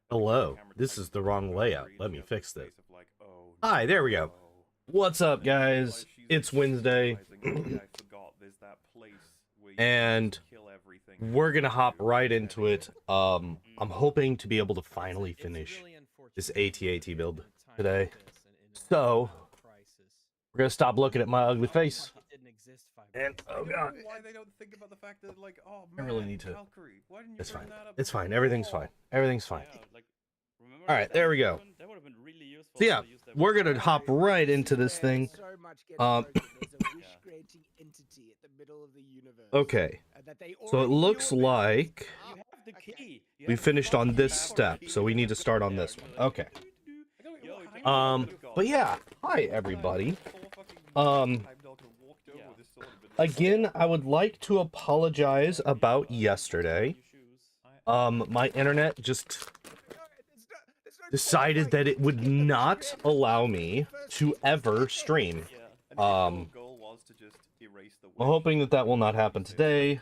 Hello, this is the wrong layout. Let me fix this. Hi, there we go. What's up, guys? It's Wednesday, and we're gonna hop right into it. I'm hoping to be able to finally finish this AT-AT build today. So, we're gonna stop looking at my ugly face. And, oh god. Why they don't think about the fact that, like, oh I man, really need to. Valkyrie. Why didn't you It's bring fine. that up It's fine. Everything's before? fine. Everything's fine. All right, there we go. So yeah, we're gonna hop right into this thing. Okay, so it looks like we finished on this step, so we need to start on this one. Okay. But yeah, hi everybody. Again, I would like to apologize about yesterday. My internet just decided that it would not allow me to ever stream. I'm hoping that that will not happen today.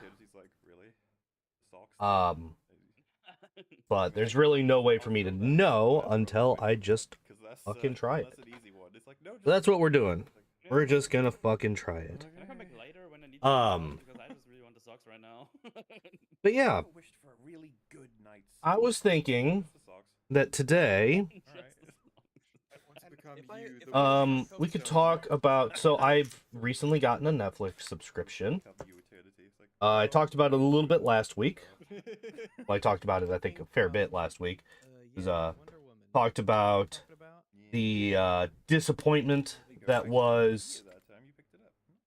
But there's really no way for me to know until I just fucking try it. So that's what we're doing. We're just gonna fucking try it. But yeah, I was thinking that today, we could talk about, so I've recently gotten a Netflix subscription. I talked about it a little bit last week. Well, I talked about it, I think, a fair bit last week. Talked about the disappointment that was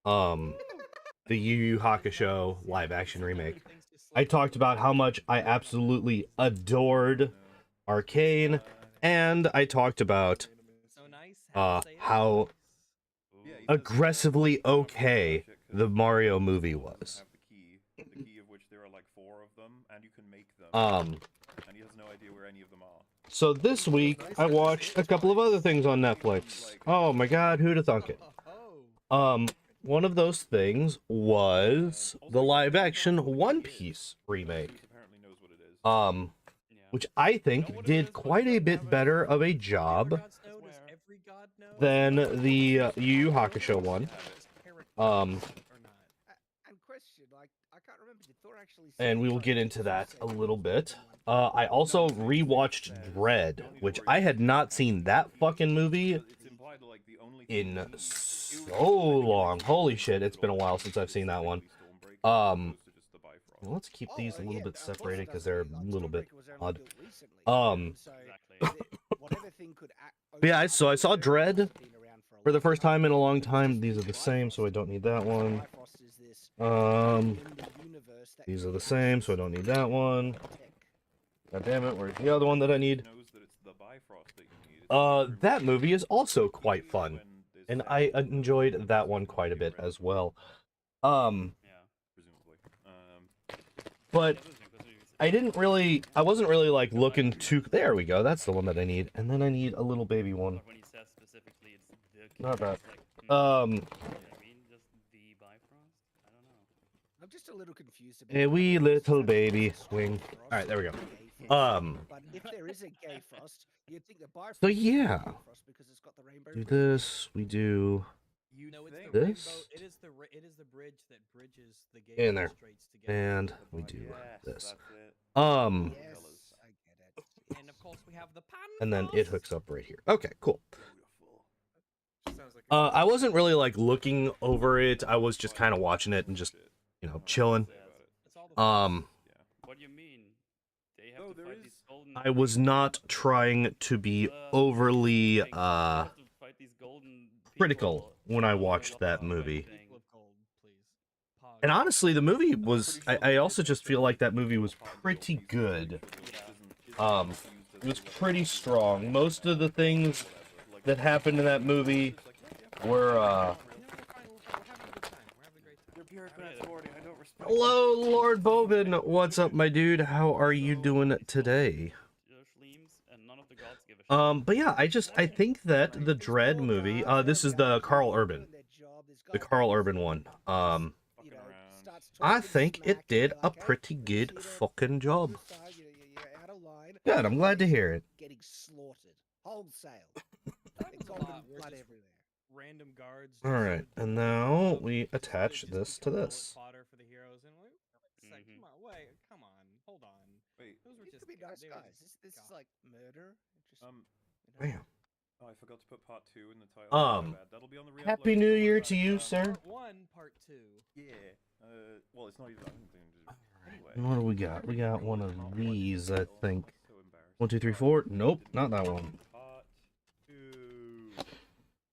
the Yu Yu Hakusho live-action remake. I talked about how much I absolutely adored Arcane, and I talked about how aggressively okay the Mario movie was. So this week I watched a couple of other things on Netflix. Oh my god, who'da thunk it? One of those things was the live-action One Piece remake. Which I think did quite a bit better of a job than the Yu Yu Hakusho one. And we will get into that a little bit. I also rewatched Dread, which I had not seen that fucking movie in so long. Holy shit, it's been a while since I've seen that one. Let's keep these a little bit separated because they're a little bit odd. Yeah, so I saw Dread for the first time in a long time. These are the same, so I don't need that one. These are the same, so I don't need that one. God damn it, where's the other one that I need? That movie is also quite fun, and I enjoyed that one quite a bit as well. But I wasn't really like looking to, there we go, that's the one that I need, and then I need a little baby one. Not that. I'm just a little confused about A wee little baby wing. Alright, there we go. But if there is a gay frost, you'd think the Bifrost So yeah. frost because it's got the rainbow. Do this, we do this. It is the bridge that bridges the gay In there. straits together. And we do this. Yes, I get it. And of course we have the pan. And then it hooks up right here. Okay, cool. I wasn't really like looking over it. I was just kind of watching it and just, you know, chilling. What do you mean? They have to fight these golden... I was not trying to be overly critical when I watched that movie. And honestly, the movie was, I also just feel like that movie was pretty good. It was pretty strong. Most of the things that happened in that movie were, Hello, Lord Bovin. What's up, my dude? How are you doing today? But yeah, I think that the Dread movie, this is the Carl Urban one. I think it did a pretty good fucking job. fine. Good, I'm glad to hear it. Getting slaughtered wholesale. That It's was a golden lot worse. blood Just everywhere. Random guards. All right, and now we just attach just this to become bullet this. fodder for the heroes, and like, it's like, come on, wait, come on, hold on. Wait. Those were These just could be nice they were guys. just This is God. like murder. Just, Bam. Oh, I forgot to put part 2 in the title. My bad. That'll be on the re-upload. Happy New Don't worry Year about to it. you, sir. Part 1, part 2. Yeah. Well, it's not even. I don't think anyway. And what do we got? We got one of these, I think. So embarrassing. 1, 2, 3, 4. Nope, not that one. Part 2.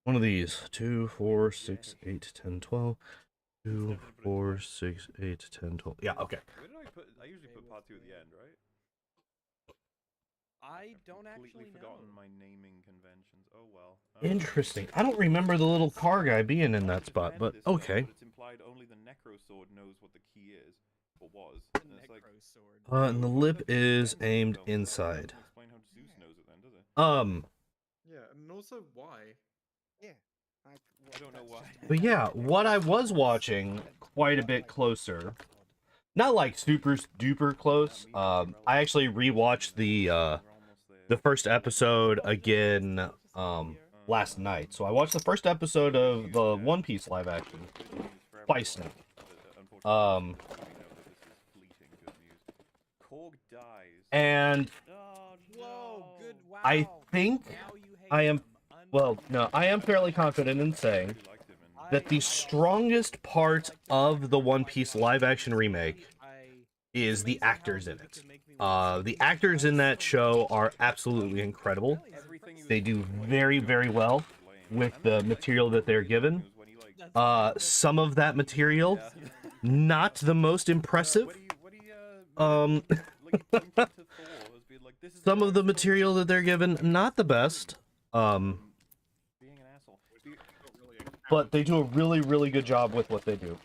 One of these. 2, 4, 6, 8, 10, 12. 2, 4, 6, 8, 10, 12. Yeah, okay. Where did I put? I usually put part 2 at the end, right? I don't Completely actually forgotten know. my naming conventions. Oh well. Interesting. I don't remember the little car guy being in that spot, but okay. But it's implied only the Necro Sword knows what the key is, or was. And it's like, Necro sword. And the lip is aimed inside. Doesn't explain how Zeus knows it then, does it? Yeah, and also why? yeah. Like, I don't know that's why. just- But yeah, what I was watching quite a bit closer, not like super duper close. I actually rewatched the first episode again last night. So I watched the first episode of the One Piece live action twice now. Korg dies. And Oh, Whoa, no. good. Wow. I think Now you hate I am, him. well, no, I am fairly confident in saying that the strongest part of the One Piece live action remake is the actors in it. The actors in that show are absolutely incredible. They do very, very well with the material that they're given. Some of that material, not the most impressive. Some of the material that they're given, not the best. But they do a really, really good job with what they do.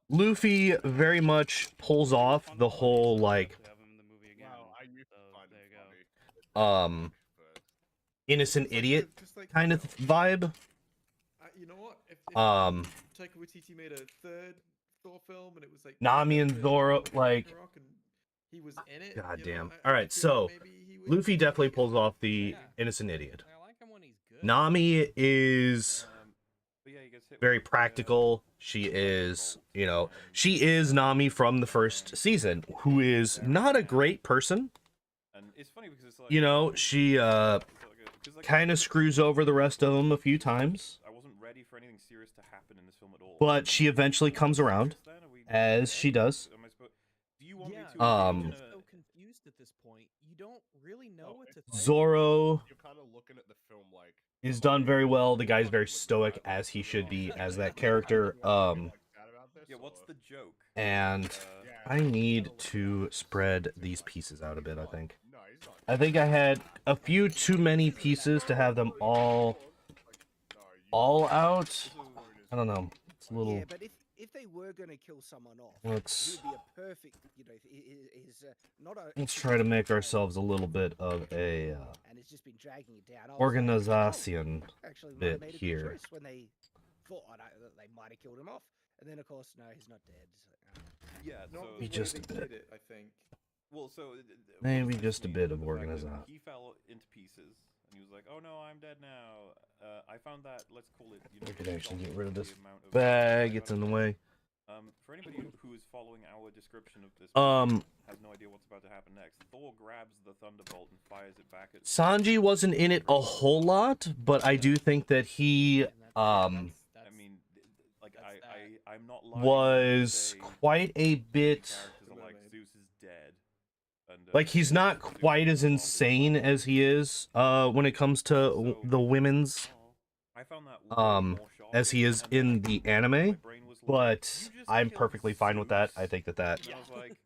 Luffy very much pulls off the whole, like, innocent idiot kind of vibe. You know what? If Taika Waititi made a third Thor film and it was like Nami and Zoro, like, Ragnarok and he was in it. God you damn. know, I Alright, feel so, like maybe he would- Luffy definitely pulls off the innocent idiot. I like him when he's good. Nami is very practical. She is, you know, she is Nami from the first season, who is not a great person. You know, she kind of screws over the rest of them a few times. I wasn't ready for anything serious to happen in this film at all. But she eventually comes around, as she does. I'm so confused at this point. You don't really know what to think. Zoro You're kind of looking at the film like is done very well. The guy's very stoic, as he should be, as that character. Yeah, what's the joke? And I need to spread these pieces out a bit, I think. I think I had a few too many pieces to have them all out. I don't know. It's a little... Yeah, but if they were going to kill someone off, Let's... it would be a perfect, you know, not a... Let's try to make ourselves a little bit of a and it's just been dragging it down. I was like, organization oh, actually bit made a good here. choice when they thought that they might have killed him off, and then of course no, he's not dead. It's like, oh. Yeah, Not so the He way just they a bit. did it, I think. well, so Maybe what just a me bit was of the fact that organization. He fell into pieces, and he was like, "Oh no, I'm dead now." I found that. Let's call it. You know, We could actually get rid of the this amount of- bag. It's in the way. For anybody who is following our description of this, has no idea what's about to happen next. Thor grabs the thunderbolt and fires it back at Sanji wasn't in it a whole lot, but I do think that he I mean, like I'm not lying when I was say quite a bit... characters are like Zeus is dead. And, Like, he's not quite as insane as he is when it comes to the women's I found that way more as he is shocking, in and the my anime, brain was like, but "You just I'm killed perfectly fine with that. Zeus?" I think that And I was like,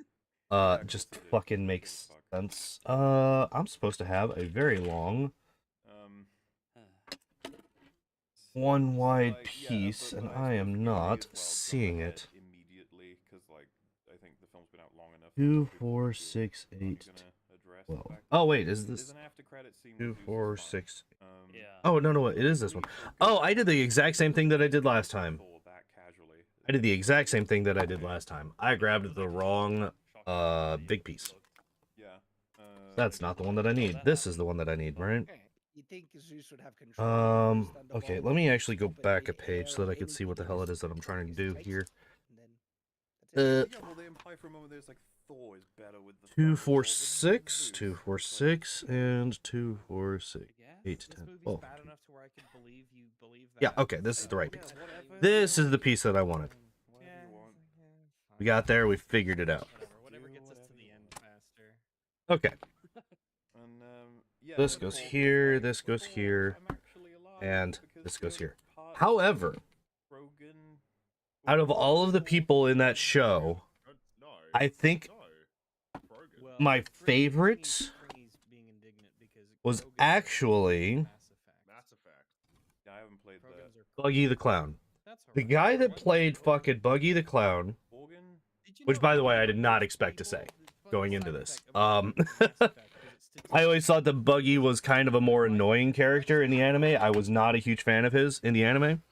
"Yeah, just of course it fucking is. makes Fuck." sense. I'm supposed to have a very long Um, one wide like, yeah, piece, but and I I suppose am we may not as well seeing jump it. ahead immediately, 'cause, like, I think the film's been out long enough. 2, that people 4, are 6, probably 8, gonna address the 12. fact Oh that wait, is there's this an after-credit scene 2, with Zeus 4, is fine. 6? Yeah. Oh no, it is this one. Oh, I did the exact same thing that I did last time. Thor that casually. I did the exact same thing that I did last time. I grabbed the wrong big piece. that's not the one that I need. This is the one that I need, right? You think Zeus would have control of this Okay, Thunderbolt let me and actually go stop it back a mid-air page so that I and can see what the anything hell it just is that I'm trying to his do face, here. and then that's it. Yeah, well, they imply for a moment there's like Thor is better with the 246, 246, and 246. I guess 8 to this 10. movie's Oh, bad enough to where I can believe you believe that. yeah, okay, this is the right Yeah, piece. whatever, This you is the want. piece that I wanted. Whatever you want. We got there, we figured it out. Whatever Do gets us to whatever the you end want. faster. Okay, And yeah, this and goes Thor was here, like, this goes "Thor, here, I'm actually alive," and because this the goes other here. part of However, Rogan out of all of the people in that show, No. I think No. Krogan. Well, my favorite Springy's being indignant because was Krogan is actually Mass Effect. Mass Effect. Yeah, I haven't played that. Krogans are Buggy the Clown. That's The alright. guy that What? played fucking Buggy the Clown, Organ? Did you which know by the way, I that did not most expect to people- say the going fun into side this. effect of Mass Effect is it's I always thought that statistically Buggy was kind of a more annoying character in the anime. I was not a huge fan of his in the anime.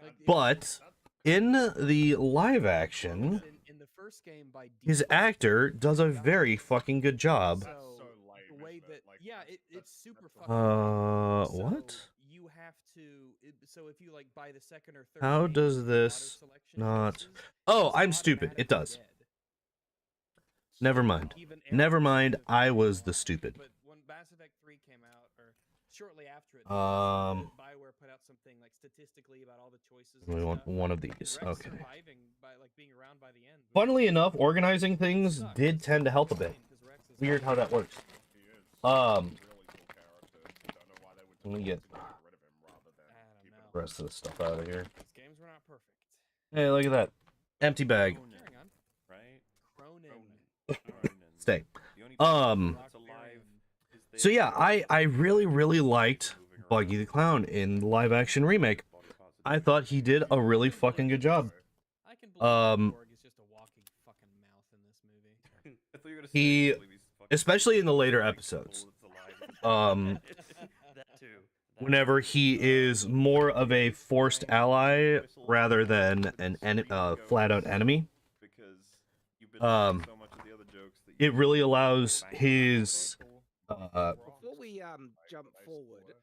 like, But in the live action, in the first game by his default, actor does a very fucking good job. That's so lame, the way isn't it? that Like, yeah, that's- it's that's- super that's fucking lame. What? So you have to so if you like buy the second or third How game does with this auto-selection not- choices, Oh, he's I'm stupid. It does. automatically dead. Never mind. Even Never after mind. Mass I Effect was the 1. stupid. But when Mass Effect 3 came out, or shortly after it, BioWare put out something like statistically about all the choices. We and want stuff. one of And these. Rex Okay. surviving by like being around by the end. was Funnily just enough, organizing things sucked. did tend to help a bit. Insane, 'cause Rex is Weird how that works. He is. Um, He's a really cool character. I don't know why they would Let me get- want to rid of him rather than I don't keep know. him. the rest of the stuff out of here. These games were not perfect. Hey, look at that. Empty bag. Carrying on. Right? Cronin. Stay. The only Um, person that's alive is So their yeah, I really, really liked moving Buggy the Clown in the live action remake. body parts of I it. thought he did a really fucking good job. I can believe Borg is just a walking fucking mouth in this movie. I thought you were gonna He- say, "Believe these fucking especially in the later fucking episodes. bullets alive." That too. Whenever he is more of a forced ally rather than an flat out enemy, Because you've been Um, so much of the other jokes that it you really bang allows on his vocal. Before we jump forward,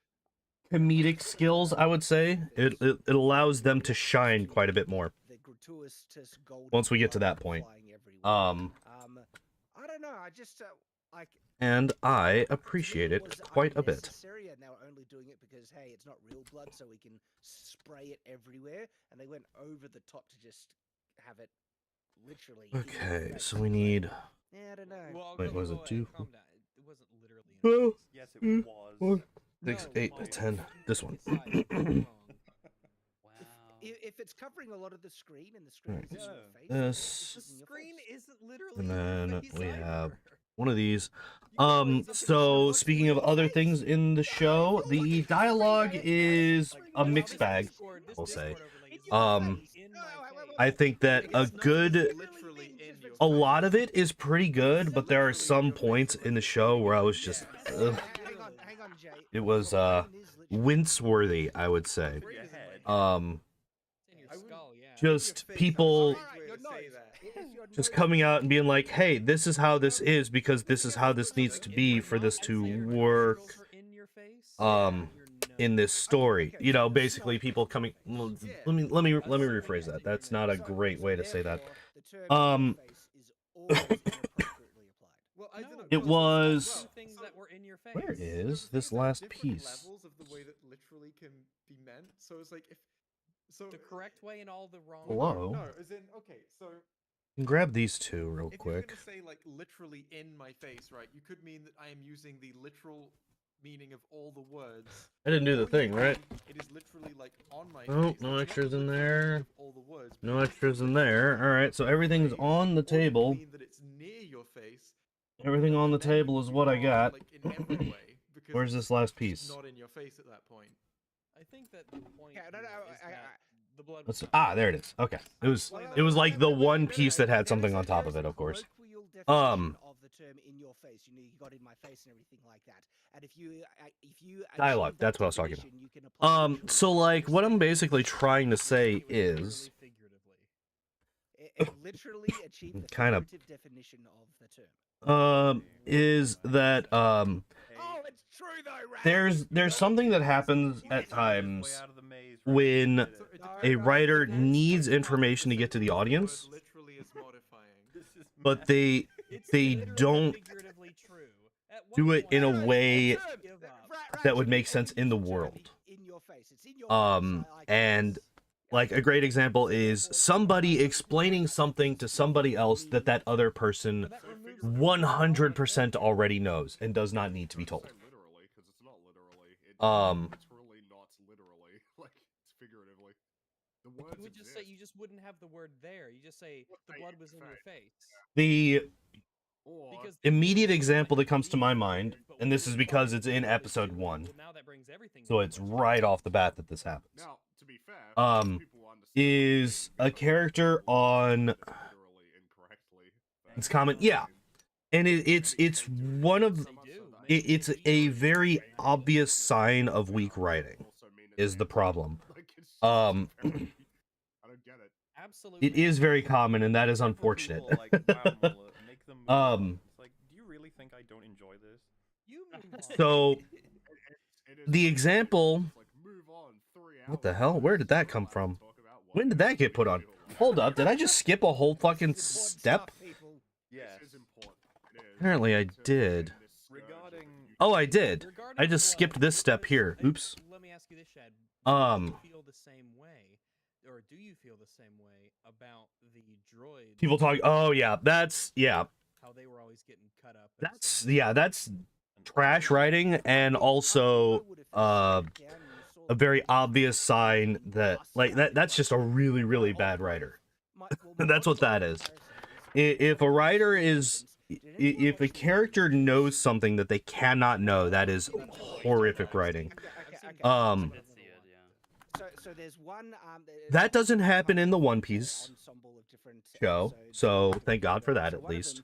comedic skills, I would say. It allows them to shine quite a bit more. the gratuitous golden Once we get to glow that point. flying everywhere. I don't know. I just like. And I to me, appreciate it was quite a bit. unnecessary, and they were only doing it because hey, it's not real blood, so we can spray it everywhere. And they went over the top to just have it literally. in your Okay, face. so we need. Yeah, I don't know. Well, Wait, was it two? Calm down. It wasn't literally. Well, Yes, it Mm, was. well, 6, No, 8, Mike, 10. This one. it's not, you're wrong. Wow. If it's covering a lot of the screen and the screen Right. is in your Yeah. face, This. The it's in your screen face. isn't literally. And in your then face we have either. one of these. You know, it's a So picture speaking of your other face. things in the show, the dialogue is a mixed bag, we'll say. I think that a good, Literally in your a lot of it is pretty good, but there are some points in the show where I was just, ugh. Hang on, Jay. It was Your brain is literally- wince-worthy, I would say. Your head. It's in your I wouldn't- skull, yeah. Just people Alright, your nose. If your just nose- coming out and being like, hey, this is how this is because this is how this needs to be for this to work in this story. You know, basically people coming, well, let me rephrase that. That's not a great way to say that. The term in Um, your face is always inappropriately applied. Well, I don't know. It was- things that were in your face. Where is There's this like last different piece? Levels of the way that literally can be meant. So it's like if so The correct way and all the wrong. Hello? No, as in okay. So Grab these two real if you're quick. gonna say like literally in my face, right? You could mean that I am using the literal meaning of all the words. I didn't do the Or you thing, could right? mean It is literally like on my Oh, face. no It's not extras in literally there. of all the words, but No it is extras in literally there. All right, so everything's face, on the or it could table. mean that it's near your face. Everything on the Then table is you what I are, got. Like, in every way, because Where's it's this last just piece? Not in your face at that point. I think that the point Yeah, no, no, here is I- that the blood. Let's, was ah, there it is. Okay, it was like the one piece that had something on top of it, of course. Of the term in your face, you know, you got in my face and everything like that. And if you Dialogue, achieve that that's what I was talking about. definition, you can apply literally So like what I'm basically trying to say literally is figuratively. It literally achieved the Kind of. figurative definition of the term. Is that Oh, it's true though, Rat. there's something that happens at times when a writer needs information to get to the audience, Literally is modifying. but they don't Figuratively true. At do one it in a point, way give up. that would make sense in the world. In your face. It's in your face. And like a great example is somebody explaining something to somebody else that that other person 100% already knows and does not need to be told. Literally, because it's not literally. It's really not literally. Like, it's figuratively. The words You would just say you just wouldn't have the word there. You just say the blood was in your face. The Or Because immediate example that comes to my mind, and this is because it's in episode 1, Well, now that brings everything so to it's the right off the bat that this happens, now, to be fair, people understand is a character on literally incorrectly. it's common, yeah, and it's one of it's a very obvious sign of weak writing is the problem. I don't get it. Absolutely. It is very common, and that is unfortunate. It's like, do you really think I don't enjoy this? You So It is the example, like, move on 3 what the hours hell? Where did that so come I can from? talk about what When did that get put on? Hold up, did I just skip a whole fucking step? Yes. This is important. It is. Apparently I To did. end this scourge of Regarding Oh, I did. Regarding I just blood, skipped this step here. Oops. Let me ask you this, Shad. Do you feel the same way, or do you feel the same way about the droids? People talk. Oh yeah, that's How they were always getting cut up. that's trash writing, and also a very obvious sign that like that's just a really bad writer. That's what that is. If a writer is if a character knows something that they cannot know, that is horrific writing. So there's one. That doesn't happen in the One Piece show, so thank God for that, at least.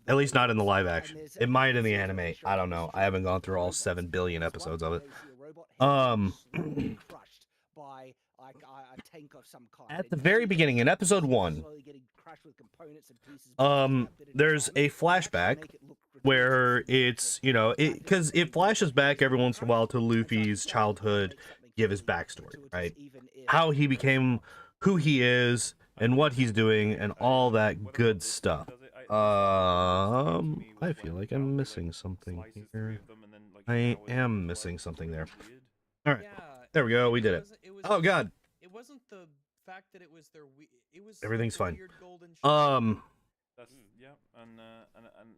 At least not in the live action. It might in the anime. I don't know. I haven't gone through all 7 billion episodes of it. At the very beginning, in episode 1, there's a flashback where it's, you know, because it flashes back every once in a while to Luffy's childhood, give his backstory, right? How he became who he is and what he's doing and all that good stuff. I feel like I'm missing something here. I am missing something there. All right, there we go. We did it. Oh God. It wasn't the fact that it was their. It was. Everything's their fine. weird golden That's yeah, and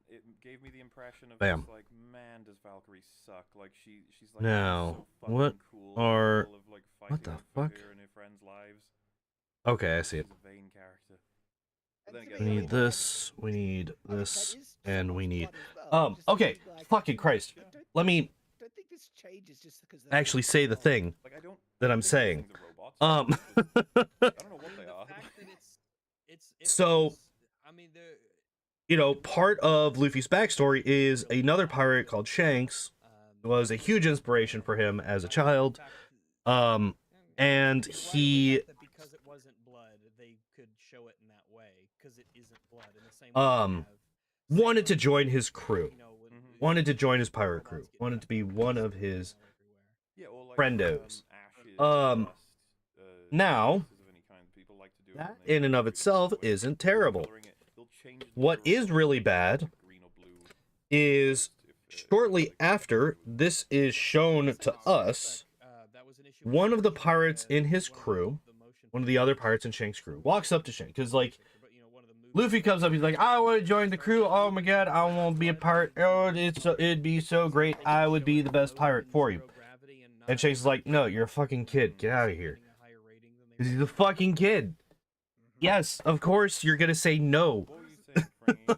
it gave me the impression of Bam. just like, man, does Valkyrie suck? Like she's like Now, so fucking what cool are- capable of, like, what the fighting for fuck? her and her friends' lives. Okay, I see it. She's a vain character. But then We again, need this, we need this, and we need... Okay, fucking Christ. Let me actually say the thing like, I don't that I'm think saying. these things are robots. Um, I don't know what they The are. fact that it's So- I mean, you know, part of Luffy's backstory is another pirate called Shanks was a huge inspiration for him as a child. And he because it wasn't blood, they could show it in that way because it isn't blood. In the same way you have wanted to join his crew, you know, wanted to join his pirate crew, wanted to be one of his Yeah, or like, friendos. ashes, Um, dust, now, pieces of any kind people like to do it that when they in and of do itself like, isn't terrible. coloring it, they'll change the What color is of the really robot, bad like green or blue, is if, shortly like, after this is shown to us, that was an issue one of the pirates in his crew, one of the other pirates in Shanks' crew, walks up to Shanks, because, like, Luffy comes up, he's like, I want to join the crew, oh my god, I want to be a pirate, oh, it'd be so great, I would be the best pirate for you. And Shanks is like, no, you're a fucking kid, get out of here. Because he's a fucking kid. Yes, of course you're gonna say no. what were you saying, Frank? I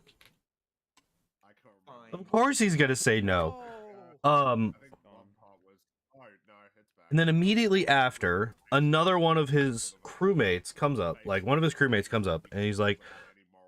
can't remember. Of course he's gonna say no. I think one part was, oh no, it's bad. And then immediately after, another one of his crewmates comes up, like one of his crewmates comes up, and he's like,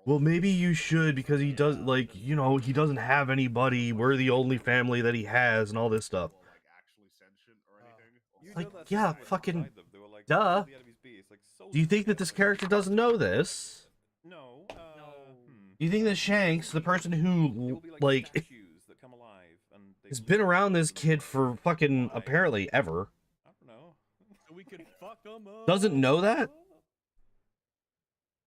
well, maybe you should, because he does, like, you know, he doesn't have anybody, we're the only family that he has, and all this stuff. Or like actually sentient or anything. You Like, know that's yeah, not what fucking inside them. They were like, duh. "Oh, the enemy's B." It's like, so Do you think that this character doesn't know this? No. Do you think that Shanks, the person who, like, statues that come alive and they has been around this kid for fucking, apparently, ever, I don't know. So we could fuck them up. doesn't know that?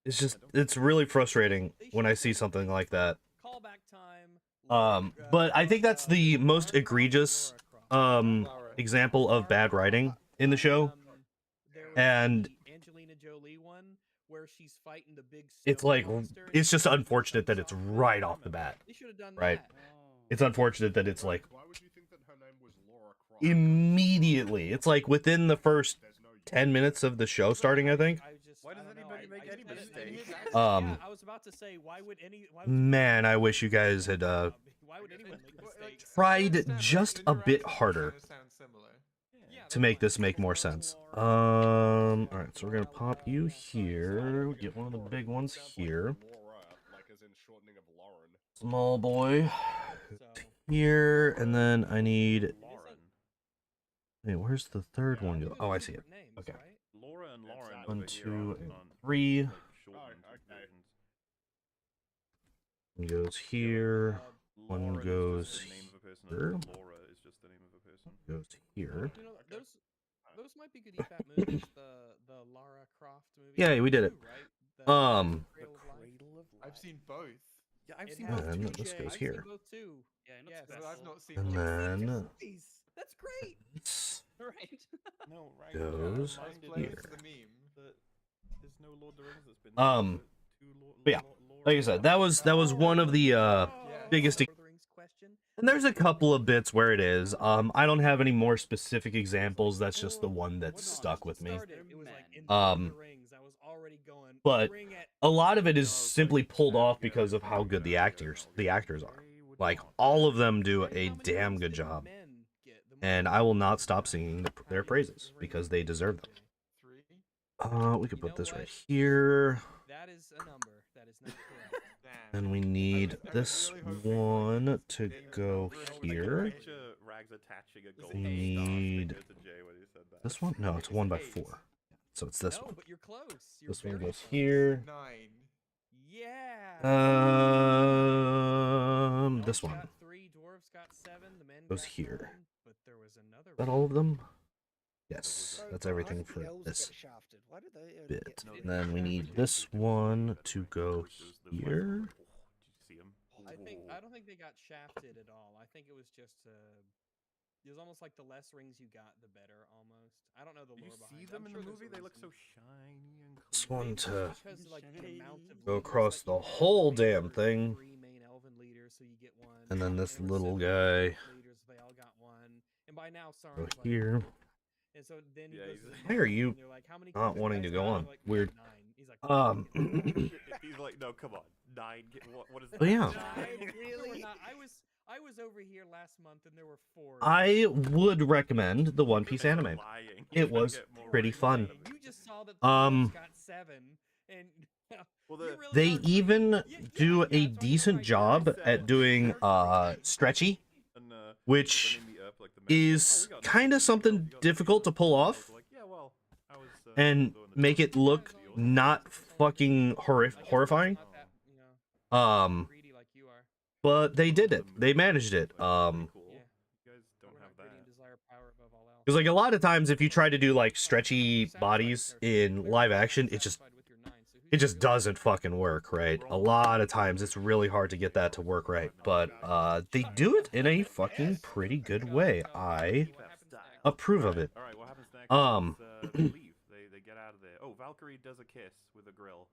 It's just, it's really frustrating when I see something like that. Callback time. But I think that's the most egregious, example of bad writing in the show. There was And the Angelina Jolie one where she's fighting the big it's stone like, monster and it's just she's unfortunate that it's right off the bat. They should have done Right. that. It's unfortunate that it's like, Why would you think that her name was Laura Croft? immediately. It's like within the first There's no 10 minutes of the show starting, I think. Why does anybody make any mistakes? Yeah, I was about to say, why would any? Why would Man, I wish you guys had, why would anyone make mistakes? tried just a bit harder to make this make more sense. Alright, so we're gonna pop you here. Get one of the big ones here. Laura, like as in shortening of Lauren. Small boy. Here, and then I need... Lauren. Wait, where's the third one go? Oh, I see it. Names, Okay. right? Laura and Lauren. One, over here two, and on, 3. like, shortened okay. versions. One goes here. One Lauren is goes just the name of a person, and here. Laura is just the name of a person. Goes here. You know, those might be good EFAP movies. The Lara Croft movie. Yeah, we did it. too, right? The The Cradle of Life. Cradle of I've seen both. Yeah, I've It seen has both And too, this Jay. goes I've here. seen both too. Yeah, not Yes, But I've not seen And both. then Nice. That's great. this Right. No, right. goes I was Mine playing did here. for the meme. that There's no Lord of the Rings that's been. But yeah, like I said, that was one of the biggest. Lord of the Rings question. And there's a couple of bits where it is. I don't have any more specific examples. That's just the one that's stuck with me. It was like in Lord of the Rings. I was already going. But ring it. a lot of it is simply pulled off because of how good the actors are. Like all of them do a How many damn rings good did job, men get? The and more I will not stop singing their praises because they deserve them. 3? We could You put know this what? right here. That is a number. That is not correct. Damn. And we need this one to go here. Rags attaching a gold We star need finger to Jay when he said that. this one. No, it's 1x4. So it's this no, one. but you're close. You're This one very goes close. here. 9. Yeah. This Elves one. got 3, dwarves got 7, the men Goes got here. 9, but there was another. Is that all of them? Yes, that's everything Why did the for elves this get shafted? Why did they only bit. get And then we need this one to go here. Did you see him? I don't think they got shafted at all. I think it was just it was almost like the less rings you got, the better. Almost. I don't know the Did you lore see behind it. them I'm in sure the there's movie? a They look reason. so shiny and This clean. one to Because like the amount of go leaders, across like, the you have whole three damn or thing. 3 main elven leaders, so you get one. And then this there were little 7 guy elf leaders, they all got one. And by now go Sauron's like, here. and so then he Yeah, goes he's to like- the Why are monk, you and they're like, how many not kids wanting you to guys go got? on? They're like, Weird. 9. He's like, He's like, no, come on, 9. What is that? But yeah. 9? Really? I was over here last month and there were 4. I would recommend the One Piece You're anime. lying. It You're trying to was get more pretty rings fun. out of it. You just saw that the dwarves got 7, and Well, you the- really They are even yeah, do yeah, a it's on the decent right job there. at doing stretchy, and, which when they meet up, like, the is we got kind of nothing. something We got difficult to pull nothing. off Like, yeah, well, I was, and doing the make job. it look not fucking horrifying. Not that, you know, greedy like you are. But they did it. They managed it. Cool. Yeah. You guys don't We're have not greedy and that. desire power above all else. Because like a lot of times, if you try to do like stretchy bodies in live action, it just doesn't fucking work, right? A lot of times, it's really hard to get that to work right. But they do it in a fucking pretty good way. I approve of it. All right, what happens next? They leave. They get out of there. Oh, Valkyrie does a kiss with a grill.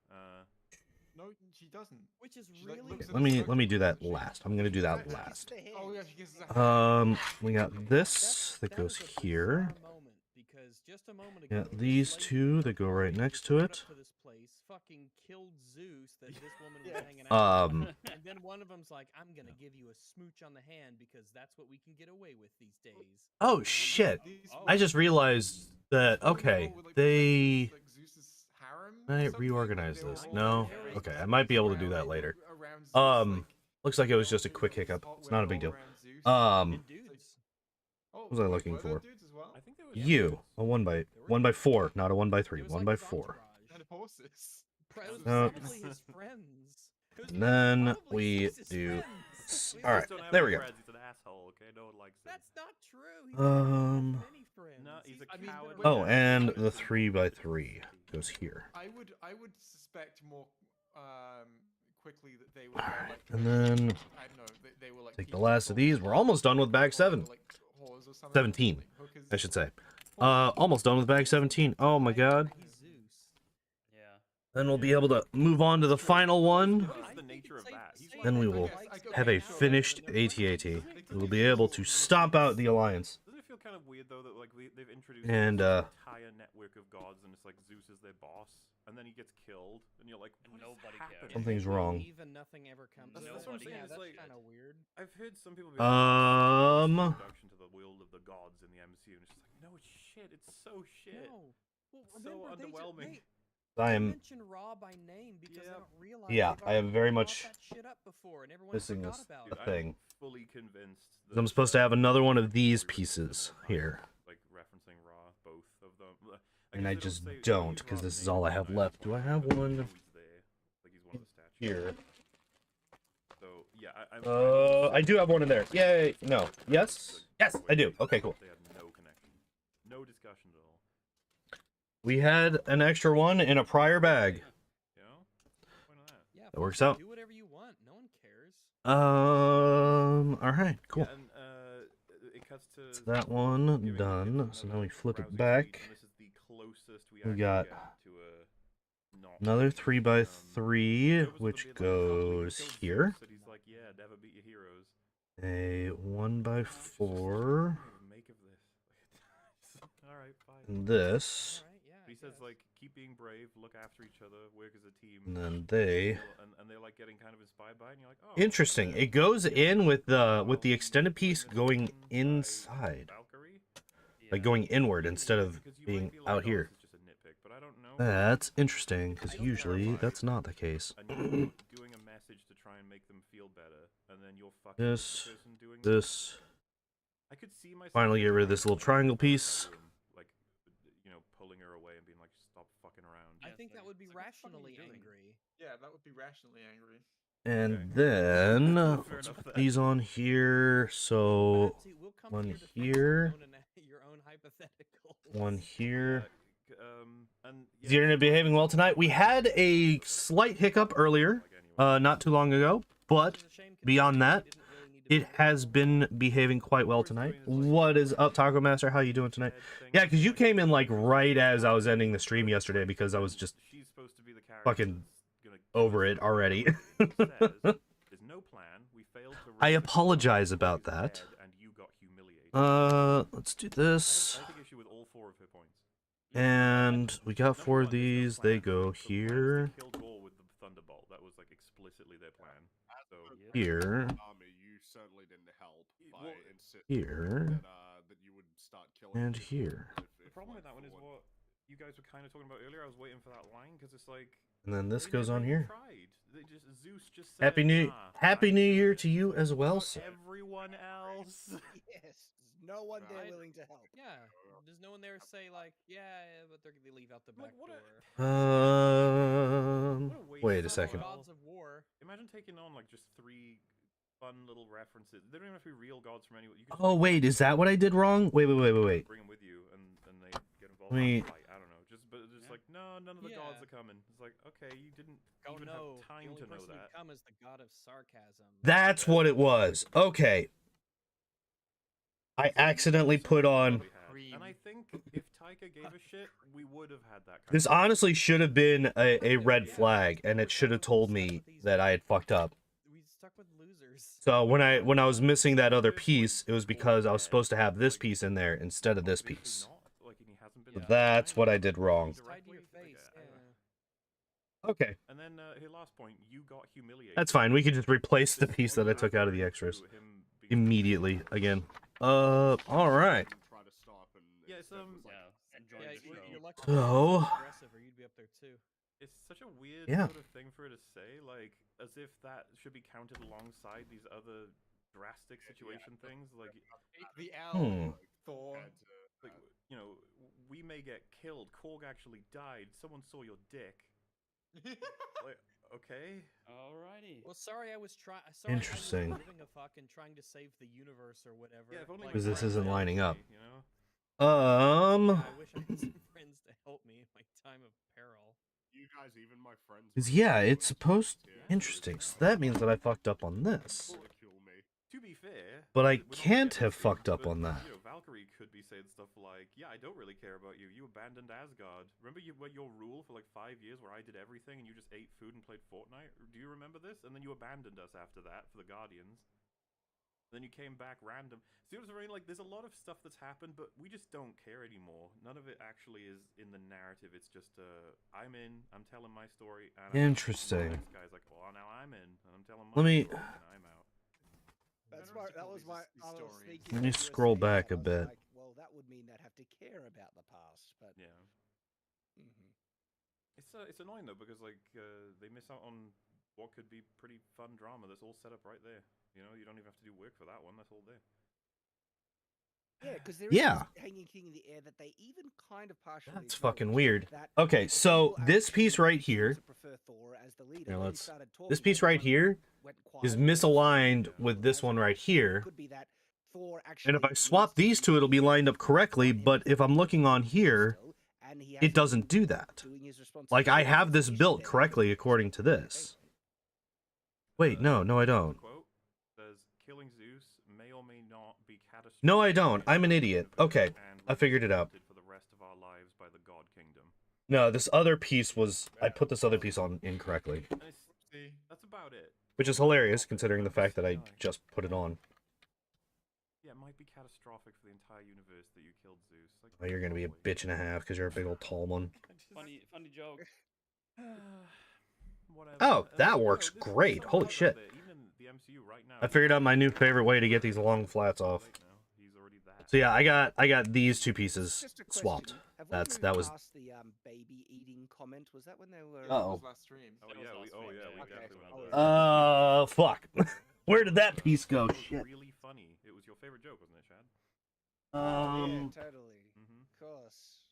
No, she doesn't. Which is She, like, really looks at Let the me smoke do that and she- last. I'm gonna do that last. Oh yeah, she kisses her. We got this that goes here. Because just a moment ago, Got these two that go right next to it. To this place, fucking killed Zeus that this woman was hanging out with. And then one of them's like, I'm gonna give you a smooch on the hand because that's what we can get away with these days. Oh shit! These I just realized that. Okay, with, like, they. like Zeus's harem Can or I something? reorganize They were this? all No. areas Okay, I might be able to do around- that later. around Zeus, Um, like, Looks like it was just a all quick those hiccup. hot It's not a women big all deal. around Zeus. And dudes. Oh, what was I wait, looking were there for? dudes as well? I think there was You a 1x4, not a 1x3. It was 1x4. like his entourage. horses. It was No. probably his friends. It was And then probably we Zeus's do. friends. All right, Just don't have there any we go. friends, he's an asshole, okay? No one likes him. That's not true. He doesn't have many friends. No, he's a I mean, coward. Oh, and the 3x3 goes here. I would suspect more quickly that they were like. And then I don't know. They were like. take the people last of called- these. We're almost done with bag or they 7. were, like, whores or something, 17, like hookers. I should say. Almost done with bag 17. Oh my god. He's Zeus. Yeah. Then we'll be able to move on to the final one. What is the nature of that? He's like, Then we will have a finished AT-AT. We'll be able to stomp out the Alliance. Doesn't it feel kind of weird though that like they've introduced And, this entire network of gods and it's like Zeus is their boss and then he gets killed and you're like, what Nobody is happening? cares. Something's wrong. Even nothing ever comes. That's out. what I'm saying, Yeah, it's that's like- kind of weird. I've heard some people be Introduction to the world of the gods in the MCU and it's just like, no, it's shit. It's so shit. No. Well, So remember, underwhelming. I They am mention Raw by name because Yeah. they don't realize. Yeah, they've I am already very brought much that shit up before, and everyone missing forgot this about Dude, it. thing. I'm fully convinced. I'm supposed to have another one of these pieces here. Like referencing Raw, both of them. And I guess they just say- they don't, use 'cause Ra's this is name all I in have there, left. Do I have but one know he's there. Like he's one of the statues. Here. So yeah, I do have one in there. Yay! No. Yes? Yes, I do. Okay, cool. They had no connection, no discussion at all. We had an extra one in a prior bag. You know, point on that. Yeah, That works fine, out. Do whatever you want. No one cares. Alright, cool. Yeah, and it cuts to So that one giving done. it So now we flip it browsing back. speed, and this is the closest we We actually got get to a not Another it 3x3, was a which bit like, oh, you goes killed here. Zeus, and he's like, yeah, never beat your heroes. A What 1x4. do you make of this? All right, fine. And this. All right, yeah. But he says like, keep being brave, look after each other, work as a team. And then they. And they're like getting kind of inspired by it, and you're like, oh. Interesting. It goes in with the extended piece going inside, Valkyrie? like going inward instead of Because you might being be like, out oh, here. this is just a nitpick, but I don't know. That's interesting because usually that's not the case. And you're doing a message to try and make them feel better, and then you're fucking This, the person doing this. I could see myself Finally get rid of doing this little that, triangle like, in that piece. room, like, you know, pulling her away and being like, stop fucking around. I think that would be It's like, what the fuck are rationally you doing? angry. Yeah, that would be rationally angry. And Okay. then Fair let's enough put then. these on here. So See, we'll come one to your defense with here. your own hypotheticals. one here. And Is the internet behaving well tonight? We had a slight hiccup earlier, not too long ago, but Which is a shame, 'cause beyond that, we didn't really need to it be has been behaving quite well tonight. What is up, Taco Master? How you doing tonight? Yeah, because you came in like right as I was ending the stream yesterday because I was just she's supposed to be the character fucking that's gonna kill over us it all. already. It says, there's no plan. We failed to I raise the apologize gods, about raised that. the dead, and you got humiliated. Let's do this. I take issue with all 4 of her points. And we got Number 4 of one, there's no these. plan. They go The plan is to here, kill Gore with the Thunderbolt. That was like explicitly their plan. So here, Army, you certainly didn't help by Well, insisting here, that you would start killing and people here. the problem with that one is what you guys were kind of talking about earlier. I was waiting for that line because it's like And then this they goes never on even here. tried. They just Zeus just said, Happy New nah, Happy I'm New gonna Year do to it. you as well, Fuck sir. everyone else. Yes, there's no one there Right. willing to help. Yeah, there's no one there to say like, yeah, but they leave out the Like, back what a- door. What a waste Wait a of second. all- Gods of War. Imagine taking on like just 3 fun little references. They don't even have to be real gods from anywhere. You can just Oh make wait, is that what I did wrong? Wait. bring them with you, and they get involved Let me- in a fight. I don't know. But it's just like, no, none of the gods Yeah. are coming. It's like, okay, you didn't Oh even no, have time the only to know person that. who come is the god of sarcasm. That's what it was. Okay. I accidentally put on. And I think if Taika gave a shit, we would have had that. Kind This of honestly should have been a red flag, and it should have told me that I had fucked up. We stuck with losers. So when I was missing that other piece, it was because I was supposed to have this piece in there instead of this Obviously piece. not, like, and he hasn't been So able to that's find what it I did wrong. It's tied to your directly, face. like, Yeah. Okay. And then her last point, you got humiliated. That's fine. We can just replace the This piece that I point took out of the through extras him being immediately again. All right. Try to stop and Yeah, it's, instead was like, Yeah, enjoy Yeah, the you're show. lucky. So- Aggressive, or you'd be up there too. It's such a weird Yeah. sort of thing for her to say, like as if that should be counted alongside these other drastic situation things. Like, The owl, Hmm. Thor. had to, like you know, we may get killed. Korg actually died. Someone saw your dick. Like, okay. Alrighty. Well, sorry, I was trying. Sorry, Interesting. I was giving a fuck and trying to save the universe or whatever. Yeah, if only Like, Because this friends isn't helped lining me, up. You know? Yeah, I wish I had some friends to help me in my time of peril. You guys, even my friends. Because, were yeah, really it's supposed... yeah, Interesting. So that means that I fucked up on this. ridicule me. To be fair, But I we're not can't getting have to, fucked up but, on that. You know, Valkyrie could be saying stuff like, "Yeah, I don't really care about you. You abandoned Asgard. Remember what your rule for like 5 years, where I did everything and you just ate food and played Fortnite? Do you remember this? And then you abandoned us after that for the Guardians. Then you came back random. See what I mean? Like, there's a lot of stuff that's happened, but we just don't care anymore. None of it actually is in the narrative. It's just, I'm in. I'm telling my story. And Interesting. The next guy's like, well, now I'm in, and I'm telling my Let me- story, and I'm out. That's Better my, that to was call my. these I was stories. thinking Let when me you were scroll saying back that, a I was bit. Like, well, that would mean they'd have to care about the past, but Yeah. Mhm. It's annoying though, because like they miss out on what could be pretty fun drama that's all set up right there. You know, you don't even have to do work for that one. That's all there. Yeah, because there Yeah. is this hanging thing in the air that they even kind of partially. That's fucking acknowledge weird. that Okay, the so people this piece actually right seem here... to prefer Thor as the leader. Here, When he let's... started talking, This piece right everyone here went is quiet. misaligned Yeah. with this one right It here. could be that Thor And actually if I needs swap to these be two, it'll be lined up correctly, want him but to if I'm looking on here, still, and he it hasn't doesn't been do that. doing his Like, I responsibilities have as this he should built then. correctly according to this. Wait, no, I don't. Quote says, "Killing Zeus may or may not be catastrophic." No, I don't. I'm an idiot. Okay, and I figured it out. for the rest of our lives by the God Kingdom. No, this other piece was... I put this other piece on incorrectly. And that's about it. Which is hilarious, considering the fact that I just put it on. Yeah, it might be catastrophic for the entire universe that you killed Zeus. Like, Oh, you're gonna be a probably. bitch and a half, because you're a big old tall one. Funny joke. Whatever. Oh, that you know, works there's great. some Holy guys out shit. there, even the MCU right now, I figured out my new favorite way to get these long flats off. Right now, he's already that. So yeah, I got these two pieces Just a swapped. question. Have we That moved was... past the baby eating comment? Was that when they were? Yeah, that Uh-oh. was last stream. Oh That was yeah, last we stream, yeah. Okay. definitely went there. Fuck. Where did that piece go? That was Shit. really funny. It was your favorite joke, wasn't it, Chad? Yeah, totally. Mm-hmm. Of course.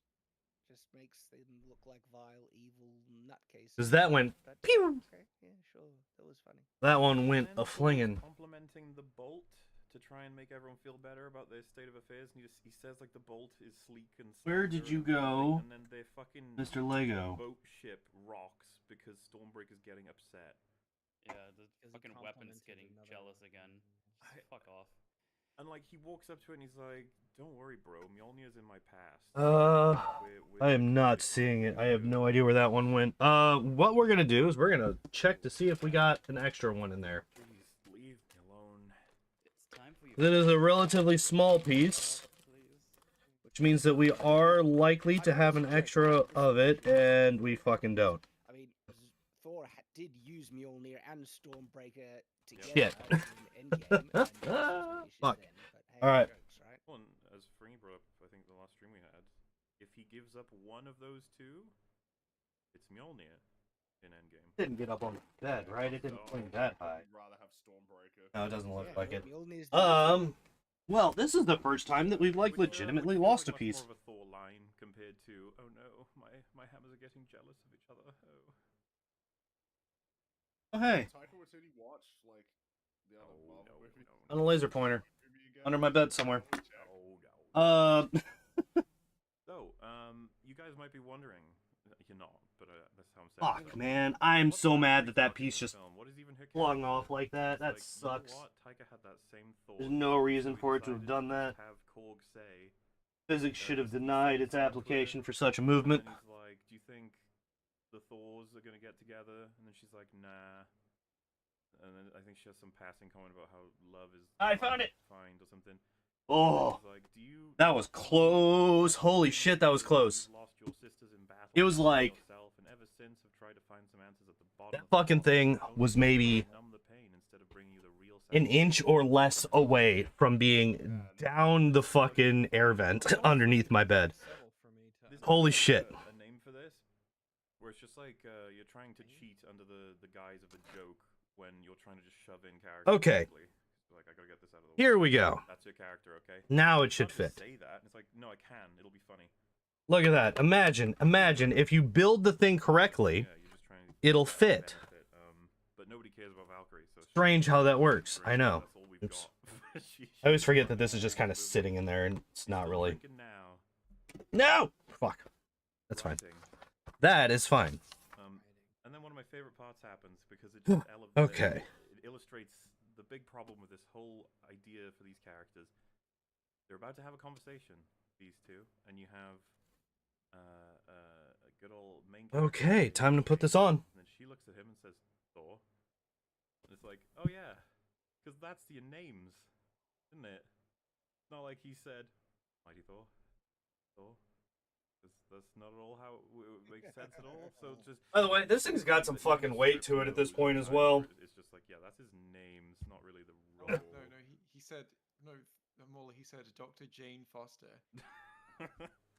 Just makes them look like vile, evil nutcases. Because that went... But, pew! okay, yeah, sure. That was funny. That one went And then a flingin'. complimenting the Bolt to try and make everyone feel better about their state of affairs, and he says like the Bolt is sleek and. Where did slender you and everything, go, And then their fucking Mr. Lego? boat ship rocks because Stormbreaker's getting upset. Yeah, the Because he fucking weapon's complimented getting another jealous one. again. Just fuck off. And like he walks up to it and he's like, "Don't worry, bro. Mjolnir's in my past." I am not seeing it. I have no idea where that one went. What we're gonna do is we're gonna check to see if we got an extra one in there. Please leave me alone. It's time for you. It is a relatively small piece, which means that we are likely to have an extra of it, and we fucking don't. I mean, Thor did use Mjolnir and Stormbreaker together Shit. in Endgame. And there was some issues Fuck. then, but hey, Alright. jokes, right? Well, and as Fringy brought up, I think the last stream we had, if he gives up one of those two, it's Mjolnir in Endgame. Didn't get up on the bed, right? It didn't swing that high. I'd rather have Stormbreaker. No, it doesn't look Yeah, like it. Mjolnir's the Well, this is the first time that we've like Which, legitimately which feels lost a like much piece. More of a Thor line compared to, oh no, my hammers are getting jealous of each other. Oh. Oh hey, Taika Waititi watched like the other No, Marvel no, movie. on a laser pointer Movie again. under my bed somewhere. No. Uh, So, you guys might be wondering, you're not, but that's how I'm saying. fuck, man, I'm What's so the mad actual that that fucking piece just film? What is even her flung character? off like that. It's That like, you know sucks. what? Taika had that same thought. There's no reason so we for it to have decided done that. just Have Korg say. Physics should have denied its application for such a And movement. then he's like, "Do you think the Thors are gonna get together?" And then she's like, "Nah." And then I think she has some passing comment about how love is. I found it! Find or something. Oh, He's like, "Do you?" that was close. Holy shit, that was close. You lost your sisters in battle. It was and like- yourself, and ever since have tried to find some answers at the bottom That of the fucking pot, thing only was to maybe numb the pain instead of bringing you the real an satisfaction. inch or less away from being down the fucking air vent underneath my bed. Settle for me to This Holy is shit. A name for this, where it's just like you're trying to cheat under the guise of a joke when you're trying to just shove in characters. Okay. quickly. Like, I gotta get this out of the way. Here we go. That's your character, okay? Now it You should can't just fit. Say that. And it's like, no, I can. It'll be funny. Look at that. Imagine if you build the thing correctly, Yeah, you're just trying to it'll fit. benefit, but nobody cares about Valkyrie, so Strange how that works. I know. that's all we've Oops. got. I always forget that this is just kind of sitting in there and it's not really. Drinking now. No! Fuck. That's fine. Writing. That is fine. And then one of my favorite parts happens because it just elevates. Okay. It illustrates the big problem with this whole idea for these characters. They're about to have a conversation, these two, and you have a good old main character. Okay, time to put this on. And then she looks at him and says, Thor. And it's like, oh yeah, because that's your names, isn't it? It's not like he said, Mighty Thor. Thor. That's not at all how it makes sense at all. So just. By the way, this thing's got some fucking weight to it at this point as well. It's just like, yeah, that's his name. It's not really the role. No, he said Mola. He said Dr. Jane Foster.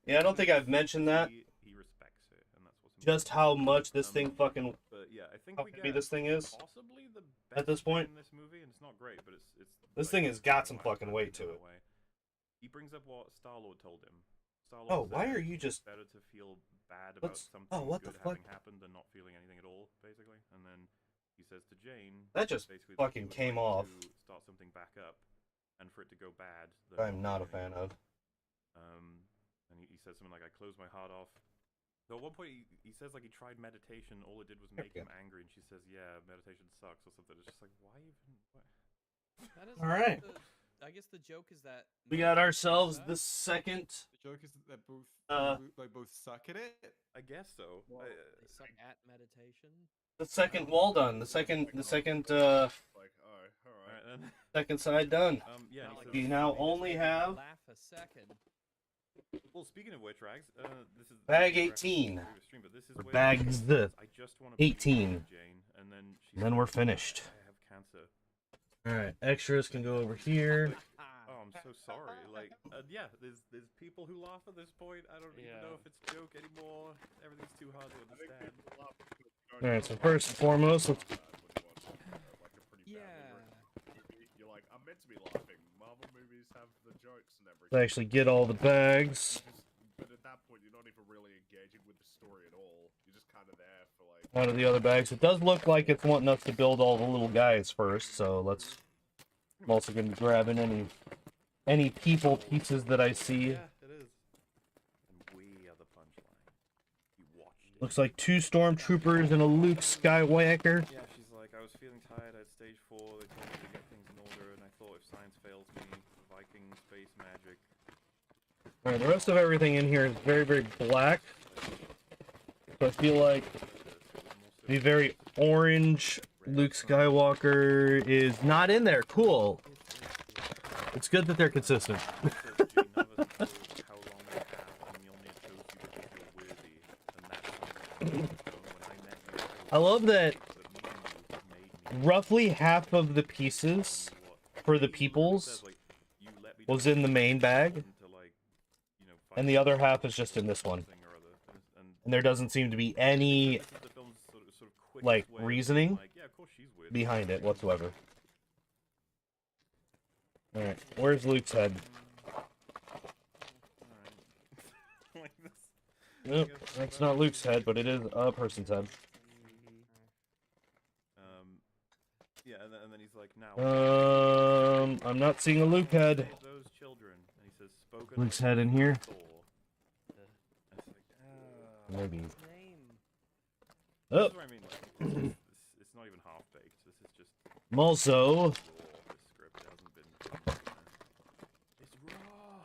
Yeah, I don't think I've mentioned that. He respects it, and that's what's Just how much this thing fucking. But yeah, I think How we heavy get this thing is possibly the at this best point. in this movie, and it's not great, but it's This like, thing has got some why fucking I weight feel to that it. way. He brings up what Star-Lord told him. Star-Lord Oh, why said are you it's just? better to feel bad about What's? something Oh, what the good fuck? having happened than not feeling anything at all, basically. And then he says to Jane, That just basically that he fucking would came like off. to start something back up, and for it to go bad. than I'm not a feeling fan of. And he says something like, "I closed my heart off." So at one point he says like he tried meditation, all it did was make him angry, and she says, "Yeah, meditation sucks" or something. It's just like, why even? What? That is All right. I guess the joke is that We got ourselves the second. The joke is that they're both they both suck at it. I guess so. they suck at meditation. The second wall done. The second. Like, oh, all right. Then. Second side done. Yeah. Not like You this now movie just only made me have. laugh a second. Well, speaking of which, Rags, this is Bag 18. Stream, but this is Or where bags the I just want to 18. Jane, and then And then we're finished. I have cancer. All right, extras can go over here. Oh, I'm so sorry. Like, yeah, there's people who laugh at this point. I don't even know if it's a joke anymore. Everything's too hard to understand. All right, so first and foremost, let's. Yeah. You're like, I'm meant to be laughing. Marvel movies have the jokes and everything. Let's actually get all the bags But at that point, you're not even really engaging with the story at all. You're just kind of there for like. out of the other bags. It does look like it's wanting us to build all the little guys first, so let's. I'm also going to be grabbing any people pieces that I see. Yeah, it is. And we are the punchline. You watched it. Looks like 2 stormtroopers and a Luke Skywalker. Yeah, she's like, I was feeling tired at stage 4. They told me to get things in order, and I thought if science fails me, Viking space magic. All right, the rest of everything in here is very, very black. So I feel like the very orange Luke Skywalker is not in there. Cool. It's good that they're consistent. I love that roughly half of the pieces for the peoples was in the main bag, and the other half is just in this one. And there doesn't seem to be any like reasoning behind it whatsoever. Alright, where's Luke's head? Nope, that's not Luke's head, but it is a person's head. Yeah, and then he's like, now. I'm not seeing a Luke head. Those children, and he says, spoken Luke's head in here. Thor. And it's like, Maybe. Name. Oh, That's what I mean. Like, it's not even half baked. This is just also, raw. This script hasn't been. It's raw.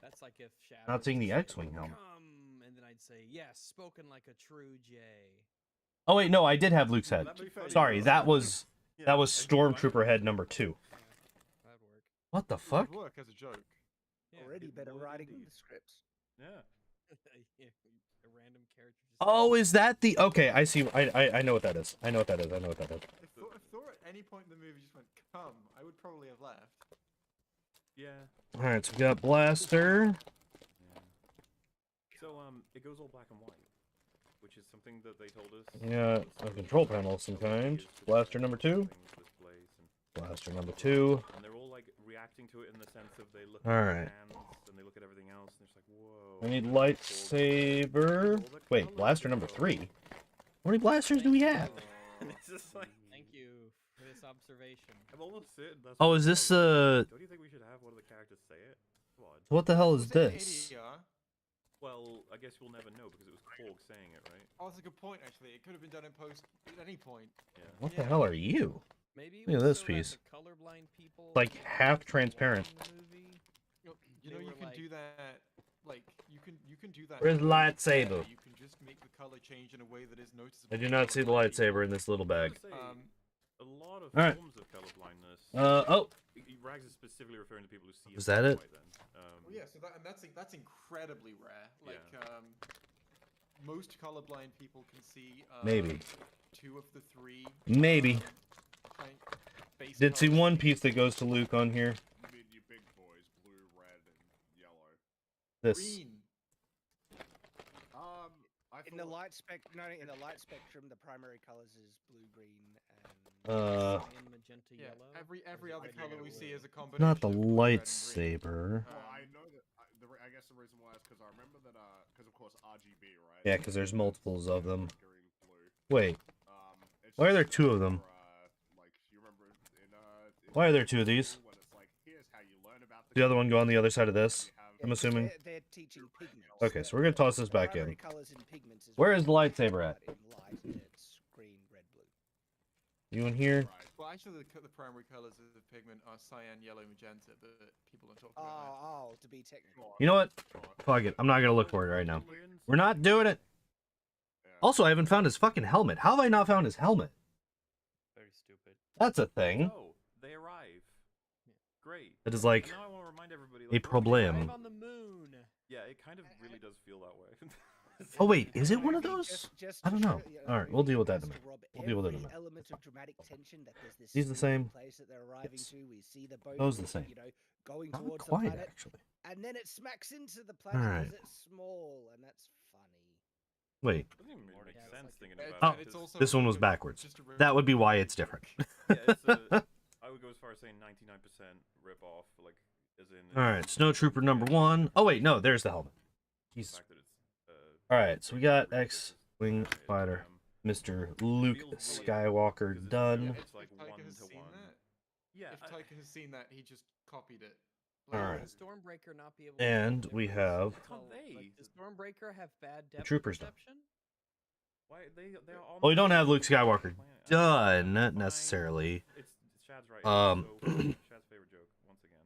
That's like if Shadow not seeing the said, X-Wing helmet. Come, and then I'd say, yes, spoken like a true J. Oh wait, no, I did have Luke's head. That'd be funny. Sorry, that was Yeah, Stormtrooper head number 2. That'd work. What the It fuck? would work as a joke. Yeah. Already it better would writing indeed. the scripts. Yeah. Yeah, a random character. Just Oh, is that the? Okay, I see. I know what that is. I know what that is. I know what that is. If Thor at any point in the movie just went come, I would probably have left. Yeah. All right, so we got blaster. So it goes all black and white, which is something that they told us. Yeah, a control panel of some kind. Blaster number 2. Blaster number 2. And they're all like reacting to it in the sense of they look All at right. the hands and they look at everything else and it's like, whoa. I need lightsaber. Wait, blaster number 3. How many blasters do we have? It's just like, Thank you for this observation. I'm almost certain that's Oh, what is it this was. Don't you think we should have one of the characters say it? Come on. What the hell is Was it this? ADR? Well, I guess we'll never know because it was Korg saying it, right? Oh, that's a good point, actually. It could have been done in post at any point. Yeah. What the hell are you? Maybe Look at this piece. Colorblind people Like half transparent. You know, you can do that. Like you can do that. Where's the lightsaber? You can just make the color change in a way that is noticeable. I do not see the lightsaber in this little bag. A lot of Alright. forms of colorblindness. Oh. Rags is specifically referring to people who see. Was that it? Well, yeah, so that's incredibly rare. Like, most colorblind people can see. Maybe. 2 of the 3. Maybe. Base Did see colors. one piece that goes to Luke on here. You mean you big boys, blue, red, and yellow. This. Green. I In the thought- light in the light spectrum, the primary colors is blue, green, and Cyan, magenta, Yeah, yellow. every other color we see is a combination. Not the of blue, red, and green. lightsaber. Well, I know that. I guess the reason why is because I remember that. Because of course RGB, right? Yeah, because there's multiples of them. Green, blue. Wait, It's why are just there 2 of for, them? like you remember in Why are there 2 of these? when it's like, here's how you learn about The other one go on the other side of this? you have- I'm assuming. they're teaching pigments. Okay, so we're gonna toss this back Primary in. colors in pigments is Where red, is the lightsaber at? but in light, it's green, red, blue. You in here? Right. Well, actually, the primary colors of the pigment are cyan, yellow, magenta, but people don't talk Oh, about oh, to be technical. You know what? Fuck it. I'm not gonna look for it right now. We're not doing it. Also, I haven't found his fucking helmet. How have I not found his helmet? Very stupid. That's a thing. Oh, they arrive. Great. It is like And now I want to remind everybody. a Like, problem. Live on the moon. yeah, it kind of really does feel that way. Oh wait, is it one of Maybe those? just I to don't know. show, you All right, we'll deal with that in a Master minute. Rob, We'll deal with it in a every minute. element of dramatic tension that there's this These the small same? place that they're arriving Yes. to. We see the boat, Those the same. you know, going Not towards the quite, planet, actually. and then it smacks into the planet Alright. because it's small, and that's funny. Wait, Doesn't even really make Yeah, it's sense like- thinking it. about Oh, it. it's 'cause- also this one a was bit- backwards. just a real- That would be why it's different. yeah, it's I would go as far as saying 99% rip off, like as in. All right, Snowtrooper number 1. Oh wait, no, there's the helmet. The Jesus. fact that it's, All right, so we got really X-wing good, fighter, um, Mr. Luke feels weird Skywalker 'cause done. It's like If Taika 1 has to seen 1. that, Yeah. if Taika has seen that, he just copied it. Alright. Would Stormbreaker not be able And to we have Can't they? Like, does Stormbreaker have bad depth troopers done. perception? Why they are on Well, we the don't have same Luke Skywalker planet. done Fine. necessarily. It's Shad's right. Um, So, Shad's favorite joke once again.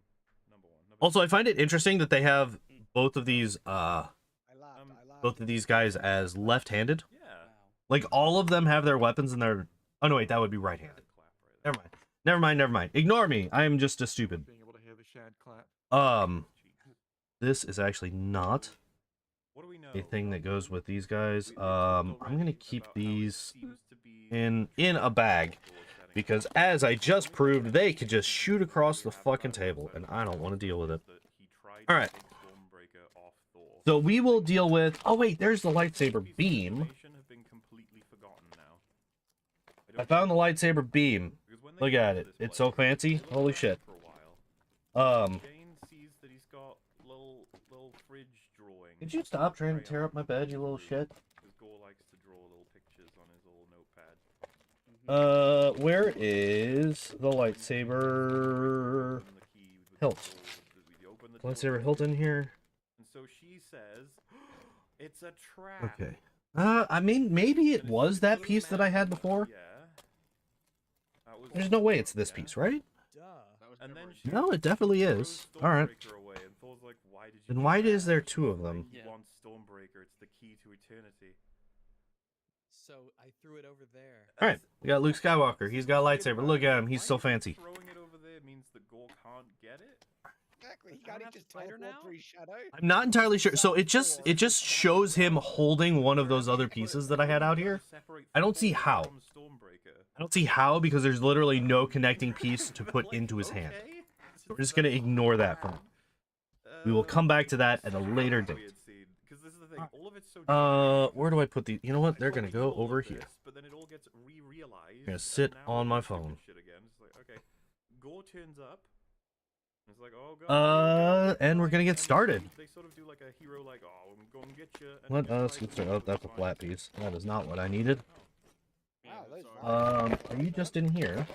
Number 1. Number Also, I 2. find it interesting that they have both of these I laughed. both of these guys as left-handed. Yeah. Wow. Like all of them have their weapons in their. Oh no, wait, that would be right-handed. Clap right there. Never mind. Never mind. Never mind. Ignore me. I am just a stupid. Being able to hear the shad clap. This is actually not What do we know? a thing that goes with these guys. We talked I'm gonna already keep about how it these seems to be in a bag because, as I just proved, they could just shoot across the fucking table, and I don't want to deal with it. All right. So we will deal with. Oh wait, there's the lightsaber beam. I found the lightsaber beam. Look at it. It's so fancy. Holy shit. Jane sees that he's got little fridge drawings. Could you stop trying to tear up my bed, you little shit? Because Gore likes to draw little pictures on his little notepad. Where is the lightsaber Open the key with the hilt? door, we open the door, Lightsaber hilt in here. And so she says, "It's a trap." Okay. I mean, maybe it was that piece that I had before. Yeah. That was There's no way it's this piece, right? Duh. That was And then never she No, it definitely is. throws All right. Stormbreaker away, and Thor's like, "Why did you Then do why that?" is there 2 of them? He Yeah. wants Stormbreaker. It's the key to eternity. So I threw it over there. All right, we got Luke Skywalker. He's got a lightsaber. Look at him. He's so fancy. Throwing it over there means that Gore can't get it. Exactly. He I don't can't have just to fight her teleport now? through his shadow. I'm not entirely sure. So it just shows him holding one of those other pieces that I had out here. Separate I don't see Thor how. from Stormbreaker. I don't see how because there's literally no connecting piece to put into his hand. Okay. We're just gonna ignore that for now. We will come back to that at a later date. Because this is the thing. All of it's so Where do I put these? You know what? They're gonna go over here. But then it all gets re-realized. Gonna sit and now on my it's stupid phone. Shit again. It's like, okay, Gore turns up. It's like, oh god. And we're gonna get started. They sort of do like a hero, like, oh, I'm going to get you. Let us start. Oh, that's a flat piece. That is not what I needed. Wow, those Are you just in here?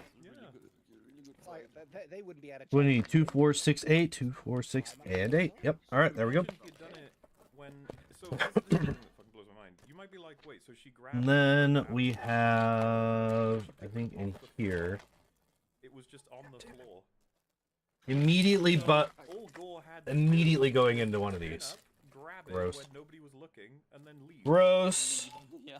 like, they wouldn't be able to. We need 2, 4, 6, 8, 2, 4, 6, and 8. Yep. All right, there we go. So this is the thing that fucking blows my mind. You might be like, wait, so she grabbed. And then we have, I think, in here. It was just on the floor. Immediately, but All Gore had to immediately do going was into one of stand these. up, grab it Gross. when nobody was looking, and then leave. Gross. Yeah.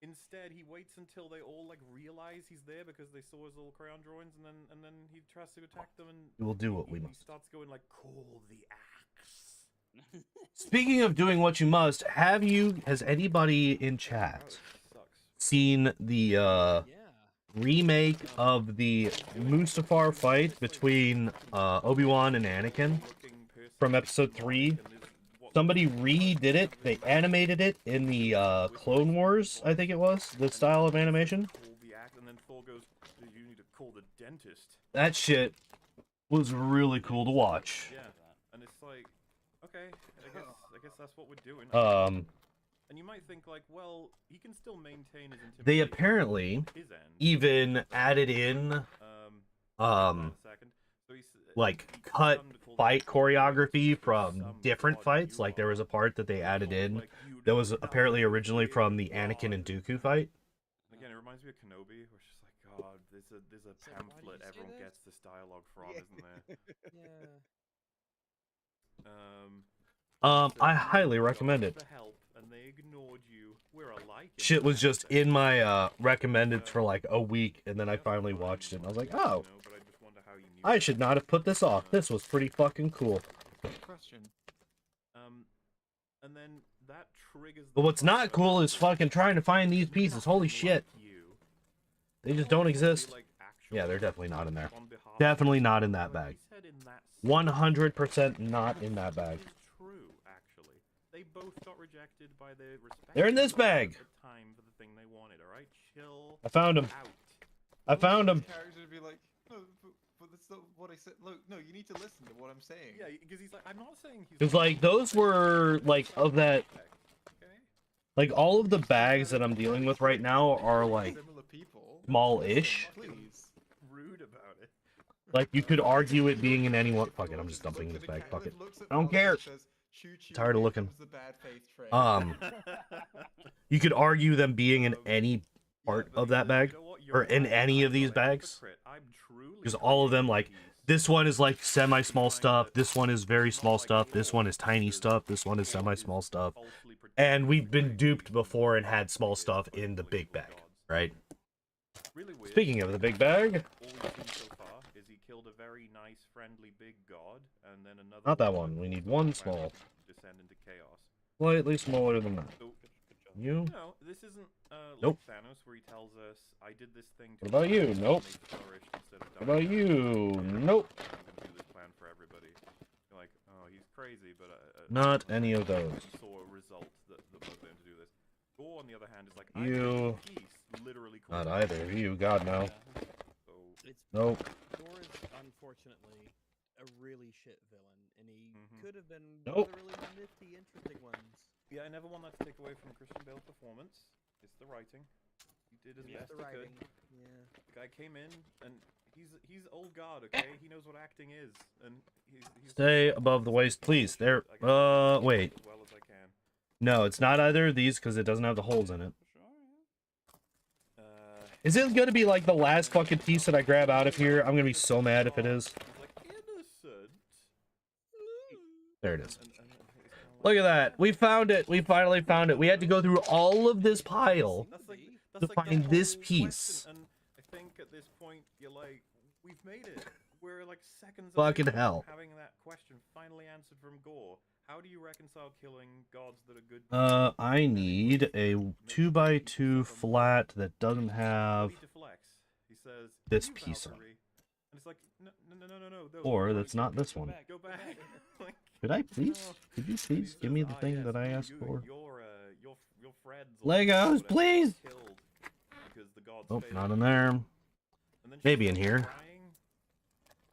Instead, he waits until they all like realize he's there because they saw his little crayon drawings, and then he tries to attack them, and We'll do what we he must. starts going like, "Call the axe." Speaking of doing what you must, has anybody in chat Sucks. seen the Yeah. remake of the Mustafar fight between Obi-Wan and Anakin from episode 3? Somebody redid it. They animated it in the Clone Wars, I think it was, the style of animation. Call the axe, and then Thor goes, "You need to call the dentist." That shit was really cool to watch. Yeah, and it's like, okay, I guess that's what we're doing. And you might think like, well, he can still maintain his intimidation. They apparently on his end. even added in So like he cut come to call the fight axe, choreography some from different god fights. you Like there are. was a part that they added in Like, you that was don't apparently know originally who from the you Anakin are. and Dooku fight. Again, it reminds me of Kenobi, where it's just like, God, there's a So why do pamphlet you say everyone that? gets this dialogue from, Yeah. isn't there? Yeah. So I you highly asked recommend it. for help, and they ignored you. We're alike. in Shit was that just sense. in my recommended for like a week, and then I finally watched it, and I was like, oh, But I just wonder how you knew I that. should not have put this off. This was pretty fucking cool. Question. And then that triggers. But the what's not fuck cool out is of fucking trying to find these you pieces. Holy like shit. you. They just All don't Thor exist. be, like, actually Yeah, they're definitely not in there. on behalf of Definitely the not in people, that like bag. we said in that 100% not in that bag. This is true, actually. They both got rejected by their respective They're in this gods bag. at the time for the thing they wanted, alright? Chill I found him. out. I found him. Character would be like, no, but that's not what I said. Look, no, you need to listen to what I'm saying. Yeah, because he's like, I'm not saying he's. Because, like, those were, like, of that. Okay? Like, all of the bags that I'm dealing with right now are, like, Similar people. small-ish. Please. Rude about it. Like, you could argue it being in any one. Fuck it, I'm just dumping this bag. Fuck it. I don't care. Tired of looking. You could argue them being in any part of that bag, or in any of these bags. Because all of them, like, this one is like semi-small stuff, this one is very small stuff, this one is tiny stuff, this one is semi-small stuff. And we've been duped before and had small stuff in the big bag, right? Speaking of the big bag, All we've seen so far is he killed a very nice, friendly big god, and then another. not that one, we need one small. Descend into chaos. Slightly smaller than that. So, You? no, this isn't Nope. like Thanos, where he tells us, "I did this thing." What about you? Nope. What about you? Nope. I'm gonna do this plan for everybody. You're like, oh, he's crazy, but Not any of those. he saw a result that motivated him to do this. Gore, on the other hand, is like, You- I peace, literally. Not caused either of you, God no. So, It's Nope. Thor is unfortunately a really shit villain, and he Mhm. could have been Nope. one of the really nifty, interesting ones. yeah, I never want that to take away from Christian Bale's performance. It's the writing. He did his Yeah, best the he could. writing. Yeah. The guy came in, and he's old guard, okay? He knows what acting is, and he's Stay above the waist, please. There. I can do it Wait. as well as I can. No, it's not either of these because it doesn't have the holes in it. Sure, yeah. Is it gonna be like the last fucking piece that I grab out of here? I'm gonna be so mad if it is. He's like, innocent. There it is. And he's kinda like, Look at that. We found it. We finally found it. We had to go through all of this pile. That's like, to the find this whole piece. question, and I think at this point you're like, we've made it. We're like seconds Fucking away from hell. having that question finally answered from Gore. How do you reconcile killing gods that are good? I need a 2x2 flat that doesn't have He deflects. He says, this "You, piece on it. Valkyrie." And it's like, no. Or that's not this one. Go back. Like, Could I please? no. Could you And he please give me says, the "Ah, thing yes, that I asked for? Your friends. or Legos, whatever please! killed because the gods Oh, failed not you." in there. And then she Maybe in starts here. crying.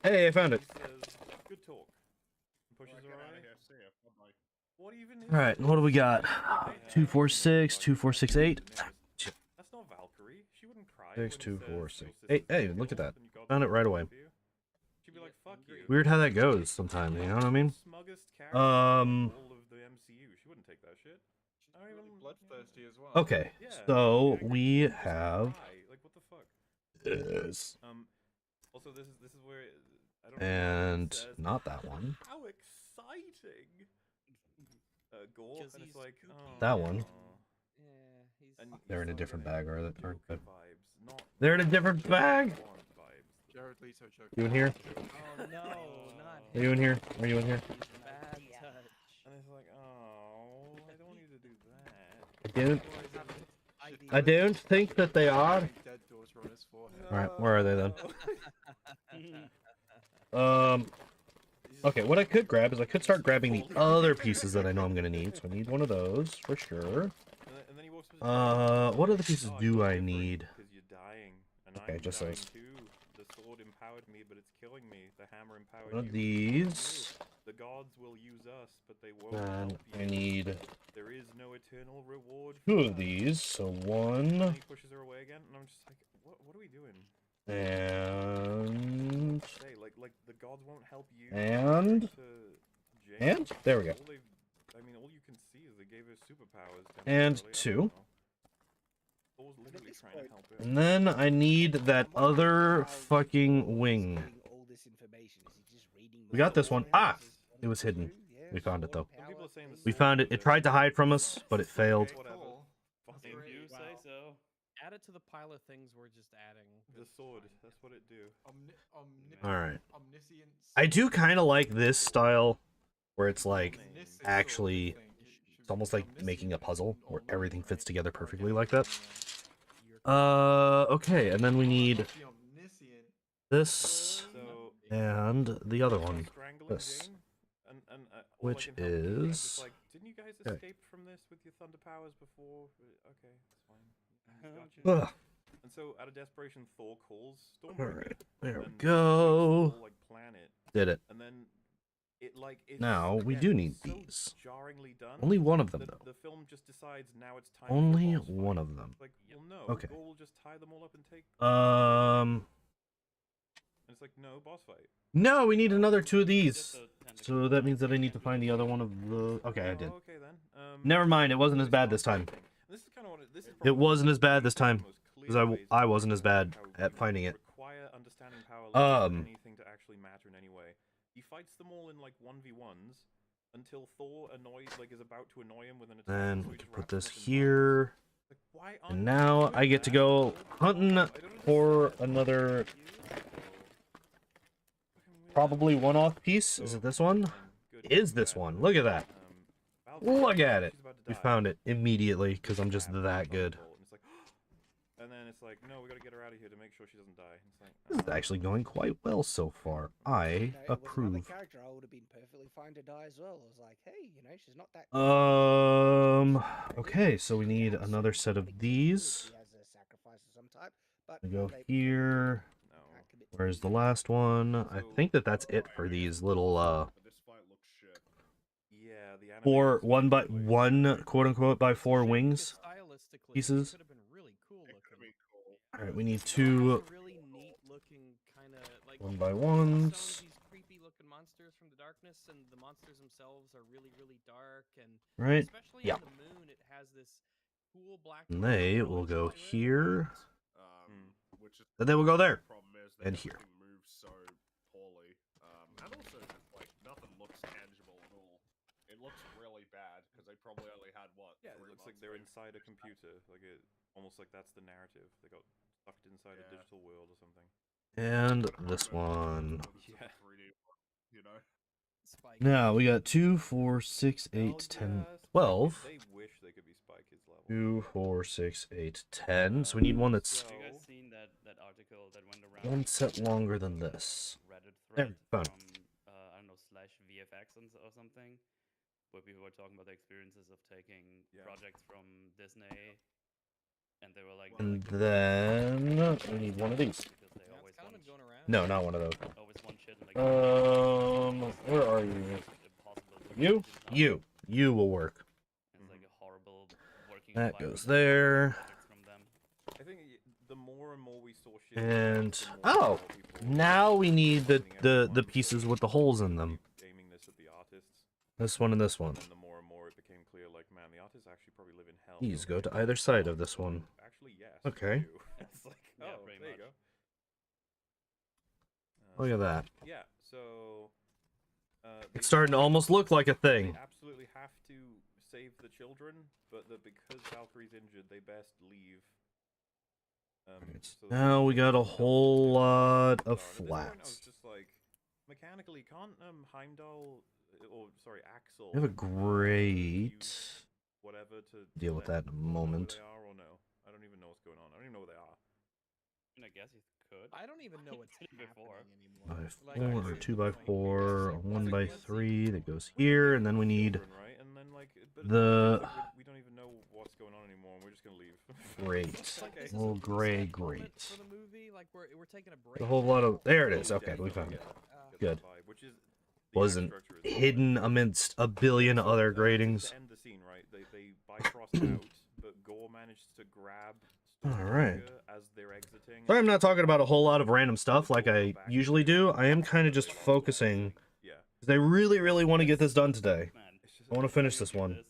Hey, I found it. He says, "Good talk." And pushes her away. What even is All right, what do we got? 246, 2468. That's not Valkyrie. She wouldn't cry. 6246. Hey, look at that. Found it right away. She'd be like, "Fuck you." Weird how that goes sometimes, you know what I mean? Smuggest character in all of the MCU. She wouldn't take that shit. I don't even bloodthirsty as well. Okay, so we have like what the fuck? this. Also this is where I don't know And says, not that one. How exciting. Gore, and it's like, oh, That one. Yeah, he's. They're in a different bag, are they? Joker vibes, not They're in a different bag. Bond vibes. Jared Leto Joker. You in here? Oh no, not. Are you in here? Are you in here? Bad touch. And it's like, oh, I don't need to do that. I don't think that they are. Dead daughter on his forehead. All right, where are they then? Okay, what I could grab is I could start grabbing the other pieces that I know I'm gonna need. So I need one of those for sure. And then he walks past What other pieces do I need? because you're dying, and Okay, I'm just dying those. too. The sword empowered me, but it's killing me. The hammer empowered One of you. these. The gods will use us, but they won't And help you. I need There is no eternal reward. two for of that. these. So And one he pushes her away again, and I'm just like, what are we doing? and Say, like the gods won't help you. And? To Jane. And? There we go. I mean, all you can see is they gave her superpowers. And temporarily, I two. don't know. Thor's literally trying to help her. And then I need that other fucking wing. We got this one. Ah! It was hidden. We found it, though. Some people are saying the We sword found it. is It tried to hide from us, but it failed. Whatever. If you say so. Add it to the pile of things we're just adding. The sword, that's what it do. Alright. Omniscient. I do kind of like this style, where it's like, Omniscient actually, thing. it's almost like making a puzzle, where everything fits together perfectly like that. You're Okay, and then we need The omniscient. this So and the other one. strangling This. Jane, and Which all I can help you, I'm just is- like, didn't you guys Okay. escape from this with your thunder powers before? Okay, that's fine. Gotcha. Ugh. And so, out of desperation, Thor calls Stormbreaker. Alright, there we and go. takes the whole, like, planet, Did it. and then it like it's, Now, we again, do need so these. Jarringly done. Only one of them, that though. The film just decides now it's time. Only for a boss one fight. of them. Like, well, no. Okay. Gore will just tie them all up and take. Um, And it's like, no, boss fight. no, we need another two of these. Just a tentacle. So that means that I need to find the other one of the... Okay, I did. Oh, okay then. Never mind, it wasn't as bad this time. This is kind of what this is It wasn't as bad this time, because I I wasn't as bad at finding it. Require understanding power levels for anything to actually matter in any way. He fights them all in like 1v1s until Thor is about to annoy him with an attack. Then so we he can just put wraps him this up in here. bonds. Like, why aren't And you now doing I get to that? go hunting I don't for understand. another Fucking weird. probably one-off piece. Is it this one? Good It is and this bad. one. Look at that. Valkyrie, Look at it. she's about to We die. found it immediately because I'm just Grabs that the good. thunderbolt, and it's like, and then it's like, no, we gotta get her out of here to make sure she doesn't die. It's like, This is actually going quite well so far. I approve. Character, I would have been perfectly fine to die as well. I was like, hey, she's not that. Okay, so we need another set of these. She has a sacrifice of some type, but We go they- here. no. can't commit to Where's the anything. last one? I think that that's it for these little But this fight looks shit. Yeah, the four animation's one by really one quote unquote by four Because wings. stylistically, pieces. Could have been really cool It could looking. be cool. All right, we need It's two a really neat looking kind of like one by some ones. of these creepy looking monsters from the darkness, and the monsters themselves are really dark, and Right? especially Yeah. on the moon, it has this cool black. And they will go here. Which is Then they will go there. the problem is And that here. everything moves so poorly. And also just like nothing looks tangible at all. It looks really bad because they probably only had what? Yeah, it 3 looks like months they're to- inside a computer. Like it, almost like that's the narrative. They got sucked inside a Yeah. digital world or something. And this one. Yeah. 3D, you know. Spike. Now we got 2, 4, 6, 8, Oh, 10, yeah, Spy 12. Kids, They wish they could be Spy Kids level. 2, 4, 6, 8, 10. So we need one that's Have you guys So- seen that article that went around? one set longer than this. Reddit There, thread found from I don't know /VFX or something, where people were talking about the experiences of taking Yeah. projects from Disney, and they were like, And then we need one of these. because they Yeah, always it's kind of want, been going around. No, not one of those. always want shit and Where are you? impossible. You will work. It's like a horrible working That environment goes to get there. projects from them. I think the more and more we saw shit, And the more oh, people now we need the finding out the why pieces we with the holes in them. keep aiming this at the artists. This one and this one. And then the more and more it became clear, like, man, the artists actually probably live in hell. These go to Okay. either side of this one. Actually, yes. Okay. they do. It's like, Yeah, oh, pretty there you much. go. Look at that. Yeah. So. It's starting to almost look like a thing. They absolutely have to save the children, but that because Valkyrie's injured, they best leave. So that Now we got a whole lot of At this point, I was flats. just like, mechanically, can't Heimdall, or sorry, Axel, We have a great use whatever to deal with let that in a people know where moment. they are or no? I don't even know what's going on. I don't even know where they are. I mean, I guess you could. I don't even know what's Did it before. happening anymore. By Like, 4 or it's 2 the by point. 4, It's 1 like, by let's see, 3 that goes here, and then we need Children, right? And then, like, but the- it's like we don't even know what's going on anymore, and we're just gonna leave. great. like, Okay. this is Oh, a great, reset moment great. For the movie, like we're taking a break. A whole lot of there it is. Oh, Okay, we found it. definitely get Good. that vibe, which is the Wasn't act structure is hidden amidst a billion So, other to gradings. end the scene, right? They Bifrost out, but Gore managed to grab Alright. Stormbreaker as they're exiting. Sorry, I'm not talking about a whole lot of random stuff like I usually do. I am kind of just focusing Yeah. because I really, really want to get this done today. Man, It's just I want to finish this do one, this.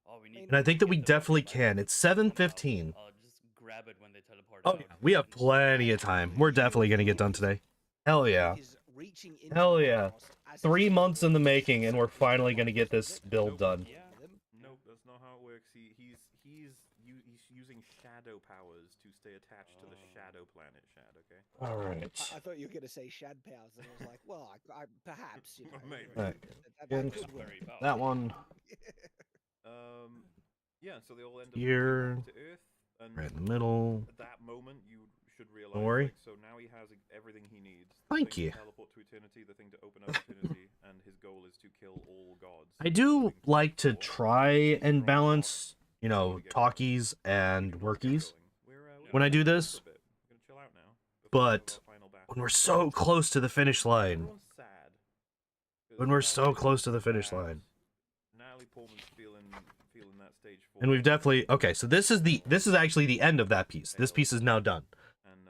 Oh, we need and I think that we get the definitely back can. It's 7:15. I'll just grab it when they teleport Oh, out. yeah, we have plenty of time. We're definitely gonna get done today. Hell yeah! Is reaching into Hell the yeah. Bifrost as 3 it's months in the making, and we're so finally it's gonna get this just build done. Yeah. Nope, that's not how it works. He's using shadow powers to stay attached to the shadow planet Shad. Okay. All right. I thought you were going to say shad powers, and I was like, well, perhaps. You know, Maybe. Alright. that Again, could work. Very powerful. That one Yeah. So they all end up Here. back to Earth, and right in the middle. at that moment you should realize. Don't worry. Like, so now he has everything he needs. The Thank thing you. To teleport to eternity, the thing to open up eternity, and his goal is to kill all gods. I do including like to Thor. try and balance, you know, talkies and workies when I do this, but when we're so close to the finish line, when we're so close to the finish line, Natalie Portman's feeling that stage and we've definitely okay. So this is actually the end of that piece. This piece is now done.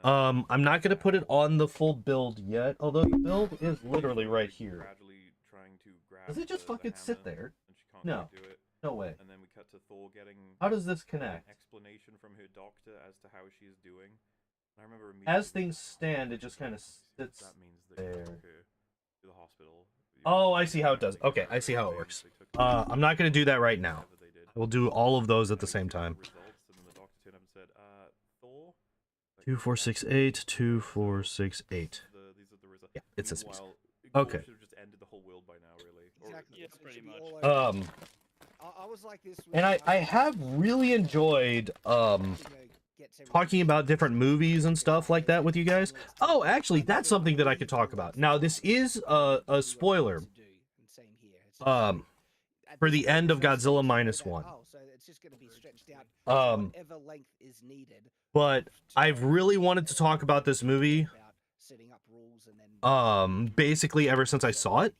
and, I'm not gonna put it on the full build yet, although the build is literally right here. gradually trying to grab Does it just the fucking sit hammer, there? and she can't No. quite do it. No way. And then we cut to Thor getting How does this an connect? explanation from her doctor as to how she is doing. And I remember As immediately things stand, it just kind of sits. that means they there. took her to the hospital. Oh, I see how it does. Okay, I see how it works. I'm not gonna do that right now. We'll do all of those at the same time. 2468, 2468. Yeah, it's this piece. Okay. Should have just ended the whole world by now, really. Or- Exactly. Yeah, it pretty should be much. all over. I was like this. And I have really enjoyed talking about different movies and stuff like that with you guys. Oh, actually, that's something that I could talk about. Now, this is a spoiler. For the end of Godzilla -1. So it's just going to be stretched out whatever length is needed. But I've really wanted to talk about this movie, Setting up rules and then basically ever since I saw it,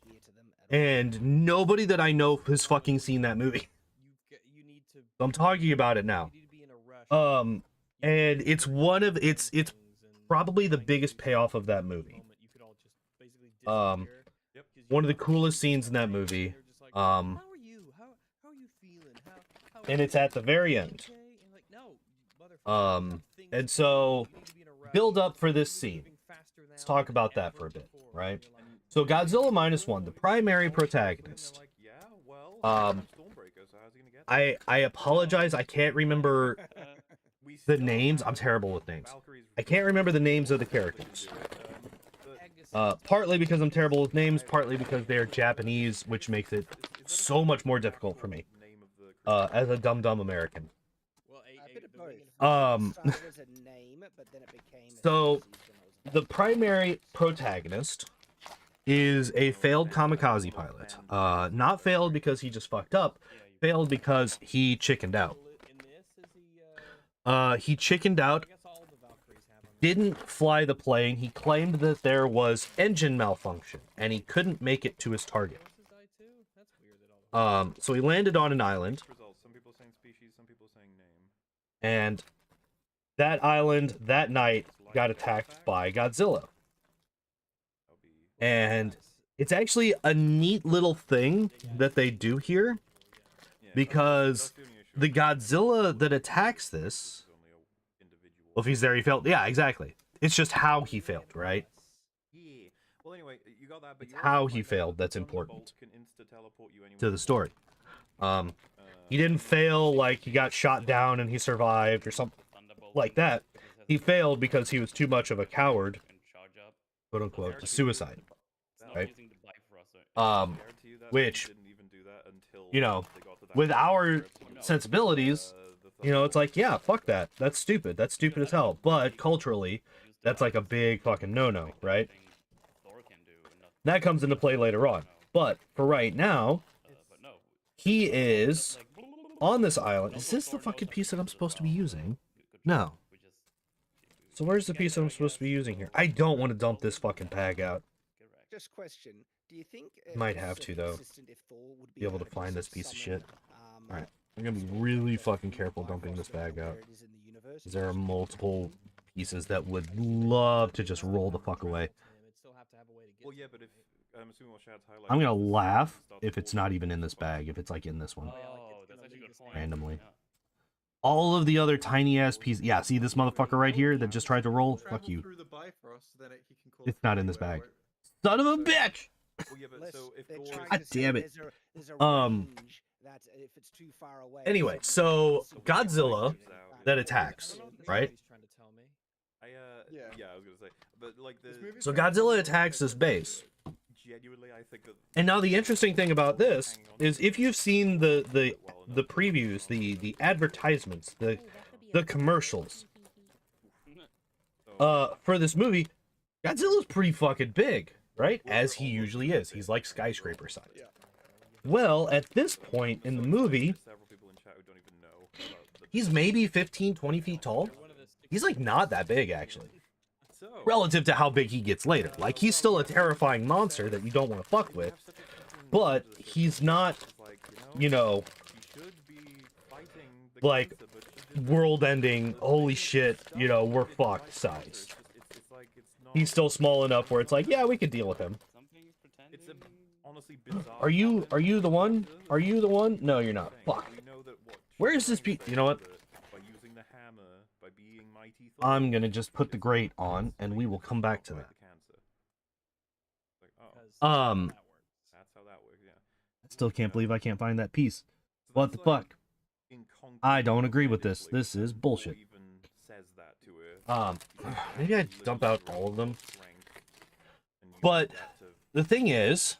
and nobody that I know has fucking seen that movie. You need to. So I'm talking about it now. You need to be in a rush. And it's one of it's probably the biggest payoff of that movie. One of the coolest scenes in that movie. How are you? How are you feeling? How And it's at the very end. okay? And like, no, motherfucker, things And to so do. You need to be in a rush. build up for this You're scene. moving faster now Let's talk than about that ever for a bit, before. right? You're like, So Godzilla -1, the primary protagonist. I apologize, I can't remember the names. I'm terrible with names. I can't remember the names of the characters. Partly because I'm terrible with names, partly because they're Japanese, which makes it so much more difficult for me. As a dumb American. well, A bit of both. Um, It started as a name, but then it became a So, species when I was The primary protagonist is a failed kamikaze pilot. Not failed because he just fucked up, failed because he chickened out. in this, is he, He chickened out I guess all the Valkyries have him didn't fly the plane. He claimed that there was engine malfunction and he couldn't make it to his target. Horses die too? That's weird that all the So he landed on an island, Results. Some people saying species, some people saying name. and that island that night got attacked by Godzilla. And it's actually a neat little thing that they do here, because the Godzilla that attacks this, well, if he's there, he failed. Yeah, exactly. It's just how he failed, right? Yeah. Well, anyway, you got that, but It's how he failed that's important to the story. He didn't fail like he got shot down and he survived or something like that. He failed because he was too much of a coward, quote unquote, to suicide, right? Which, you know, with our sensibilities, you know, it's like, yeah, fuck that. That's stupid. That's stupid as hell. But culturally, that's like a big fucking no-no, right? That comes into play later on. But for right now, he is on this island. Is this the fucking piece that I'm supposed to be using? No. So where's the piece that I'm supposed to be using here? I don't want to dump this fucking bag out. Just question. Do you think Might have to, though. Be able to find this piece of shit. Alright. I'm gonna be really fucking careful dumping this bag out. There are multiple pieces that would love to just roll the fuck away. Well, yeah, but if I'm assuming what Shad's highlighting, I'm gonna laugh if it's not even in this bag, if it's like in this one. Oh, that's actually a good point. Randomly. Yeah. All of the other tiny ass pieces. Yeah, see this motherfucker right here that just tried to roll? Fuck you. It's not in this bag. Son of a bitch! well, yeah, but so if Gore God damn it. There's a range that if it's too far away. Anyway, so Godzilla that attacks, right? yeah, I was gonna say, but like the So Godzilla attacks this base. genuinely, I think that. And now the interesting thing about this is if you've seen the previews, the advertisements, the commercials for this movie, Godzilla's pretty fucking big, right? As he usually is. He's like skyscraper size. Well, at this point in the movie, Several people in chat who don't even know about the he's maybe 15, 20 feet tall. He's like not that big actually, so, relative to how big he gets later. Like he's still a terrifying monster that you don't want to fuck with, but he's not, you know, he should be fighting the like cancer, but should just- world-ending, holy shit, you know, we're fucked size. It's like it's not. He's still small enough where it's like, yeah, we could deal with him. Something's It's pretending. honestly bizarre. Are you the one? Are you the one? No, you're not. Fuck. We know that what Where is this piece? You know what? By using the hammer, by being mighty Thor, I'm gonna just put the grate on, and we will come back to that. the cancer. Like, oh, that's how that works. Yeah. I still can't believe I can't find that piece. So What the that's, like, fuck? incongruous I don't agree with this. genetically, This is Thor bullshit. even says that to her. Maybe I dump out all of them. Strength and use But that to- the thing is,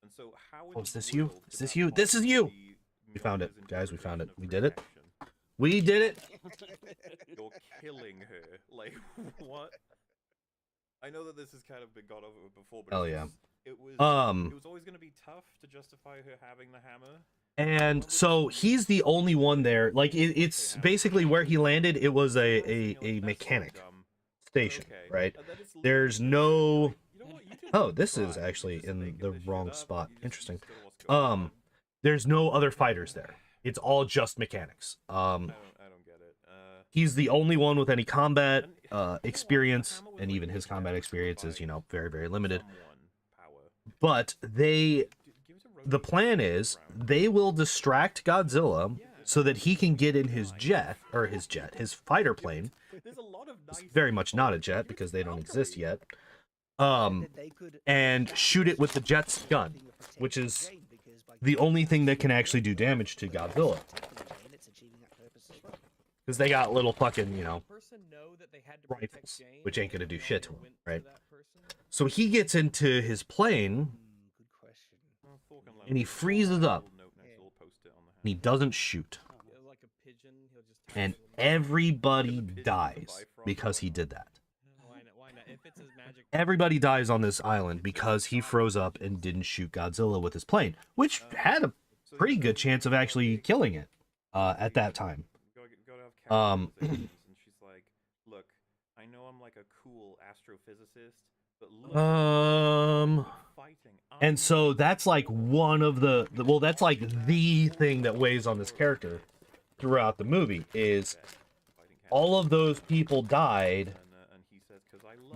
and so how in oh, is the this you? world Is could this that you? This is you! possibly We found it, Mjolnir's guys. We found it. interpretation We of did it. reaction? we did it. You're killing her. Like, what? I know that this has kind of been gone over before, but Hell it's yeah. just- it was always going to be tough to justify her having the hammer. And so he's the only one there. Like it's basically where he landed. It was a mechanic station, right? There's no. Oh, this is actually in the wrong spot. Interesting. There's no other fighters there. It's all just mechanics. I don't get it. He's the only one with any combat experience, and even his combat experience is, you know, very, very limited. But the plan is they will distract Godzilla so that he can get in his his fighter plane. It's very much not a jet because they don't exist yet. And shoot it with the jet's gun, which is the only thing that can actually do damage to Godzilla. Because they got little fucking, you know, rifles, which ain't gonna do shit to him, right? So he gets into his plane, and he freezes up, and he doesn't shoot. And everybody dies because he did that. Everybody dies on this island because he froze up and didn't shoot Godzilla with his plane, which had a pretty good chance of actually killing it at that time. And she's like, look, I know I'm like a cool astrophysicist. But look, fighting. And so that's like one of the well, that's like the thing that weighs on this character throughout the movie is all of those people died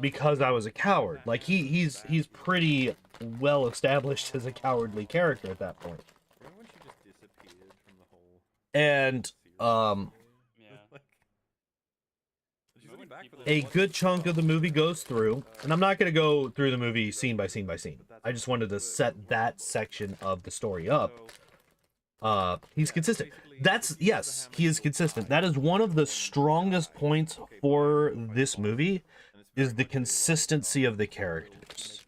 because I was a coward. Like he's pretty well established as a cowardly character at that point. Remember when she just disappeared from the whole And a good chunk of the movie goes through, and I'm not going to go through the movie scene by scene by scene. I just wanted to set that section of the story up. He's consistent. Yes, he is consistent. That is one of the strongest points for this movie, is the consistency of the characters.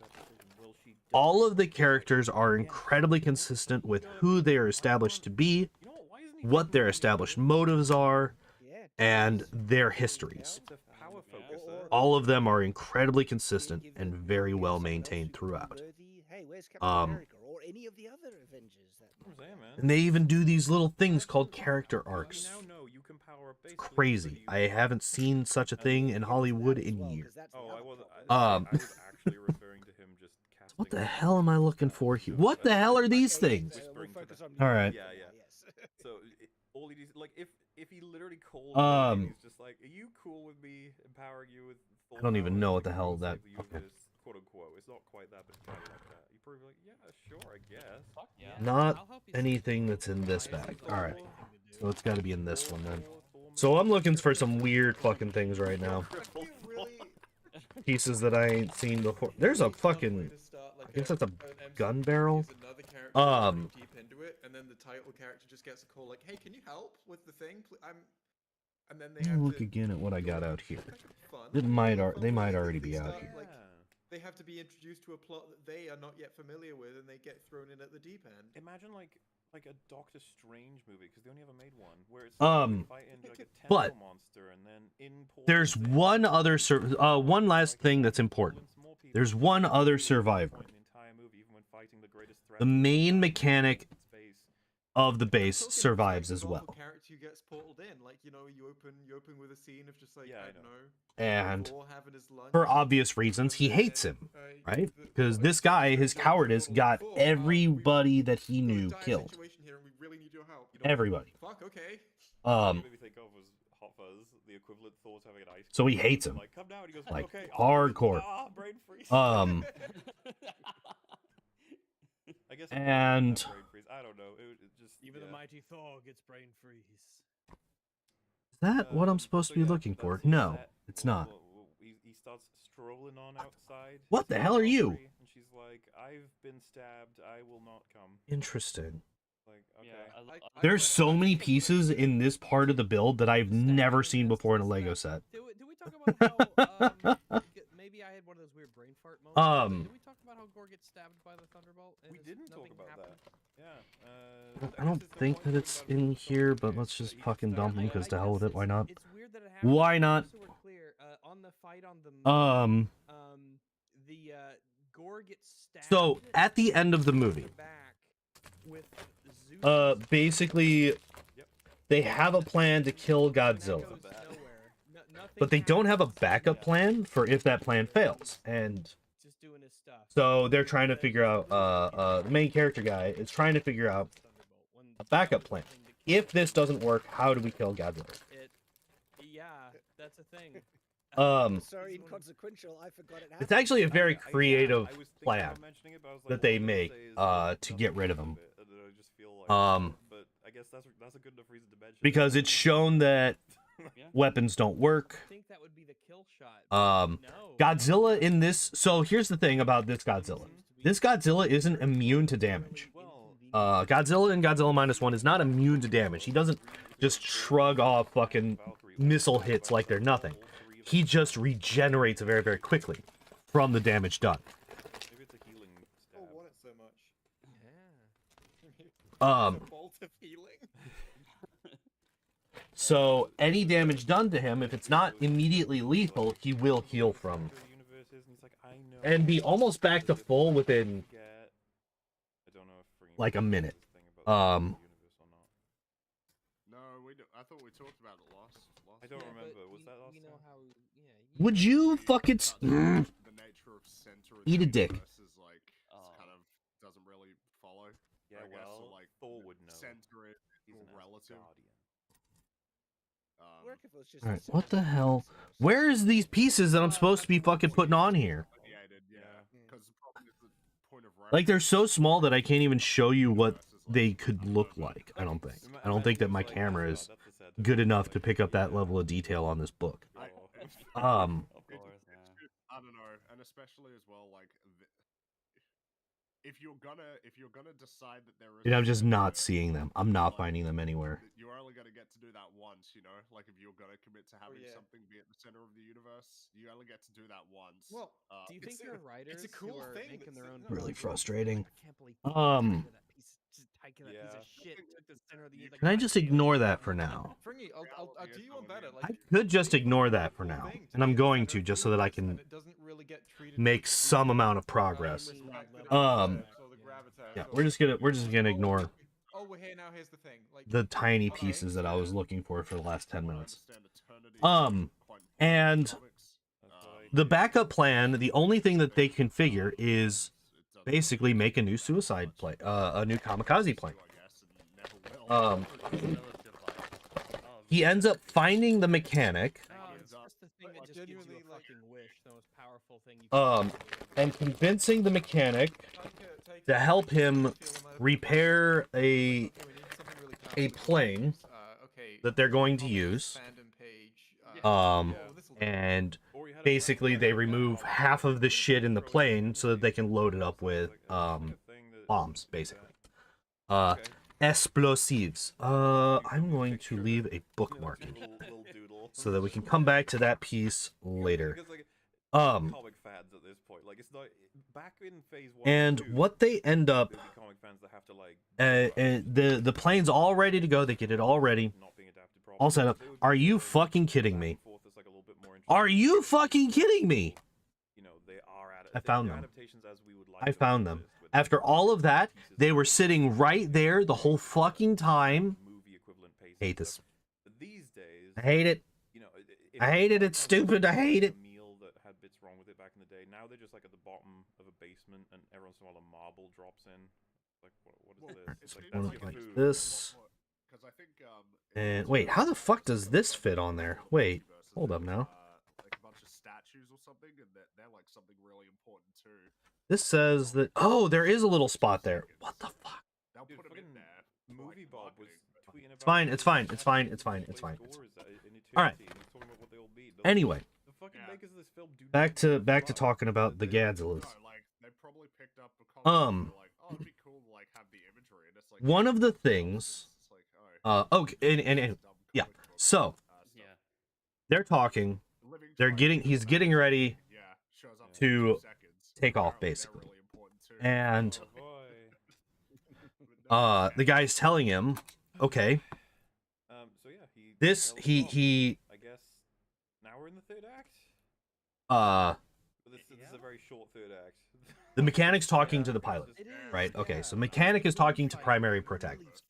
All of the characters are incredibly consistent with who they are established to be, what their established motives are, and their histories. All of them are incredibly consistent and very well maintained throughout. And they even do these little things called character arcs. It's crazy. I haven't seen such a thing in Hollywood in years. What the hell am I looking for here? What the hell are these things? All right. So all he needs, like, if he literally called he's just like, are you cool with me empowering you with full I don't even power know to what the hell save that. the universe, quote unquote. It's not quite that, but it's kind of like that. You probably be like, yeah, sure, I guess. Fuck yeah. Not anything that's in this bag. All right. So it's got to be in this one then. So I'm looking for some weird fucking things right now. Pieces that I ain't seen before. There's a fucking, I guess that's a gun barrel. Deep into it, and then the title character just gets a call like, "Hey, can you help with the thing? And then they have Look to again at what I got out here. fun. They might already be out here. Like, they have to be introduced to a plot that they are not yet familiar with, and they get thrown in at the deep end. Imagine like a Doctor Strange movie, because they only ever made one, where it's fighting like a but tentacle monster, and then there's one other one last thing that's important. There's one other survivor. The main mechanic of the base survives as well. Character who gets portaled in, like, you know, you open with a scene of just like, Yeah, I don't know. And having his lunch, for obvious reasons, he hates him, right? Because this guy, his cowardice, got everybody that he knew killed. Everybody. Fuck, okay. So he hates him, Like, come down. He goes, like okay, hardcore. brain freeze. I guess and brain freeze. I don't know. It just Even the mighty Thor gets brain freeze. is that what I'm supposed to be looking for? No, it's not. He starts strolling on outside. What the hell are you? And she's like, I've been stabbed. I will not come. Interesting. Like, okay. Yeah, There's so many pieces in this part of the build that I've never seen before in a Lego set. Do we talk about how maybe I had one of those weird brain fart moments? Did we talk about how Gore gets stabbed by the thunderbolt? We didn't talk about that. Yeah. I don't think that it's in here, but let's just fucking dump them because to hell with it. Why not? It's weird that it happens. Why not? So we're clear, on the fight on the the Gore gets stabbed. So at the end of the movie, basically, they have a plan to kill Godzilla, but they don't have a backup plan for if that plan fails. And so they're trying to figure out, the main character guy is trying to figure out a backup plan. If this doesn't work, how do we kill Godzilla? Yeah, that's a thing. Sorry, inconsequential. I forgot it happened. It's actually a very creative plan that they make to get rid of him. But I guess that's a good enough reason to mention. Because it's shown that weapons don't work. I think that would be the kill shot. Godzilla in this. So here's the thing about this Godzilla. This Godzilla isn't immune to damage. Godzilla in Godzilla -1 is not immune to damage. He doesn't just shrug off fucking missile hits like they're nothing. He just regenerates very, very quickly from the damage done. Maybe it's a healing stab. Oh, want it so much. Yeah. Bolt of healing. So any damage done to him, if it's not immediately lethal, he will heal from. And be almost back to full within like a minute. No, we don't. I thought we talked about it last. I don't remember. Was that last You know time? how? Would you fucking the nature of center eat a dick? Is like kind of doesn't really follow. Yeah, I guess, well, so, like, Thor would know. center is He's all an relative. Asgardian. Work if it was just All a right, what the simple hell? process. Where is these pieces that I'm supposed to be fucking putting on here? Delineated, yeah. Because the problem is the point of Like they're so reference small that I can't even show you what versus, like, they could look like. I don't think. I don't think that my camera is That's the set good of, enough like, to pick up that yeah. level of detail on this book. Sure. Um, Of course, yeah. I don't know, and especially as well, like, if you're gonna decide that there is, and I'm a just center, not seeing them. I'm not like, finding them anywhere. you're only gonna get to do that once, you know. Like, if you're gonna commit to having yeah. something be at the center of the universe, you only get to do that once. Well, Do you It's think there are a- writers it's a cool who are thing making that's their own sitting there. Really projects frustrating. I can't believe fucking Taika, that piece of shit took the center of the like, Can I God just damn it. ignore that for now? Fringy, I'll do you one better. I Like, could just it's a ignore really that for cool now, thing and I'm be at the going center to of just the so that I universe, and can it doesn't really get treated make as some real. amount of progress. It's like the Um, vortex or the gravitas Yeah, or we're just gonna ignore oh, we're here now. Here's the thing. Like, the tiny okay, pieces that I was yeah. looking for the last 10 minutes. Eternity Um, quite and comics. the backup plan, the only thing that they configure is basically make a new suicide plane, a new kamikaze plane. He ends up finding the mechanic, It's just the thing that just gives you Genuinely, a like- fucking wish, the most powerful thing you can and convincing the mechanic Take to it, help feel him them over. repair Okay, we need something really powerful. a plane Okay, that they're going to comment this use. fandom page, Um, oh, this'll do. and Or you had a basically friend they who had remove a half of the shit in the throw plane it so that they can load it up with It's like a thing that- bombs, yeah. basically. Okay. Explosives. I'm going to leave a bookmark in here Little doodle. so that we can come back to that piece later. Because, like, Um, comic fans at this point, like, it's not back in phase 1 and 2, what they end up, there'd be comic fans that have to, like, the plane's all ready to go. They get it all ready, not being adapted properly. all set up. They would Are be you going fucking back kidding and me? forth that's, like, a little bit more Are interesting. you fucking kidding me? You know, they are I found they're them. adaptations as we would like I them found to them. exist, with After all of that, pieces they of were sitting right there the whole fucking time. movie equivalent pacing Hate stuff. this. But these days, I hate it. you know, I hate it. It's stupid. I hate it. A meal that had bits wrong with it back in the day. Now they're just like at the bottom of a basement, and every once in a while a marble drops in. Like, what is this? It's like, One that's like food. this. Because I think, And wait, how the fuck does this fit on there? Wait, hold up now. Like a bunch of statues or something, and they're like something really important too. This says that. Oh, there is a little spot there. What the fuck? They'll Dude, put 'em in fucking there. for, Movie like, Bob was marketing. tweeting about. It's fine. it. It's fine. He It's had fine. to It's fine. replace It's fine. scores in eternity, All right. and he's talking about what they'll be. The- Anyway, the fucking Yeah. makers of this film do back not to give a talking fuck. about the They- Godzillas. No, like they probably picked up a comic Um, and were like, oh, it'd be cool to like have the imagery, and it's like One of the it's things. like, oh, Okay, and dumb yeah. comic book, So stuff. Yeah. they're talking. Living They're Triangle getting. He's getting ready yeah, shows up for to 2 seconds. take off, Apparently they're basically. really important too. And Oh, boy. But no, the guy's telling him, okay, So yeah, he this tells he Bob, he I guess now we're in the third act. uh But this is a very short third act. the mechanic's talking Yeah, to the it's pilot, just- right? Okay, so yeah. mechanic is talking to primary protagonist.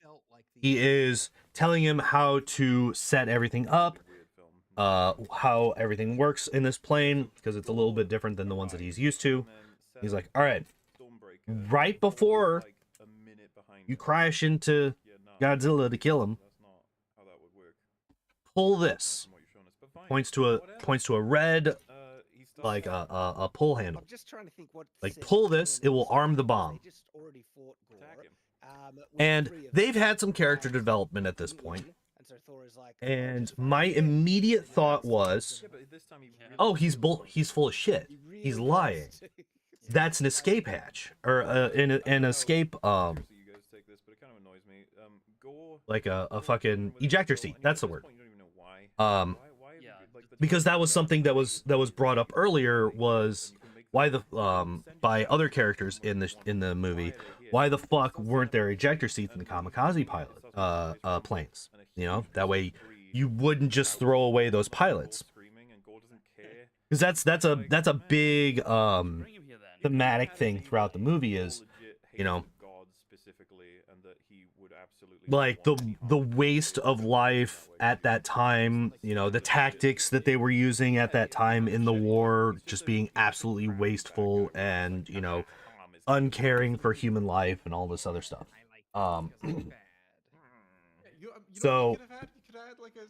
He is telling him how to set everything up, Weird film. how everything works in this plane because it's a little bit different than the ones that he's used to. And then He's Seth like, all right, Stormbreaker right before like a minute behind you him. crash into Yeah, no, Godzilla to kill him, that's not how that would work. pull this. From what you've shown us, but fine. Points to a Whatever. red He starts like a pull handle. I'm just trying to think what. Like, Seth's pull this, plan it will was, arm the because bomb. They just already fought Gore. attack him. With And 3 of they've them, had some character and development at this didn't point. win, and so Thor is like, "I'll And just fight my again." immediate And thought that's- was, Yeah, but this time he really oh, he's wants he's full of shit. He really He's wants lying. to. That's an escape hatch or an escape Seriously, you guys take this, but it kind of annoys me. Gore, like a Gore's fucking going with ejector this seat. film, and That's the at this word. point you don't even know why. Why is Yeah. it, like, the Because that was choice something that is was brought up earlier was and you can make why them the by other characters in the movie, why the fuck weren't there ejector seats in the kamikaze pilot planes? You know, that way you wouldn't just throw away those pilots. Because that's a big Bring him here then. thematic thing throughout the movie is, you know, God specifically, and that he would absolutely like want to be the harmed. waste of life at that time, you know, the tactics that they were using at that time in the war, just being absolutely wasteful and, you know, uncaring for human life and all this other stuff. So you could have had like a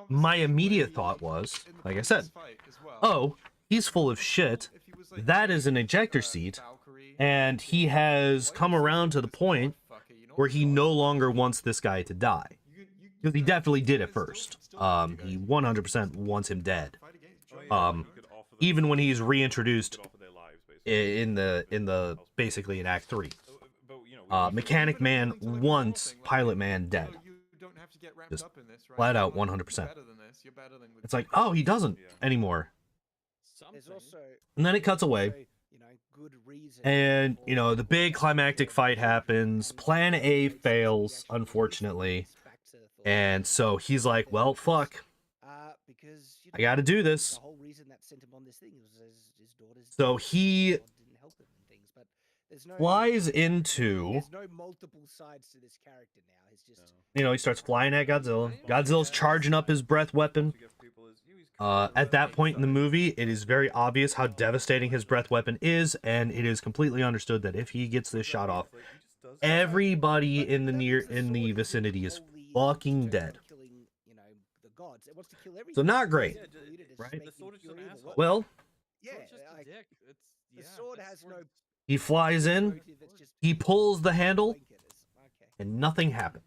my conversation immediate where thought he- was, in the like I previous said, fight as well, oh, he's full of shit. if he was, like, That is an chasing, ejector seat, Valkyrie, and he has why come would you say around to to the this point motherfucker, you know where what, he God, no it's longer like- wants this guy to die. Because he definitely did at first. He 100% wants him dead. Even when he's reintroduced in the basically in Act 3. Mechanic Man wants Pilot Man dead. Just flat out 100%. It's like, oh, he doesn't anymore. There's also And then it cuts away. also, you know, good reason And, for you know, the big climactic fight happens. Plan A fails, unfortunately. And so he's like, well, fuck. because you I gotta do this. The whole reason that sent him on this thing was his daughter's So death. he God didn't help him and things, but there's no flies into, there's no multiple sides to this character now. It's just you know, he starts flying at Godzilla. Godzilla's charging up his breath weapon. At that point in the movie, it is very obvious how devastating his breath weapon is, and it is completely understood that if he gets this shot off, everybody in the vicinity is fucking dead. killing, you know, the gods. It wants to kill everything. So not great, It's polluted, it's right? making The sword is just an pure evil. asshole. Well, Yeah, Sword's just a like, dick. It's, the yeah, sword this has sword- no he flies in, motive, it's just he pulls the handle, blanket. Okay. and nothing happens.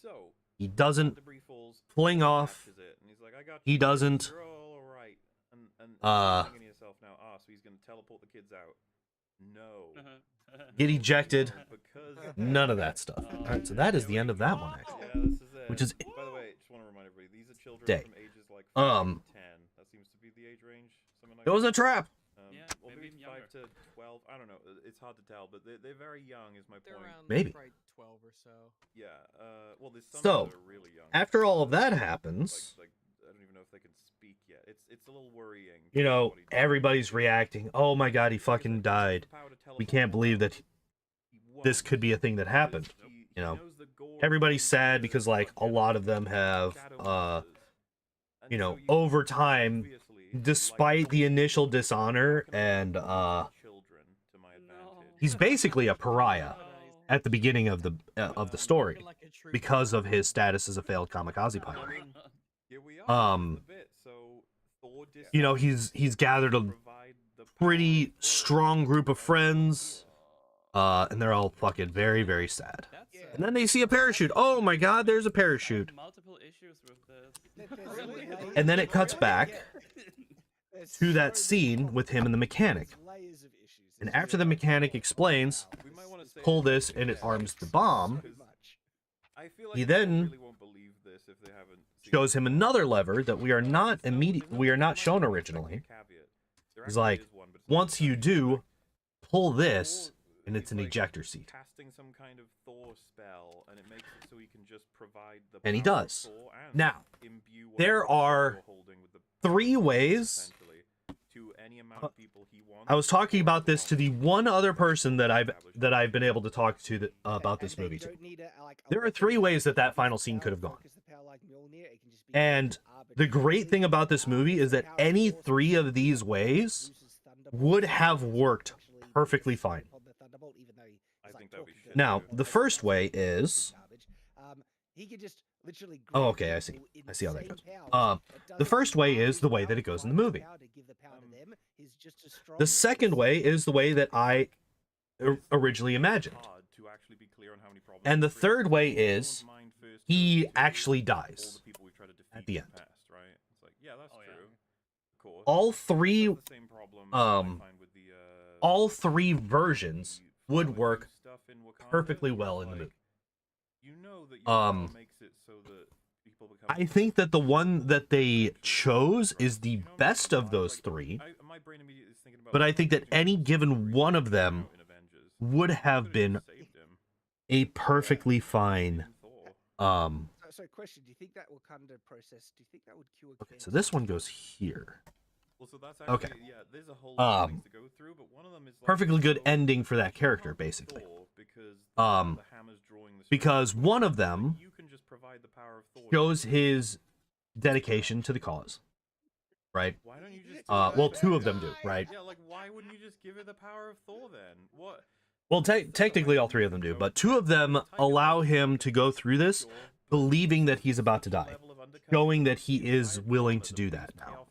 So He doesn't debris falls, fling off. catches it, and he's like, I got He you, doesn't, You're all right. And uh, you're thinking to yourself now, so he's gonna teleport the kids out. No. get ejected. No, because None of that stuff. Alright, so that is the end of that one, actually. Yeah, this is it. Which is By the way, just want to remind everybody, these are children Day. from ages like 5 to 10. That seems to be the age range. Something like It was that. a trap. Yeah, Or maybe maybe even 5 to 12. I don't know. It's hard to tell, but they're very young, is my They're point. around Maybe. probably 12 or so. Yeah. Well, there's some So, that are really young. After all of that happens, Like I don't even know if they can speak yet. It's a little worrying. you know, what he does. everybody's reacting. Oh my god, he fucking died. We can't believe that this could be a thing that happened. You know, everybody's sad because, like, a lot of them have, you know, over time, despite the initial dishonor and, he's basically a pariah at the beginning of the story Looking like a tree. because of his status as a failed kamikaze pilot. Here we are. This is the bit. So Thor You know, he's gathered a provide the pretty strong group of friends, and they're all fucking very, very sad. That's, And then they see a parachute. Oh my god, there's a parachute. multiple issues with this. And then it cuts back There's to that so scene many with him and the mechanic. layers of issues. And It's after the just like, mechanic oh, explains, wow, We might wanna say pull it this again, and it because arms the bomb, so much. I feel like he people then really won't believe this if they haven't seen shows it. him another lever that we are not shown originally. He's like, once you do, pull this, and it's an ejector seat. Casting some kind of Thor spell, and it makes it so he can just provide the And he power of does. Thor and Now, imbue there whatever are you're holding with the 3 power, ways. essentially, to any amount of people he wants. I was talking about this to the one other person that I've been able to talk to about this And they movie to. don't need a There are weapon 3 ways that focus final the scene power, could have gone. focus the power like Mjolnir, it can just be And the arbitrary. great thing about this movie is that Power any source 3 of these Zeus's ways Thunderbolt would is have actually worked perfectly fine. upon the Thunderbolt, even though he I was, like, think that'd be talking shit. to Now, him. the first way is... Garbage. He could just literally Oh, grant okay, I see. people I see how that insane goes. powers that The doesn't first way require is the way his that it goes in the power movie. to give the power to them. He's just as strong The as second way is the way that I originally imagined. Hard to actually be clear on how many problems And the it creates. third way Everyone's is mind first he goes to actually all dies the people we've tried to defeat at the in end. past, right? It's like, yeah, that's Oh, yeah. true. Of course. All That's 3 the same problem I find with the, all 3 versions the would Fallout work stuff in Wakanda, perfectly where well it's in the like, movie. You know that your power makes it so that people become I think that the one that they chose is the best of those 3, my brain immediately is thinking about but I think that any given one of them in Avengers. would have Could've been just saved him. a perfectly fine Thor. So, question: do you think that Wakanda process? Do you think that would cure? Okay, so this one goes here. Well, so that's Okay. actually, yeah, there's a whole lot of things to go through, but one of them is like, Perfectly good so ending for that you character, can't basically. Thor because Um, the hammer's drawing because one of them You can just provide the power of Thor. shows his dedication to the cause, right? Why don't you just? Well, two of them do, right? Yeah, like why wouldn't you just give her the power of Thor then? What? Well, technically all three of them do, but two of them allow him to go through this believing that he's about to die, showing that he is willing to do that now.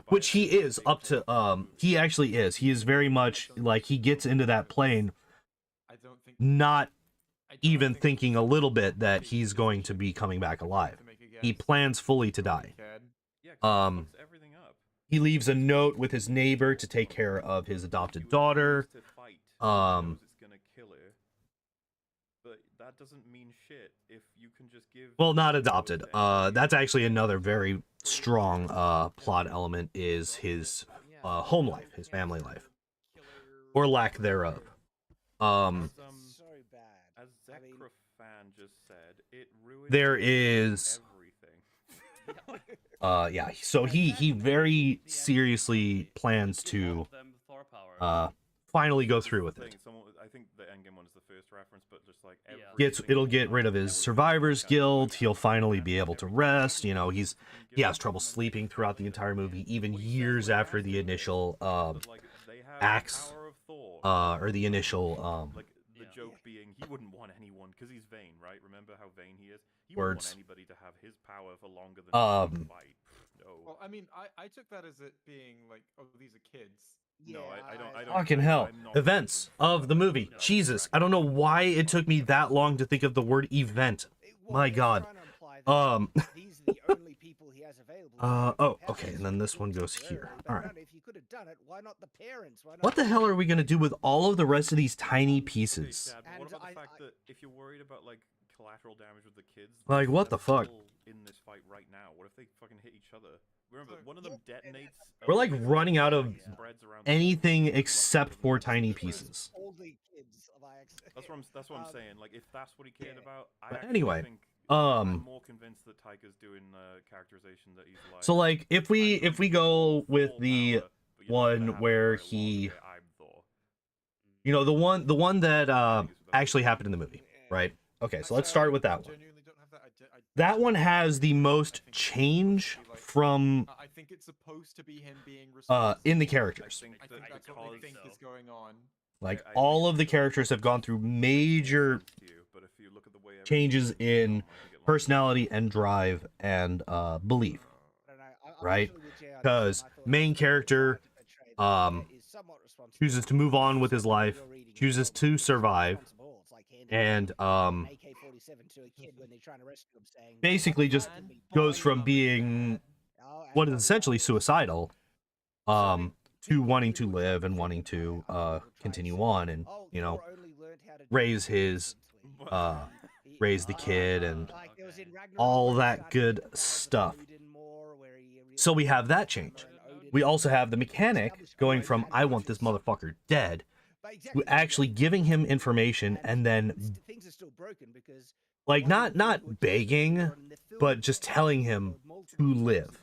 Which he is up to, he actually is. He is very much, like, he gets into that plane not even thinking a little bit that he's going to be coming back alive. He plans fully to die. He leaves a note with his neighbor to take care of his adopted daughter. But that doesn't mean shit if you can just give. Well, not adopted. That's actually another very strong plot element, is his home life, his family life, or lack thereof. So bad. As Zekrafan just said, it ruins There is everything. yeah, so he very seriously plans to finally go through with it. I think the endgame one is the first reference, but just like It'll get rid of his survivor's guilt. He'll finally be able to rest. You know, he has trouble sleeping throughout the entire movie, even years after the initial acts or the initial like the joke being he wouldn't want anyone because he's vain, right? Remember how vain he is? He Words. wouldn't want anybody to have his power for longer than one fight. No. Well, I mean, I took that as it being like, oh, these are kids. No, I don't. Fucking hell. I'm not Events of the movie. No, Jesus. I don't know why it took me that long to think of the word event. My God. These are the only people he has available. Oh, okay, and then this one goes here. All right. If you could have done it, why not the parents? Why not What the hell are we going to do with all of the rest of these tiny pieces? Dad, but what And about the I- fact that if you're worried about like collateral damage with the kids, Like, what they're the fuck? still in this fight right now. What if they fucking hit each other? Remember, one of them detonates. We're like running out of spreads around the anything world. except for tiny pieces. all the kids by accident? That's what I'm saying. Like, if that's what he cared about, I But actually anyway, think I'm um, more convinced that Taika's doing characterization that he's like. so like if we go with the one where he, you know, the one that actually happened in the movie, right? Okay, so let's start with that one. Genuinely don't have that. That one has the most change from I think it's supposed to be him being in the characters. I think that's what they think is going on. Like all of the characters have gone through major changes in personality and drive and belief, right? Because main character chooses to move on with his life, chooses to survive, and basically just goes from being what is essentially suicidal to wanting to live and wanting to continue on and, you know, raise the kid and all that good stuff. So we have that change. We also have the mechanic going from I want this motherfucker dead to actually giving him information and then like not begging, but just telling him to live.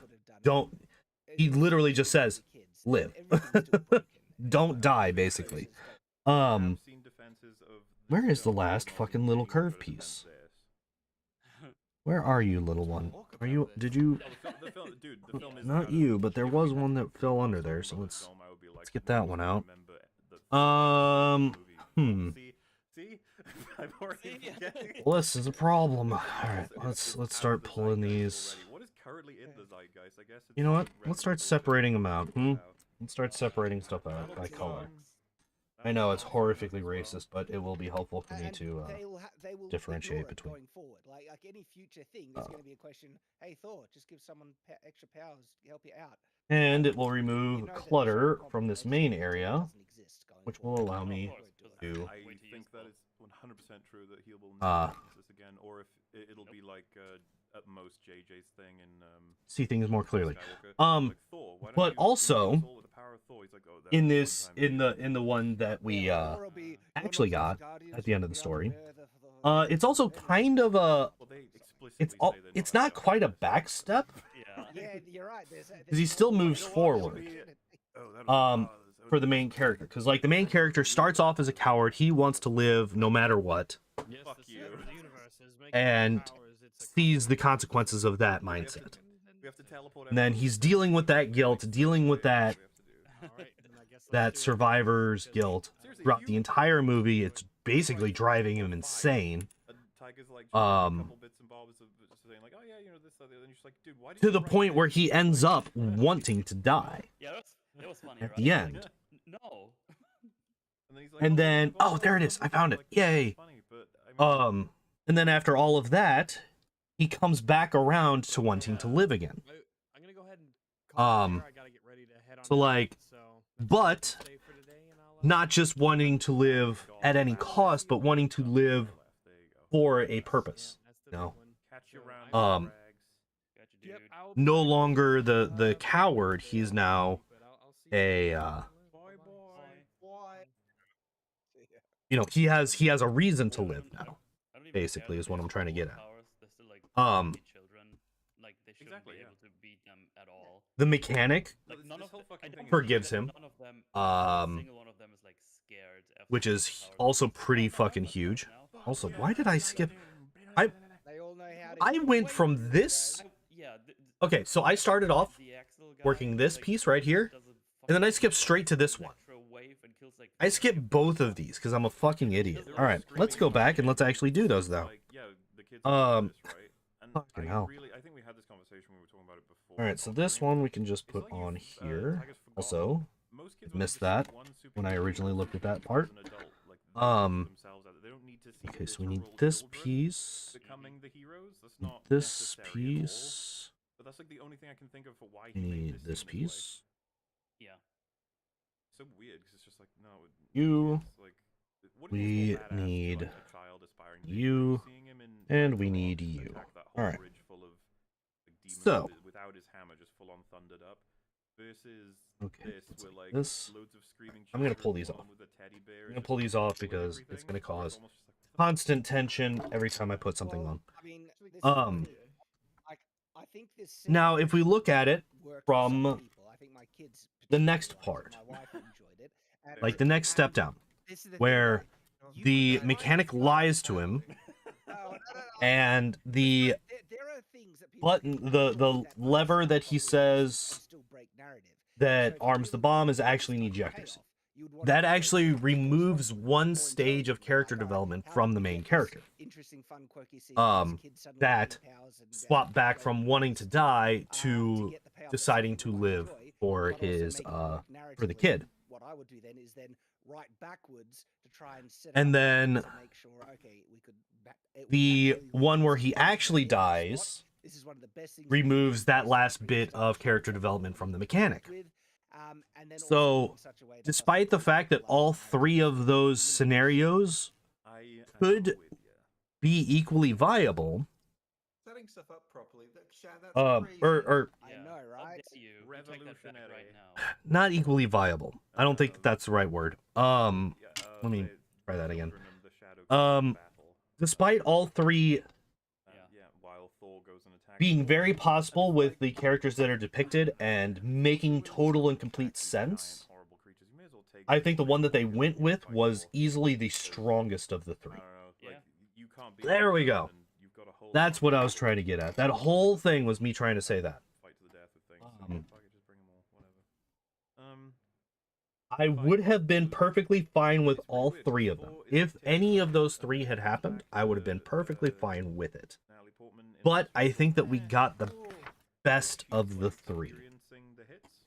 He literally just says live. Don't die, basically. Where is the last fucking little curve piece? Where are you, little one? Did you? Not you, but there was one that fell under there, so let's get that one out. Well, this is a problem. Alright, let's start pulling these. You know what? Let's start separating them out. Let's start separating stuff out by color. I know it's horrifically racist, but it will be helpful for me to differentiate between. Going forward. Like any future thing, there's going to be a question. Hey Thor, just give someone extra powers to help you out. And it will remove clutter from this main area, which will allow me to. I think that is 100% true that he will never do this again, or if it'll be like at most JJ's thing and see things more clearly. Like Thor, But also oh, in the one that we actually got at the end of the story, it's also kind of a it's not quite a backstep. Yeah, you're right. Because he still moves forward. for the main character, because like the main character starts off as a coward. He wants to live no matter what, Yes, Fuck the you. center of the universe is making and powers, it's a sees the consequence. consequences of that mindset. We have to teleport. And then he's dealing with that guilt, dealing with that All right, then I guess let's that do it. survivor's Because- guilt Seriously, throughout if the you- entire movie. It's basically driving him insane. And Tiger's like, a couple bits and bobs of just saying like, oh yeah, you know this, that, the other. And you're just like, dude, why did To you the write point where this? he ends up wanting to die. Yeah, it was funny, At right? the Like, end. no. And then he's like, And oh, then, look, I've oh, there it got is. I something. found it. Like, yeah, it's Yay. funny, but, I mean, And then after all of that, he comes back around to wanting to live again. I'm gonna go ahead and call it there. I gotta get ready to head on so, out, like, so but stay for today and I'll, not just wanting to live at any cost, but wanting to live there you go. for a purpose. that's the No. big one. Catch you So around. I- Um, rags. Gotcha, dude. Yep, I'll No be- longer the coward, he's now but I'll see you a, later. uh, Boy, boy. Why? you know, he has a reason to live I now. don't even basically, care is if what they I'm trying to have get at. powers, they're still, like, Um, baby children. Like, they shouldn't Exactly, be yeah. able to beat them at all. The mechanic, No, Like, this- none this of whole the- fucking I thing don't is- Forgives think him. None of them, single one of them is, like, scared. after which getting is the powers also because, pretty "Oh, no, fucking I'm a huge. now." Also, why did I skip? They all know how to I get went away from with it, this. guys. Yeah. Okay, so I started off the Axel guy, working this like, piece right here, does a and then I fucking skipped straight to this one. electro wave and kills, like, I skipped both of these because I'm a fucking idiot. All right, let's go back and let's actually do those though. Like, yeah, the kids are doing this, right? And fucking hell. I think we had this conversation when we were talking about it before. All right, so this one we can just It's put like on you've, here. Tiger's forgotten. Also, Most kids missed when they that just see one when I superhero originally hero looked at as that part. an adult, like, they put themselves out there. They don't need to see Okay, so we literal need this children piece, becoming the heroes. That's not this necessary at all. piece. But that's like the only thing I can think of for why We he made need this this scene this way. piece. Yeah. So weird because it's just like no. You. It's like, wouldn't it We feel badass to, need like, a child aspiring to be you, hero, seeing him in and we Ragnarok need just you. attack that whole Alright. bridge full of, like, demons So. without his hammer, just full on thundered up, versus Okay, this, let's where take like this. loads of screaming. I'm gonna children, pull these one off. with a teddy bear, I'm gonna just pull these off killing because it's everything, gonna where cause almost just like, what the fuck? constant tension every time I put something Well, on. I mean, this Um, I think this Now, if we look at it worked for some from people. I think my kids the next particularly liked it, part, my wife enjoyed it, and- like the next step down, This is the thing, where right? You the could mechanic write- lies to him, No, and the there are things that people button, can the do that lever might that he sound properly and says still break narrative. that So if arms you the really bomb want is to actually an have a ejector payoff, seat. you would want That to go actually into removes more one intelligent stage of like, character alright, development how from do the we main get this character. interesting, fun, quirky scene Um, where this kid suddenly that gains powers and, Swap back like, from wanting to die to get the payoff that deciding something to we might live enjoy, for but also his make it work for the narratively. kid. What I would do then is then write backwards to try and set And up then to make sure, okay, we could the one where he actually dies this is one of the best things removes that last bit of character development from the mechanic. and then So, also in such a way that despite the fact that all three of those scenarios I am could with ya. be equally viable, Setting stuff up properly. That's crazy. or I Yeah. know, How right? dare you? You take that back Revolutionary. right now. not equally viable. I don't think that's the right word. Yeah, Let me the try that again. children and the Shadow King battle. Despite all three And, yeah, while Thor goes and attacks being Thor, very and possible it's with like, the characters that are depicted and making total and complete attacking giant, sense, horrible creatures, you may as well take I them think the away one that they from went them with and was fight easily the because, strongest of the I three. don't know, Yeah. like, you can't be There we go. and you've got a whole That's lot what I of was trying to get at. That whole thing was me trying to say that. fight to the death with things. So, Um, fuck it, just bring them all, whatever. I would have been perfectly fine with It's really all weird, three of them. Thor is If any of those particularly three had the happened, fact I would have been that, perfectly fine with it. Natalie Portman in But this I film, think that we got the Oh, best she's, of the like, three. experiencing the hits,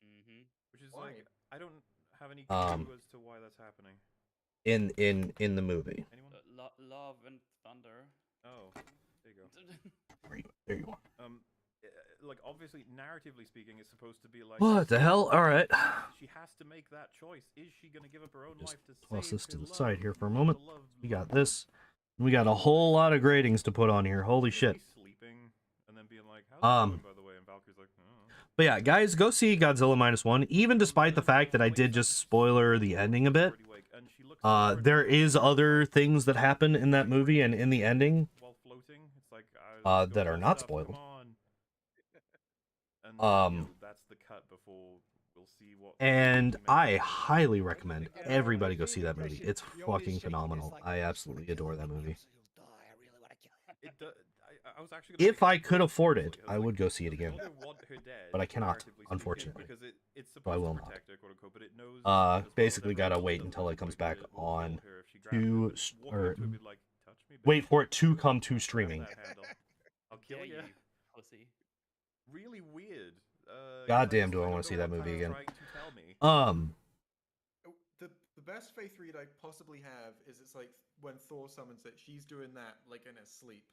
Mm-hmm. which is Why? like I don't have any clue as to why that's happening. in the movie. Anyone? Love and Thunder. Oh, there you go. There you are. Like obviously, narratively speaking, it's supposed to be like What the hell? All right. she has to make that choice. Is she gonna give up her own Just life to toss save this to her the side love, here for a to moment. love We got love? this. We got a whole lot of gratings to put on here. Holy Just shit. be sleeping and then being like, how's it going, by the way? And Valkyrie's like, oh. But yeah, guys, go see Godzilla -1. Even despite the fact that I did just spoiler the ending a bit, Pretty awake, and she looks over and there goes, is other things that happen in that movie and in the ending while floating. It's like that are not spoiled. Come on. And Um, you know, that's the cut before we'll see And I highly recommend everybody go see that movie. It's fucking phenomenal. I absolutely adore that movie. I was actually gonna If I could afford it, I would go see it again. Although want her dead, But I cannot, comparatively speaking, unfortunately. because it's So I supposed will to not. protect her, quote unquote, but it knows as well Basically that gotta Rachel wait doesn't until it like comes the way back that it will on kill her if she grabs her, to, but walk or up to her and be like, "Touch me, wait bitch. for it to come to Grab streaming. that handle. I'll kill Yeah, ya." you pussy. Really weird. Goddamn, do I don't want know to see that what movie Tyler's again. trying to tell me. Oh, the best faith read I possibly have is it's like when Thor summons it, she's doing that like in her sleep.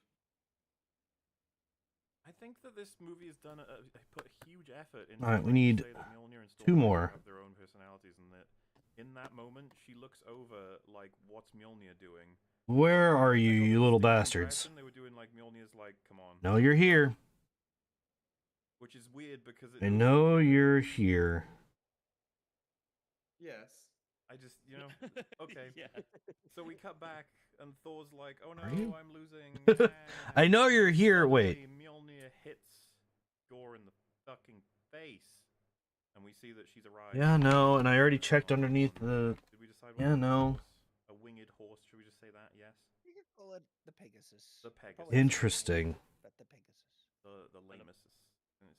I think that this movie has done put a huge effort into. Alright, we need say that Mjolnir and 2 Stormbreaker more. have their own personalities, and that in that moment she looks over like, what's Mjolnir doing? Where are you, I got you the little distinct bastards? impression They were doing like Mjolnir's like, come on. No, you're here. Which is weird because I know you're here. Yes. I just, okay. Yeah. So we cut back, and Thor's like, "Oh Are you? no, I'm losing." I know you're here. Wait. Suddenly, Mjolnir hits Gore in the fucking face, and we see that she's arrived. Yeah, no, and I already checked underneath the... Did we decide? Yeah, no. A winged horse. Should we just say that? Yes. You could call it the Pegasus. The Pegasus. Probably Interesting. but the Pegasus. The Lamesis.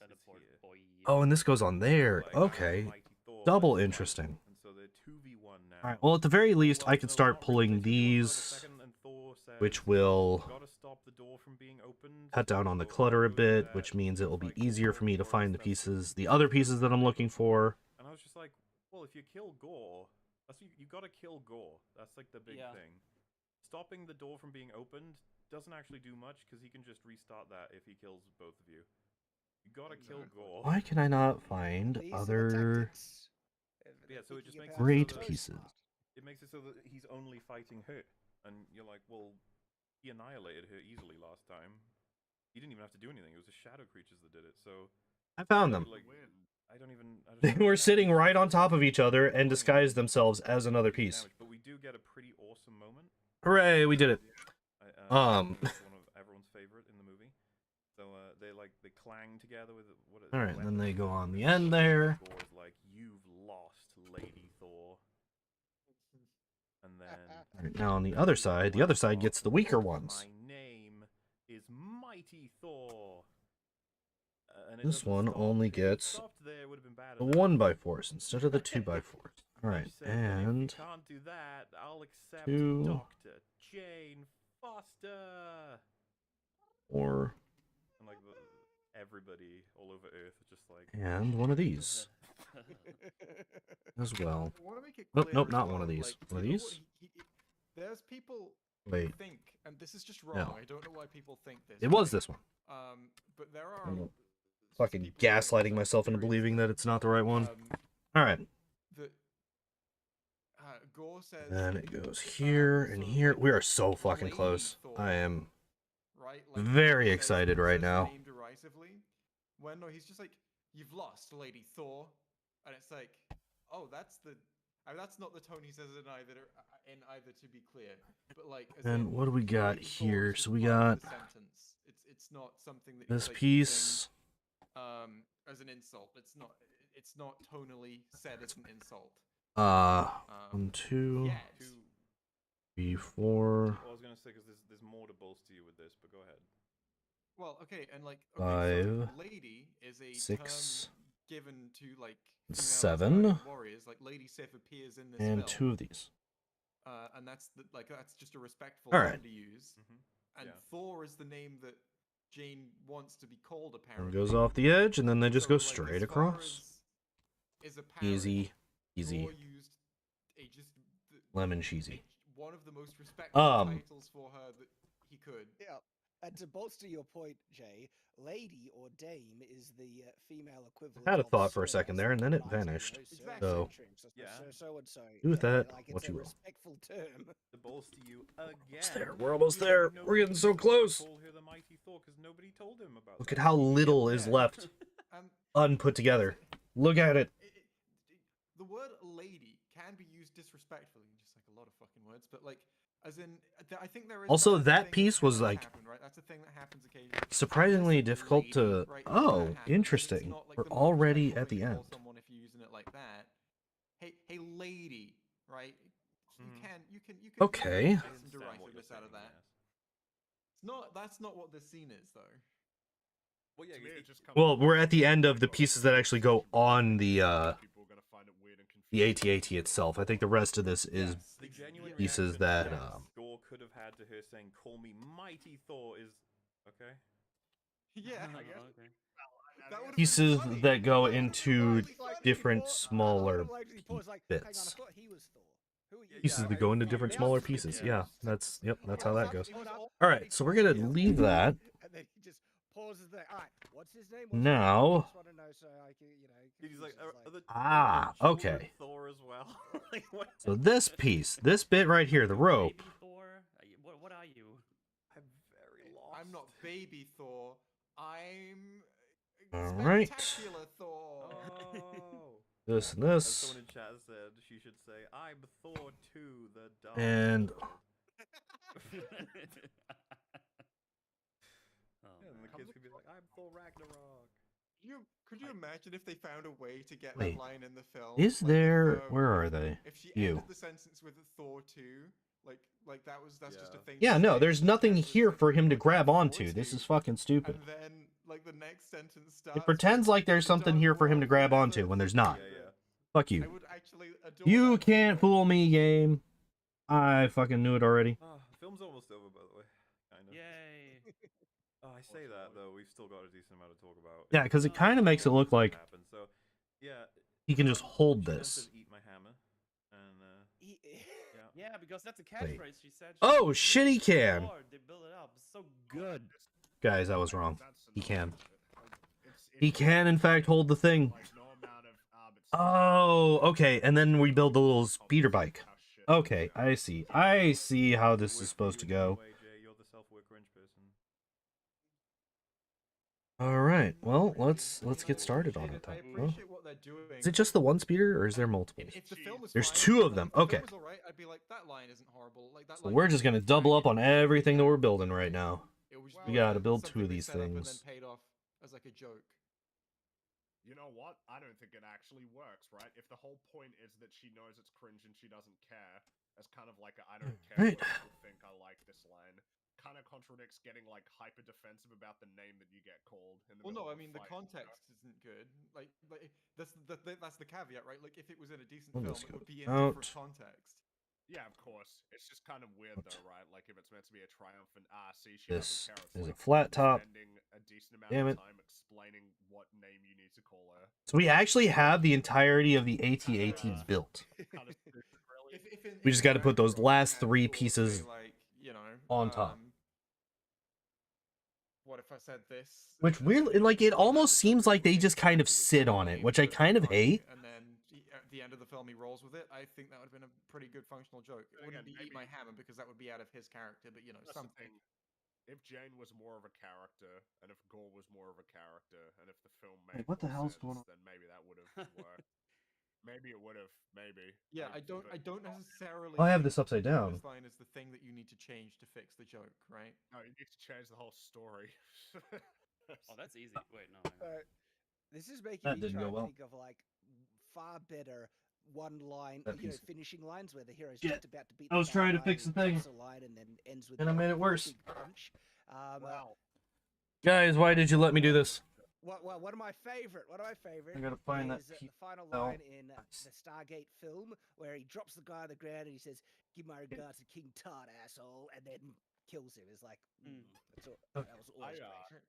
Teleport boy. Oh, and this goes on there. Like, Okay. Mighty Thor, Double like, interesting. And so they're 2v1 now. Alright, well, at the very least, I could No, start not really. pulling They do for a these, second, and Thor says, which will "Gotta stop the door from being opened." cut down on the So clutter a I'll do bit, that. which means it will be Like, easier for me to Gore find the steps pieces, in. the other pieces that I'm looking for. And I was just like, well, if you kill Gore, you gotta kill Gore. That's like the big Yeah. thing. Stopping the door from being opened doesn't actually do much because he can just restart that if he kills both of you. You gotta kill Gore. Why can I not find These are the other tactics. Yeah, so it just makes it great so that- pieces? It makes it so that he's only fighting her, and you're like, well, he annihilated her easily last time. He didn't even have to do anything. It was the shadow creatures that did it. So I found them. like, I don't even. I just They don't were understand sitting why right on top of each other and pulling disguised them. themselves as another Crazy piece. damage, but we do get a pretty awesome moment. Hooray, we did it. It's one of everyone's favorite in the movie. So they clang together with what? Alright, then they go on the end there. Gore's like, "You've lost, Lady Thor." And then Alright, now on the other side gets the weaker ones. My name is Mighty Thor. And it This doesn't one stop. only If it gets stopped there, it would have been bad the enough. 1x4s instead of the 2x4s. Alright, She said, "And if and... you can't do that, I'll accept 2, Dr. Jane Foster." or... And like everybody all over Earth is just like, and one of these as well. I want to make it Nope, clear nope, as not well, one of these. like, One of you know these? what there's people who Wait, think, and this is just wrong. No. I don't know why people think this. it was right? this one. But there are I'm s- fucking people who have gaslighting myself into theories believing that it's not the right one. um, Alright, that Gore says. and it goes here and so, here. like, We are so Lady fucking close. Thor, I am... right? very he excited he right says the now. name derisively. When no, he's just like, "You've lost, Lady Thor," and it's like, oh, that's the. I mean, that's not the tone he says in either, to be clear. But like, as And in, what do we got Lady Thor here? is So just we part of got the sentence. It's not something that this he's, like, piece. using, as an insult. It's not tonally said as an insult. 1, 2, Yet. 3, 4. well, I was gonna say because there's more to bolster you with this, but go ahead. Well, okay, and like, okay, so 5, lady is a 6, term given to like female 7, Asgardian warriors. Like Lady Sif appears in this and film, 2 of these. and that's just a respectful All term right. to use. Mm-hmm. And Yeah. Thor is the name that Jane wants to be called. And Apparently, goes off the edge, and then they just So, go like, straight as far across. as is apparent, Easy, easy, Thor used lemon cheesy. one of the most respectful Um, titles for her that he could. Yeah. And to bolster your point, Jay, Lady or Dame is the female equivalent. I had a of thought for a Sir, second there, as and then it Liza, you know, vanished. Sir, Exactly. So, Yeah. so and so. do with Yeah, that like, what it's you a will. respectful term. To bolster you again. Almost there. We're almost you there. have no We're getting so reason to close. Call her the Mighty Thor because nobody told him about Look that. at how little is Yeah. left Um, unput together. Look at it. the word lady can be used disrespectfully, just like a lot of fucking words. But like, as in, I think there is. Also, that's a that thing piece was, has like, happened, right? That's a thing that happens occasionally. surprisingly This difficult lady, to. right, Oh, that happens, and it's interesting. not, like, We're the most already respectful at thing the to end. call someone if you're using it like that. Hey, lady, right? You can Okay. get I some understand what you're derisiveness out of saying, that. yes. It's not. That's not what this scene is, though. Well, yeah, To me, it just comes Well, across we're as at the like end of you've the got a pieces that actually go conversation with on people, people are gonna find it weird and the confusing. AT-AT itself. I think the rest of this is Yes, The genuine pieces reaction that, Gore could have had to her saying, "Call me Mighty Thor," is okay. Yeah, I Oh, guess. okay. That would've been pieces funny. that go That would've been into really funny. different I smaller would've liked if he paused, like, hang on, I bits. thought he was Thor. Who are you? Pieces Yeah, that go into different Now smaller it's pieces. confused. Yeah, that's that's how that goes. Hold up. All right, so we're gonna leave that And then he just pauses there. All right, what's his name? now. I just want to know so I can, he's like, confusion's Ah, are children okay. Thor as well. Like, what? So this piece, this bit right here, the rope. Baby Thor? What are you? I'm very lost. I'm not baby Thor. I'm All right. spectacular Thor. Oh. This and As this, someone in chat said, she should say, "I'm Thor too, the dog." and Oh, And the man. kids could be like, "I'm Thor Ragnarok." Could you imagine if they found a way to get Wait, that line in the film? is Like, there? if, Where are they? If she You. ended the sentence with Thor 2, like that's just a Yeah. thing. Yeah, to no, say, there's but nothing then it's here like, for him to Thor grab 2, onto. This is fucking stupid. And then like the next sentence starts. It pretends with, like there's "The something dog here for him to walks grab into onto the when there's thing." not. Yeah, yeah. Fuck I you. would actually adore You that can't scene. fool me, game. I fucking knew it already. Oh, the film's almost over, by the way. Kind of. Yay. Oh, I say that though. We've still got a decent amount to talk about. Yeah, because it kind of makes it look like Happen. So, yeah. he can just hold she then this. says, "Eat my hammer," and yeah. Yeah, because that's a catchphrase she said. Oh, She shit, he used it can. before. They build it up. It's so good. Guys, I was wrong. He can. It's He can, in fact, hold the thing. like no amount of Oh, okay. And then we build the little speeder bike. Okay, I see. I see how this is supposed to go. Anyway, Jay, you're the self-aware cringe person. All right. Well, let's get started on it I then. Huh? appreciate what they're doing. Is it just the one speeder, or is there multiple? If the film was There's fine, two of like, them. if the film Okay. was alright, I'd be like, that line isn't horrible. Like that. So line we're is just gonna fine. double up on It's everything that we're fine. building right now. It was We just gotta build something two of they these set up and then things. paid off as like a joke. You know what? I don't think it actually works, right? If the whole point is that she knows it's cringe and she doesn't care, as kind of like a, I don't care Right. what people think, I like this line, kind of contradicts getting like hyper defensive about the name that you get called in the Well, middle no, I of a mean the fight, you know? context isn't good. Like that's the caveat, right? Like if it was in a decent Well, film, this it would goes be in out. different context. Yeah, of course. It's just kind of weird What? though, right? Like if it's meant to be a triumphant, see, she This doesn't care. It's is a like flat top. spending a decent amount Damn of it. time explaining what name you need to call her. So we actually have the entirety of the AT-AT built. Kind of stupid, really. We just gotta put those America, last had three Thor say, pieces like, you know, on top. What if I said this? Which really, like, it almost seems like they just kind of sit on it, which I kind of hate. And then at the end of the film, he rolls with it. I think that would have been a pretty good functional joke. It wouldn't Again, be "Eat my maybe- hammer" because that would be out of his character, but you know, That's the something. thing. If Jane was more of a character, and if Gore was more of a character, and if the film made what the more hell's sense, going on? then maybe that would have worked. Maybe it would have. Maybe. Yeah, I don't but- necessarily. I have think this upside that down. This line is the thing that you need to change to fix the joke, right? No, you need to change the whole story. Oh, that's easy. Wait, no. hang on. This is making That me didn't try go and well. think of like far better one line, That piece. finishing lines where the hero's Shit. just about to beat. I was the trying to bad guy fix the and thing. drops a line and then ends with And I a made it worse. big punch. Wow. Guys, why did you let me do this? One of my favorite. I gotta find that is the piece final now. line in the Stargate film where he drops the guy on the ground and he says, "Give my regards to King Tut, asshole," and then kills him. It's like that was always great.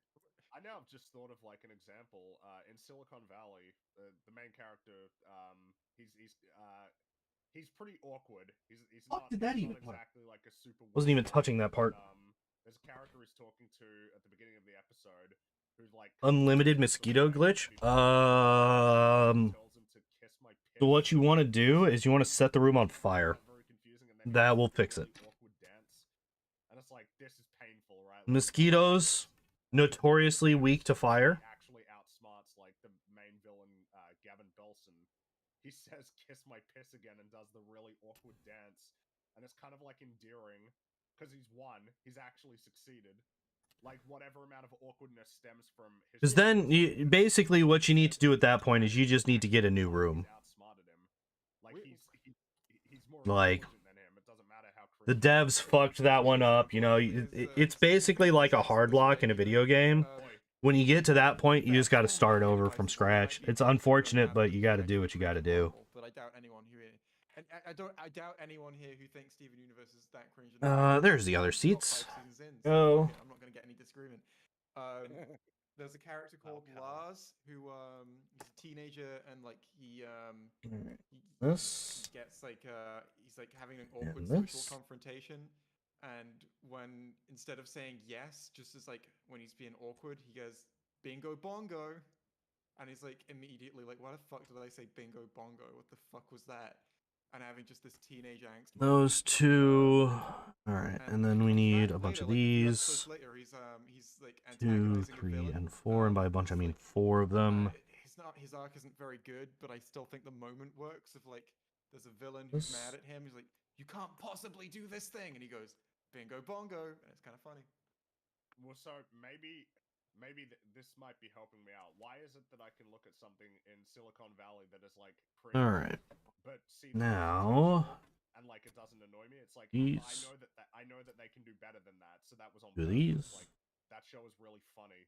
I now have just thought of like an example in Silicon Valley. The main character, he's pretty awkward. He's Fuck not, did that he's even not work? exactly like a super. Wasn't even witty touching guy, that part. There's a character he's talking to at the beginning of the episode who's like Unlimited mosquito glitch? tells him to kiss my So piss. what you want to do is you want to set the room on fire. Very confusing, and then he That does will a fix it. really awkward dance. And it's like, this is painful, right? Like, Mosquitoes, notoriously weak to fire. Actually outsmarts like the main villain, Gavin Belson. He says "kiss my piss again and does the really awkward dance, and it's kind of like endearing because he's won. He's actually succeeded. Like whatever amount of awkwardness stems from his. Because then, basically, what you need to do at that point is you just need to get a new room. Outsmarted him. Like he's more Like, intelligent than him. It doesn't matter how the devs fucked that one up. You know, it's basically like a hard lock in a video game. When you get to that point, you just got to start over from scratch. It's unfortunate, but you got to do what you got to do. But I doubt anyone who, and I doubt anyone here who thinks Steven Universe is that cringe. There's the other seats. Oh, I'm not gonna get any disagreement. There's a character called Lars who he's a teenager and like he This. gets like he's like having an awkward social confrontation, and when instead of saying yes, just as like when he's being awkward, he goes bingo bongo, and he's like immediately like, why the fuck did I say bingo bongo? What the fuck was that? And having just this teenage angst. Those two. All right, and then we need a bunch of these. Later, he's like 2, 3, and 4, and by a bunch I mean 4 of them. His arc isn't very good, but I still think the moment works. Of like, there's a villain who's mad at him. He's like, "You can't possibly do this thing," and he goes, "Bingo bongo," and it's kind of funny. Well, so maybe this might be helping me out. Why is it that I can look at something in Silicon Valley that is like pretty, all right, but see now and like it doesn't annoy me? It's like these. I know that they can do better than that. So that was on Do purpose. these. Like that show is really funny.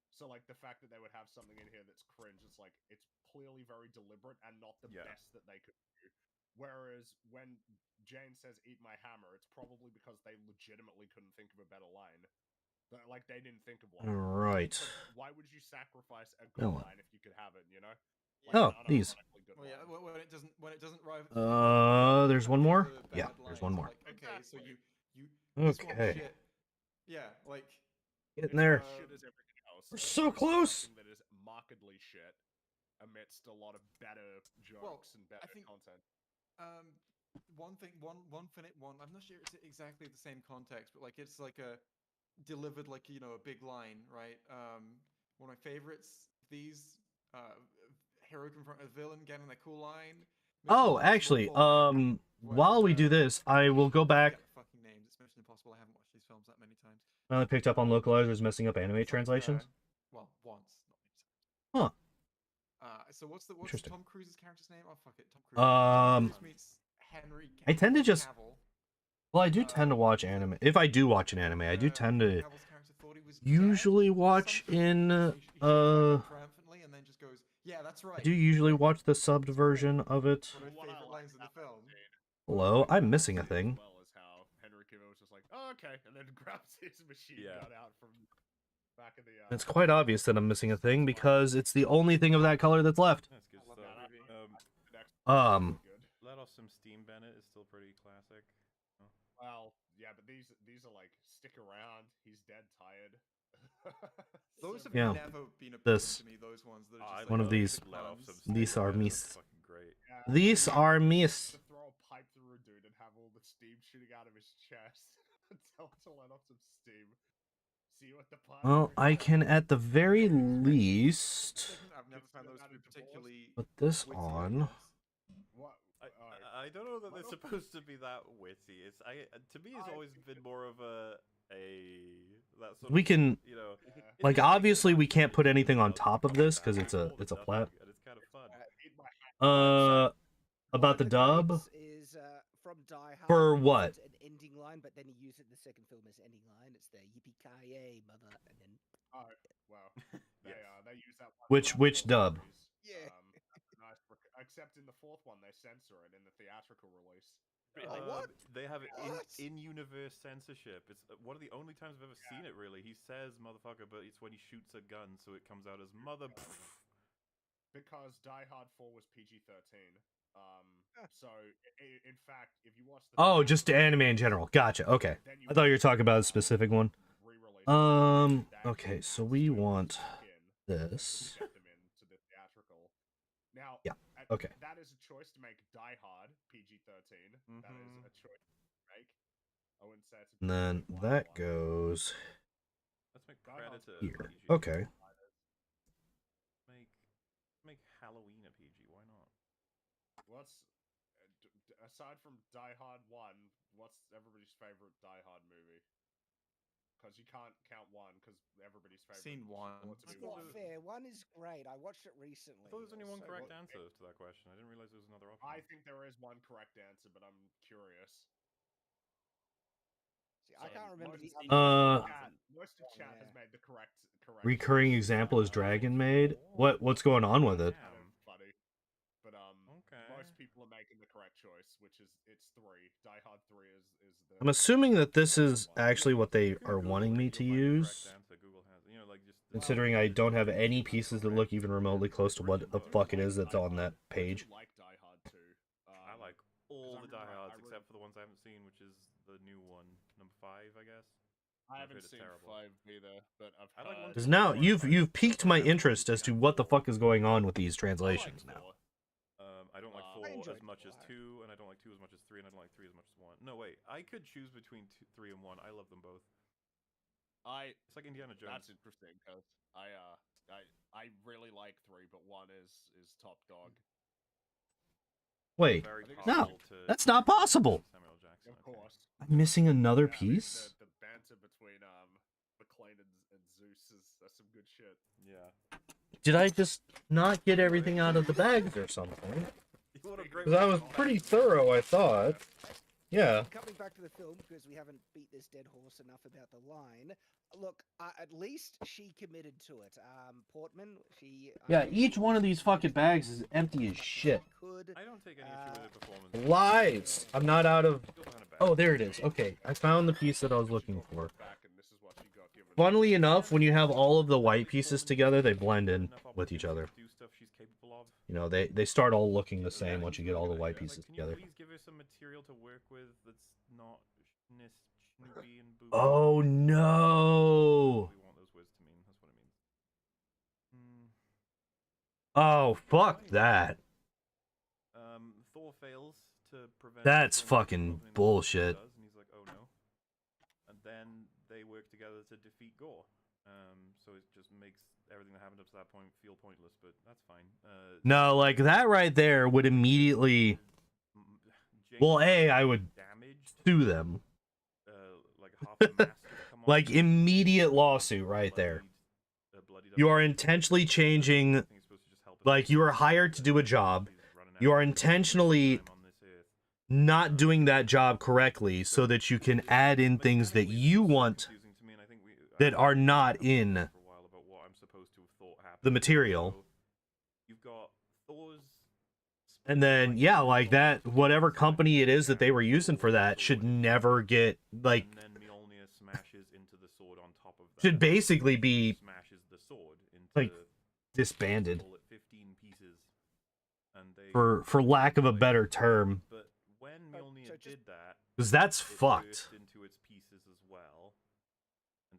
So like the fact that they would have something in here that's cringe, it's like it's clearly very deliberate and not the best that they could do. Whereas when Jane says "eat my hammer," it's probably because they legitimately couldn't think of a better line. But, like they didn't think of one. Right. Why would you sacrifice a good line if you could have it? You know. Like, oh, these. Well, yeah, when it doesn't arrive. There's one more. Yeah, there's one more. Like, okay, so you. Okay. Shit. Yeah, like. Getting there. Shit is everything else. We're so close. That is markedly shit amidst a lot of better jokes and better content. One thing. I'm not sure it's exactly the same context, but like it's like a delivered like a big line, right? One of my favorites. These hero confront a villain, getting a cool line. Oh, actually, while we do this, I will go back. Fucking names. It's Mission Impossible. I haven't watched these films that many times. I only picked up on localizers messing up anime translations. Well, once, not many times. Huh. So what's Tom Cruise's character's name? Oh fuck it, Tom Cruise. Tom Cruise meets Henry Cavill. I tend to just. Well, I do tend to watch anime. If I do watch an anime, I do tend to usually watch in triumphantly and then just goes, yeah, that's right. I do usually watch the subbed version of it. One of my favorite lines in the film. Hello, I'm missing a thing. Well as how Henry Cavill was just like, oh, okay, and then grabs his machine gun out from back of the. It's quite obvious that I'm missing a thing because it's the only thing of that color that's left. That's good stuff. Let off some steam. Bennett is still pretty classic. Oh. Well, yeah, but these are like stick around. He's dead tired. Those have never been a to me. Those ones that are just one of these. These are mis. Yeah, these are mis. To throw a pipe through a dude and have all the steam shooting out of his chest. Tell him to let off some steam. See what the pipe. Well, I can at the very least. I've never found those to be particularly. Put this on. What? I don't know that they're supposed to be that witty. It's to me it's always been more of that sort we of, can like obviously we can't put anything on top of this because it's a flat. And it's kind of fun. About the dub is from Die Hard. For what? An ending line, but then he used it in the second film as ending line. It's the yippee-ki-yay, mother, and then. Oh well, they use that one. Which dub? Yeah. Nice, except in the fourth one they censor it in the theatrical release. What? They have it in-universe censorship. It's one of the only times I've ever seen it, really. He says motherfucker, but it's when he shoots a gun, so it comes out as mother. Because Die Hard 4 was PG-13. So, in fact, if you watch the... Oh, just anime in general. Gotcha. Okay. I thought you were talking about a specific one. Okay, so we want this. Now, yeah. Okay. That is a choice to make Die Hard PG-13. That is a choice to make. I wouldn't say it's a and then that goes Let's make Predator here. PG. Okay. Make Halloween a PG. Why not? aside from Die Hard 1, what's everybody's favorite Die Hard movie? Because you can't count one, because everybody's favorite. Seen one. It's not fair. One is great. I watched it recently. I thought there was only one So correct good. answer to that question. I didn't realize there was another option. I think there is one correct answer, but I'm curious. See, I can't remember the most of chat has made the correct recurring example is Dragon Maid. What's going on with it? Kind of funny. But most people are making the correct choice, which is it's 3. Die Hard 3 is the. I'm assuming that this is actually what they are wanting me to use. Considering I don't have any pieces that look even remotely close to what the fuck it is that's on that page. I like Die Hard 2. I like all the Die Hards except for the ones I haven't seen, which is the new one, number 5, I guess. I haven't seen 5 either, but I've heard. Because now you've piqued my interest as to what the fuck is going on with these translations now. I don't like 4 as much as 2, and I don't like 2 as much as 3, and I don't like 3 as much as 1. No, wait, I could choose between 3 and 1. I love them both. It's like Indiana Jones. That's interesting because I really like 3, but 1 is top dog. Wait, no, that's not possible. Of course. I'm missing another piece? The banter between McLean and Zeus is some good shit. Yeah. Did I just not get everything out of the bags or something? Because I was pretty thorough, I thought. Yeah. Coming back to the film, because we haven't beat this dead horse enough about the line. Look, at least she committed to it. Portman, she. Yeah, each one of these fucking bags is empty as shit. I don't take any issue with the performance. Lies! I'm not out of. Oh, there it is. Okay, I found the piece that I was looking for. Funnily enough, when you have all of the white pieces together, they blend in with each other. You know, they start all looking the same once you get all the white pieces together. Can you please give her some material to work with that's not Snoopy and Boo? Oh no! We want those words to mean. That's what it means. Oh, fuck that. Thor fails to prevent. That's fucking bullshit. And he's like, oh no. And then they work together to defeat Gore. So it just makes everything that happened up to that point feel pointless, but that's fine. No, like that right there would immediately. Well, I would sue them. Like immediate lawsuit right there. You are intentionally changing. Like you are hired to do a job. You are intentionally not doing that job correctly so that you can add in things that you want that are not in the material. And then, yeah, like that, whatever company it is that they were using for that should never get, like, should basically be, like, disbanded. For lack of a better term. But when Mjolnir did that, because that's fucked.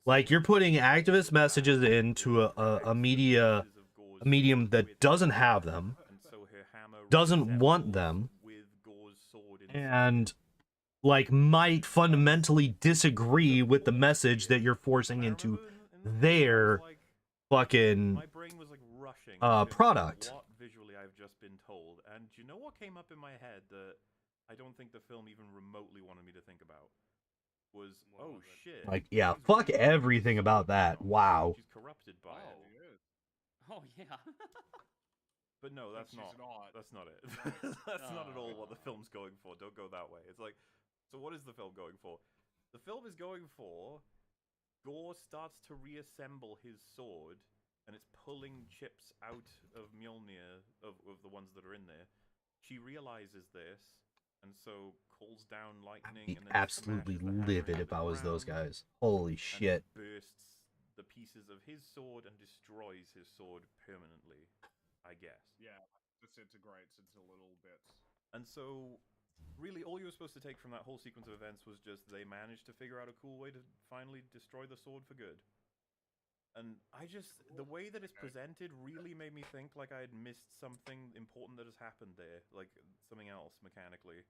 Like, you're putting activist messages into a medium that doesn't have them, doesn't want them, and, like, might fundamentally disagree with the message that you're forcing into their fucking product. Visually I've just been told, and do you know what came up in my head that I don't think the film even remotely wanted me to think about? Was shit. Like, yeah, fuck everything about that. Wow. She's corrupted by it. Oh yeah. But no, that's not it. That's not at all what the film's going for. Don't go that way. It's like, so what is the film going for? The film is going for Gore starts to reassemble his sword, and it's pulling chips out of Mjolnir, of the ones that are in there. She realizes this, and so calls down lightning. I'd be absolutely livid if I was those guys. Holy shit. Bursts the pieces of his sword and destroys his sword permanently, I guess. Yeah, disintegrates into little bits. And so, really, all you were supposed to take from that whole sequence of events was just they managed to figure out a cool way to finally destroy the sword for good. And the way that it's presented really made me think like I had missed something important that has happened there, like something else mechanically.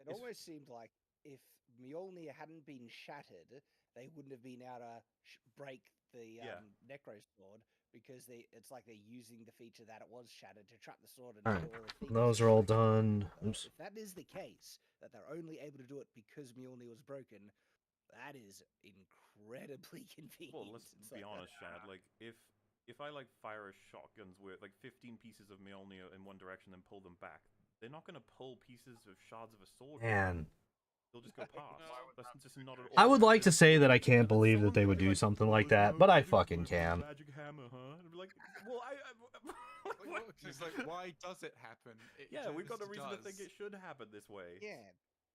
It almost seemed like if Mjolnir hadn't been shattered, they wouldn't have been able to break the Necro sword. because it's like they're using the feature that it was shattered to trap the sword and All right, do all the things. those are all done. Oops. If that is the case, that they're only able to do it because Mjolnir was broken, that is incredibly convenient. Well, let's be honest, Shad. Like, if I like fire a shotguns with like 15 pieces of Mjolnir in one direction, then pull them back, they're not gonna pull pieces of shards of a sword. Man. They'll just go past. That's just not at all. I would like to say that I can't believe that they would do something like that, but I fucking can. Magic hammer, huh? And be like, well, It's like, why does it happen? Yeah, we've got a reason to think it should happen this way. Yeah,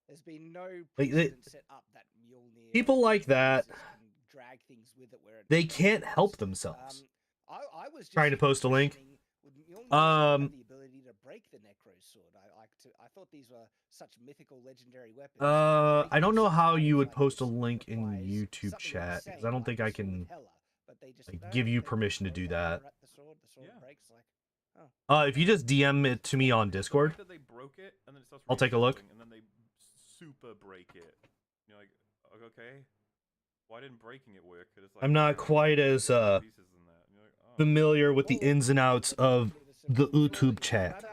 there's been no Like, precedent set up that Mjolnir. People like that, can drag things with it where it they makes can't sense. help themselves. I was just Trying to post a link. questioning, would Mjolnir have the ability to break the Necro sword. I thought these were such mythical, legendary weapons. I don't know how you would Like post a this link in requires YouTube something chat, because insane, I don't like think the I sword can Hela, but they just, like, no, give you they permission to throw do the that. hammer at the sword Yeah. breaks, like, If you just DM it to me on Discord, The fact that they broke it and then it starts I'll take a look. restarting, and then they super break it. You're like, okay, why didn't breaking it work? It's like, I'm not quite as pieces than that. And you're like, oh. familiar with the ins and outs of the YouTube chat.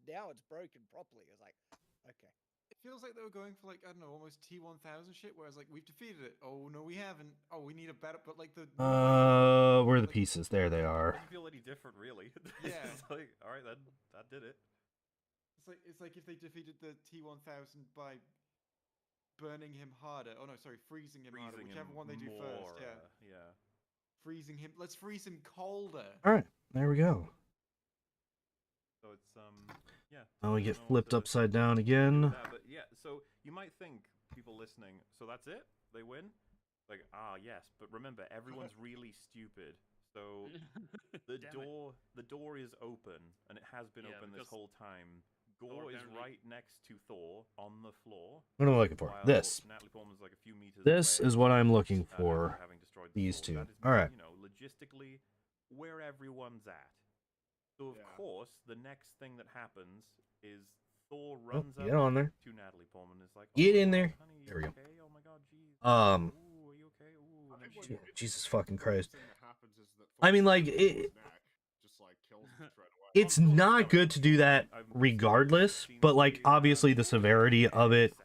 Now it's broken properly. It's like, okay. It feels like they were going for like, I don't know, almost T1000 shit, whereas like we've defeated it. Oh no, we haven't. Oh, we need a better, but like the Where are the pieces? There they are. Doesn't feel any different, really. Yeah. It's like, all right, that did it. It's like if they defeated the T1000 by burning him harder. Oh no, sorry, freezing him harder. Whichever one they do first. Yeah. Yeah. Freezing him. Let's freeze him colder. All right, there we go. So it's yeah. Now we get I don't know what flipped to upside down do again. with that, but yeah, so you might think, people listening, so that's it? They win? Like, yes, but remember, everyone's really stupid. So the door is open, and it has been open this whole time. Gore is right next to Thor on the floor. What am I looking for? while This. Natalie Portman's like a few meters This away, is what I'm looking after for. having destroyed the These Thor. two. That is, All right. you know, logistically, where everyone's at. So of Yeah. course, the next thing that happens is Thor runs Get up on there. to Natalie Portman and is like, Get "Oh in my there. God, honey, There we you go. okay? Oh my God, geez. Ooh, are you okay? Ooh." I And then think she- what- Jesus fucking Christ. the thing that happens is that I mean, Thor like, grabs it- his neck, just like kills him straight away. It's not good to do that regardless, but like obviously the severity of it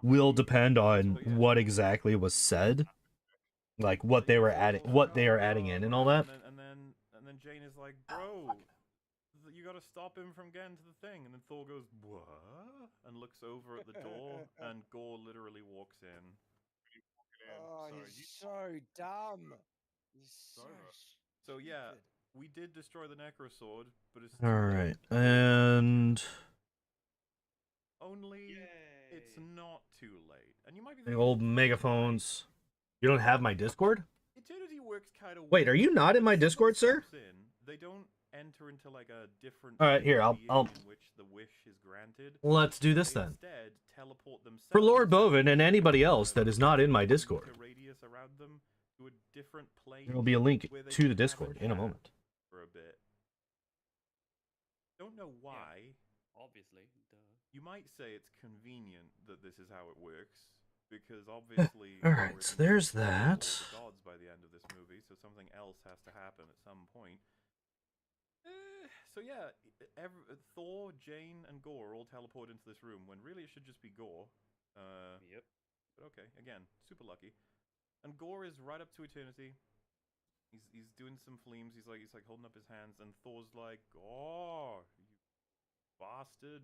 will depend on what exactly was said, like what they were adding, what they are adding in and all that. And then Jane is like, "Bro, you gotta stop him from getting to the thing." And then Thor goes, "What?" and looks over at the door, and Gore literally walks in. Oh, So he's so dumb. He's so over. So yeah, stupid. we did destroy the Necro Sword, but it's All right, and only it's not too late. And you might be the thinking, old megaphones. You don't have my Discord? Eternity works kind of. Wait, are you not in my Discord, sir? They don't enter into like a different. All right, here, I'll in which the wish is granted. Let's do this They then. instead teleport themselves For Lord Bovin and anybody else that is not in my Discord, to radius around them to a different plane. there will be a link where they to the can have Discord in a chat moment. For a bit. Don't know why. Obviously. Duh. You might say it's convenient that this is how it works, because obviously. All right, Thor so isn't there's gonna control that. the gods by the end of this movie, so something else has to happen at some point. So yeah, Thor, Jane, and Gore all teleport into this room when really it should just be Gore. Yep. But okay, again, super lucky. And Gore is right up to eternity. He's doing some flames. He's like holding up his hands, and Thor's like, "Oh, you bastard!"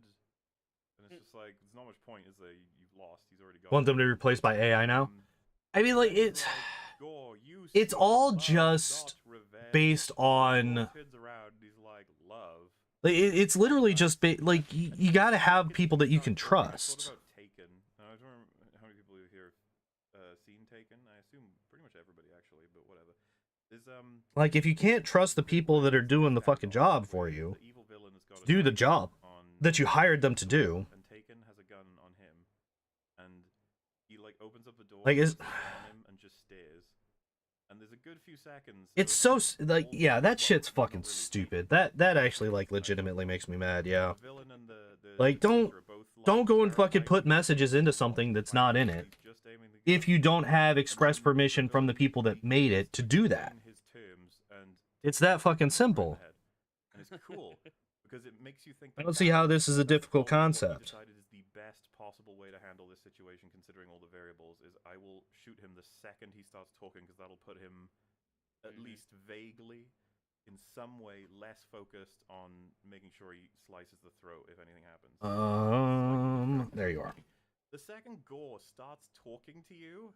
And it's just like there's not much point, is there? You've lost. He's already gone. Want them to be replaced by AI now? I mean, like, It's like, "Gore, you it's seek all love, just not revenge." based on. Thor turns around, and he's like, "Love." Like, it's literally just like you gotta have people that you can I thought trust. about Taken. I don't remember how many people here have seen Taken. I assume pretty much everybody actually, but whatever. There's Like, if you can't trust the people that are doing the fucking job for you, the evil villain has got a do the gun job on that you hired them to do. and Taken has a gun on him, and he like opens up the door, Like, is- puts the gun on him, and just stares. And there's a good few seconds. It's so like, yeah, that shit's fucking stupid. That actually like legitimately makes me mad. Yeah, The villain and the like creature are both, like, don't go and fucking terrified put messages into something that's not in it he's just aiming the if gun. you don't have express permission from the people that made it to do that. In his terms, and It's that fucking simple. And it's cool because it makes you think. I don't see how this is a difficult concept. Decided is the best possible way to handle this situation, considering all the variables. Is I will shoot him the second he starts talking, because that'll put him at least vaguely, in some way, less focused on making sure he slices the throat if anything happens. There you are. The second Gore starts talking to you,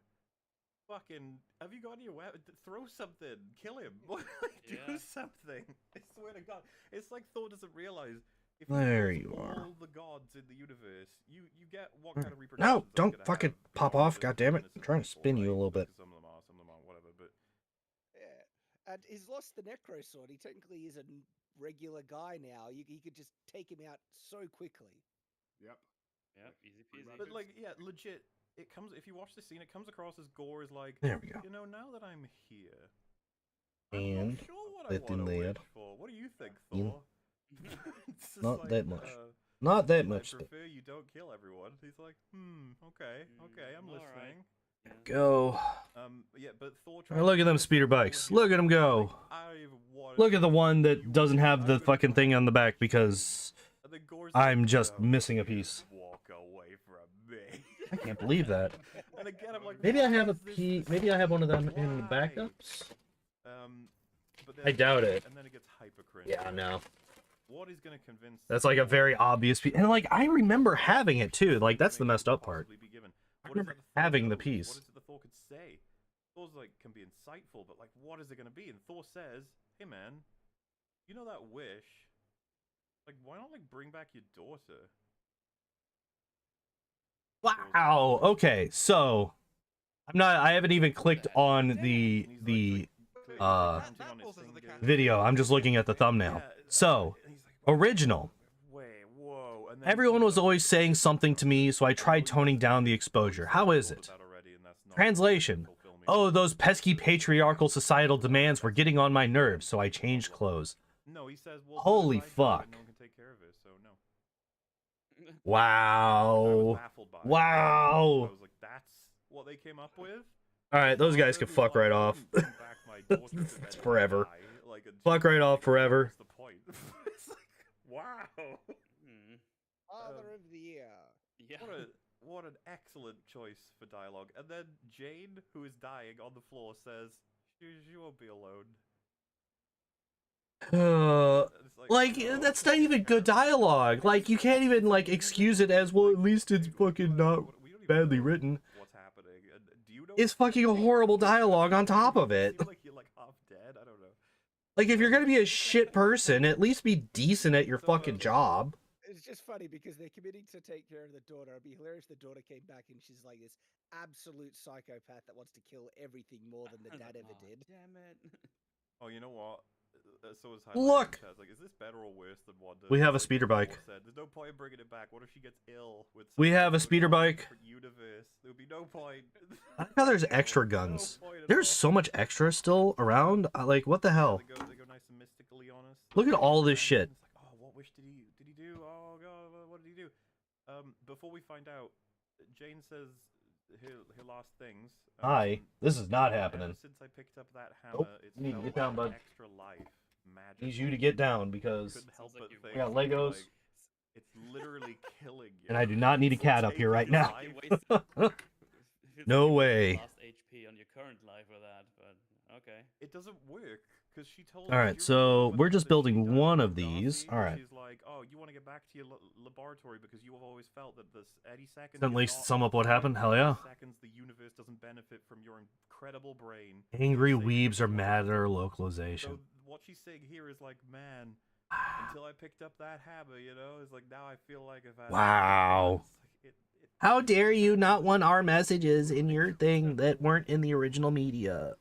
fucking, have you got your weapon? Throw something, kill him, do something. I swear to God, it's like Thor doesn't realize. If there you are. All the gods in the universe, you get what kind of repercussions. No, don't fucking pop off, goddammit. I'm trying to spin you a little bit. Some of them are, whatever, but. Yeah, and he's lost the Necro Sword. He technically is a regular guy now. He could just take him out so quickly. Yep. Yep, easy peasy. But like, yeah, legit. It comes, if you watch the scene, it comes across as Gore is like, there we go. You know, now that I'm here, and I'm not sure what I want to wish for. What do you think, Thor? Not like, that much. Not that I much. prefer you don't kill everyone. He's like, okay, I'm listening. Right. Go. Yeah, but Thor. Look at them speeder bikes. Look at them go. Look at the one that doesn't have the fucking thing on the back because I'm just missing a piece. Walk away from me. I can't believe that. And again, I'm like, maybe I have a P. Maybe I have one of them in the backups. But I doubt it. And then it gets hyper cringe. Yeah, no. What is gonna convince? That's like a very obvious piece, and like I remember having it too. Like that's the messed up part. I remember having the piece. What is it that Thor could say? Thor's like can be insightful, but like, what is it gonna be? And Thor says, "Hey man, you know that wish? Like, why not like bring back your daughter?" Wow. Okay, so I haven't even clicked on the video. I'm just looking at the thumbnail. So, original. Everyone was always saying something to me, so I tried toning down the exposure. How is it? Translation. Oh, those pesky patriarchal societal demands were getting on my nerves, so I changed clothes. Holy fuck. Wow. Wow. That's what they came up with? Alright, those guys can fuck right off. It's forever. Fuck right off forever. What's the point? It's like, wow. Father of the Year. Yeah. What an excellent choice for dialogue. And then Jane, who is dying on the floor, says, "She won't be alone." Like, that's not even good dialogue. Like, you can't even, like, excuse it as, well, at least it's fucking not badly written. What's happening? And do you know it's fucking a horrible dialogue on top of it. Like you're like half dead? I don't know. Like, if you're gonna be a shit person, at least be decent at your fucking job. It's just funny because they're committing to take care of the daughter. It'd be hilarious if the daughter came back and she's like this absolute psychopath that wants to kill everything more than the dad ever did. Damn it. Oh, you know what? So is Look! like, is this better or worse than Wanda? We have a speeder bike. There's no point in bringing it back. What if she gets ill with? We have a speeder bike. Universe. There would be no point. I like how there's extra guns. There's so much extra still around. Like, what the hell? They go nice and mystically honest. Look at all this shit. It's like, oh, what wish did he do? Oh god, what did he do? Before we find out, Jane says her last things. Hi, this is not happening. Since I picked up that hammer, it's you need to get down, bud. extra life. Magic. Need you to get down because we got Legos. Like, it's literally killing you. And I do not need a cat up here right now. No way. Lost HP on your current life or that, but okay. It doesn't work because she told. All right, so we're just building one of these. All right. She's like, oh, you want to get back to your laboratory because you have always felt that this any second. At least sum up what happened. Hell yeah. Seconds the universe doesn't benefit from your incredible brain. Angry weebs are mad at our localization. So what she's saying here is like, man, until I picked up that hammer, you know, it's like now I feel like if I. Wow. Like How dare you not want our messages in your thing that weren't in the original media?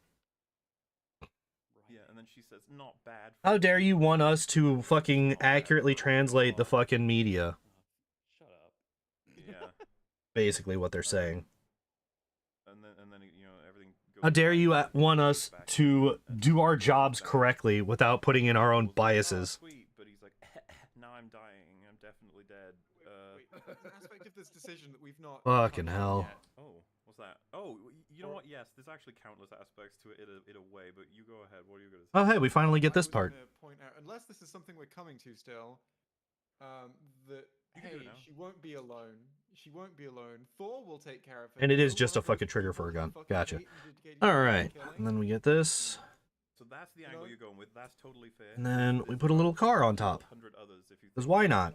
Yeah, and then she says, not bad. How dare you want us to fucking accurately translate the fucking media? Shut up. Yeah. Basically what they're saying. And then you know everything. How dare you want us to do our jobs correctly without putting in our own biases? Sweet, but he's like, now I'm dying. I'm definitely dead. Wait, there's an aspect of this decision that we've not. Fucking hell. Oh, What's that? Oh, you know what? Yes, there's actually countless aspects to it in a way, but you go ahead. What are you going to say? Oh, hey, we finally get this part. Point out, unless this is something we're coming to still, that You can do it now. she won't be alone. She won't be alone. Thor will take care of her. And it is Thor just a will have fucking those trigger for a people gun. he fucking Gotcha. hate and dedicated All himself to right, killing. and then we get this, So that's the angle you're going with. That's totally fair. and then we put a little car on top. 100 others if you Because why not?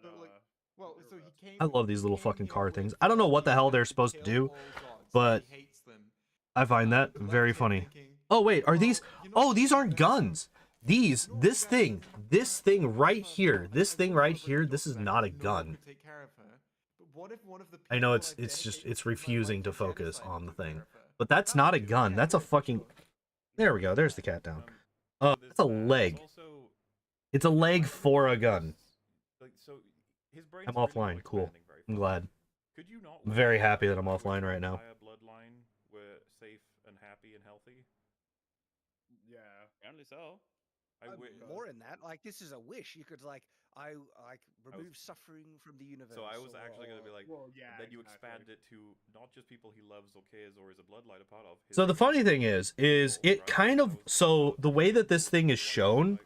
But, like, well, so he came, I love these little he came fucking here car with things. I don't know what the hell they're supposed to kill do, all gods. but He hates them. I find that But left very here funny. thinking, Oh wait, are well, these? you know Oh, what, these aren't that's some- guns. This thing right here, this thing right here, this is not a gun. I know it's just it's refusing to focus on the thing, but that's not a gun. That's a fucking. There we go. There's the cat down. That's a leg. It's a leg for a gun. I'm offline. Cool. I'm glad. I'm very happy that I'm offline right now. Bloodline were safe and happy and healthy. Yeah, apparently so. More in that, like this is a wish. You could like remove suffering from the universe. So I was actually going to be like, well, yeah, then you exactly. expand it to not just people he loves or cares or is a bloodline a part of. So the funny thing is it kind of, so the way that this thing is shown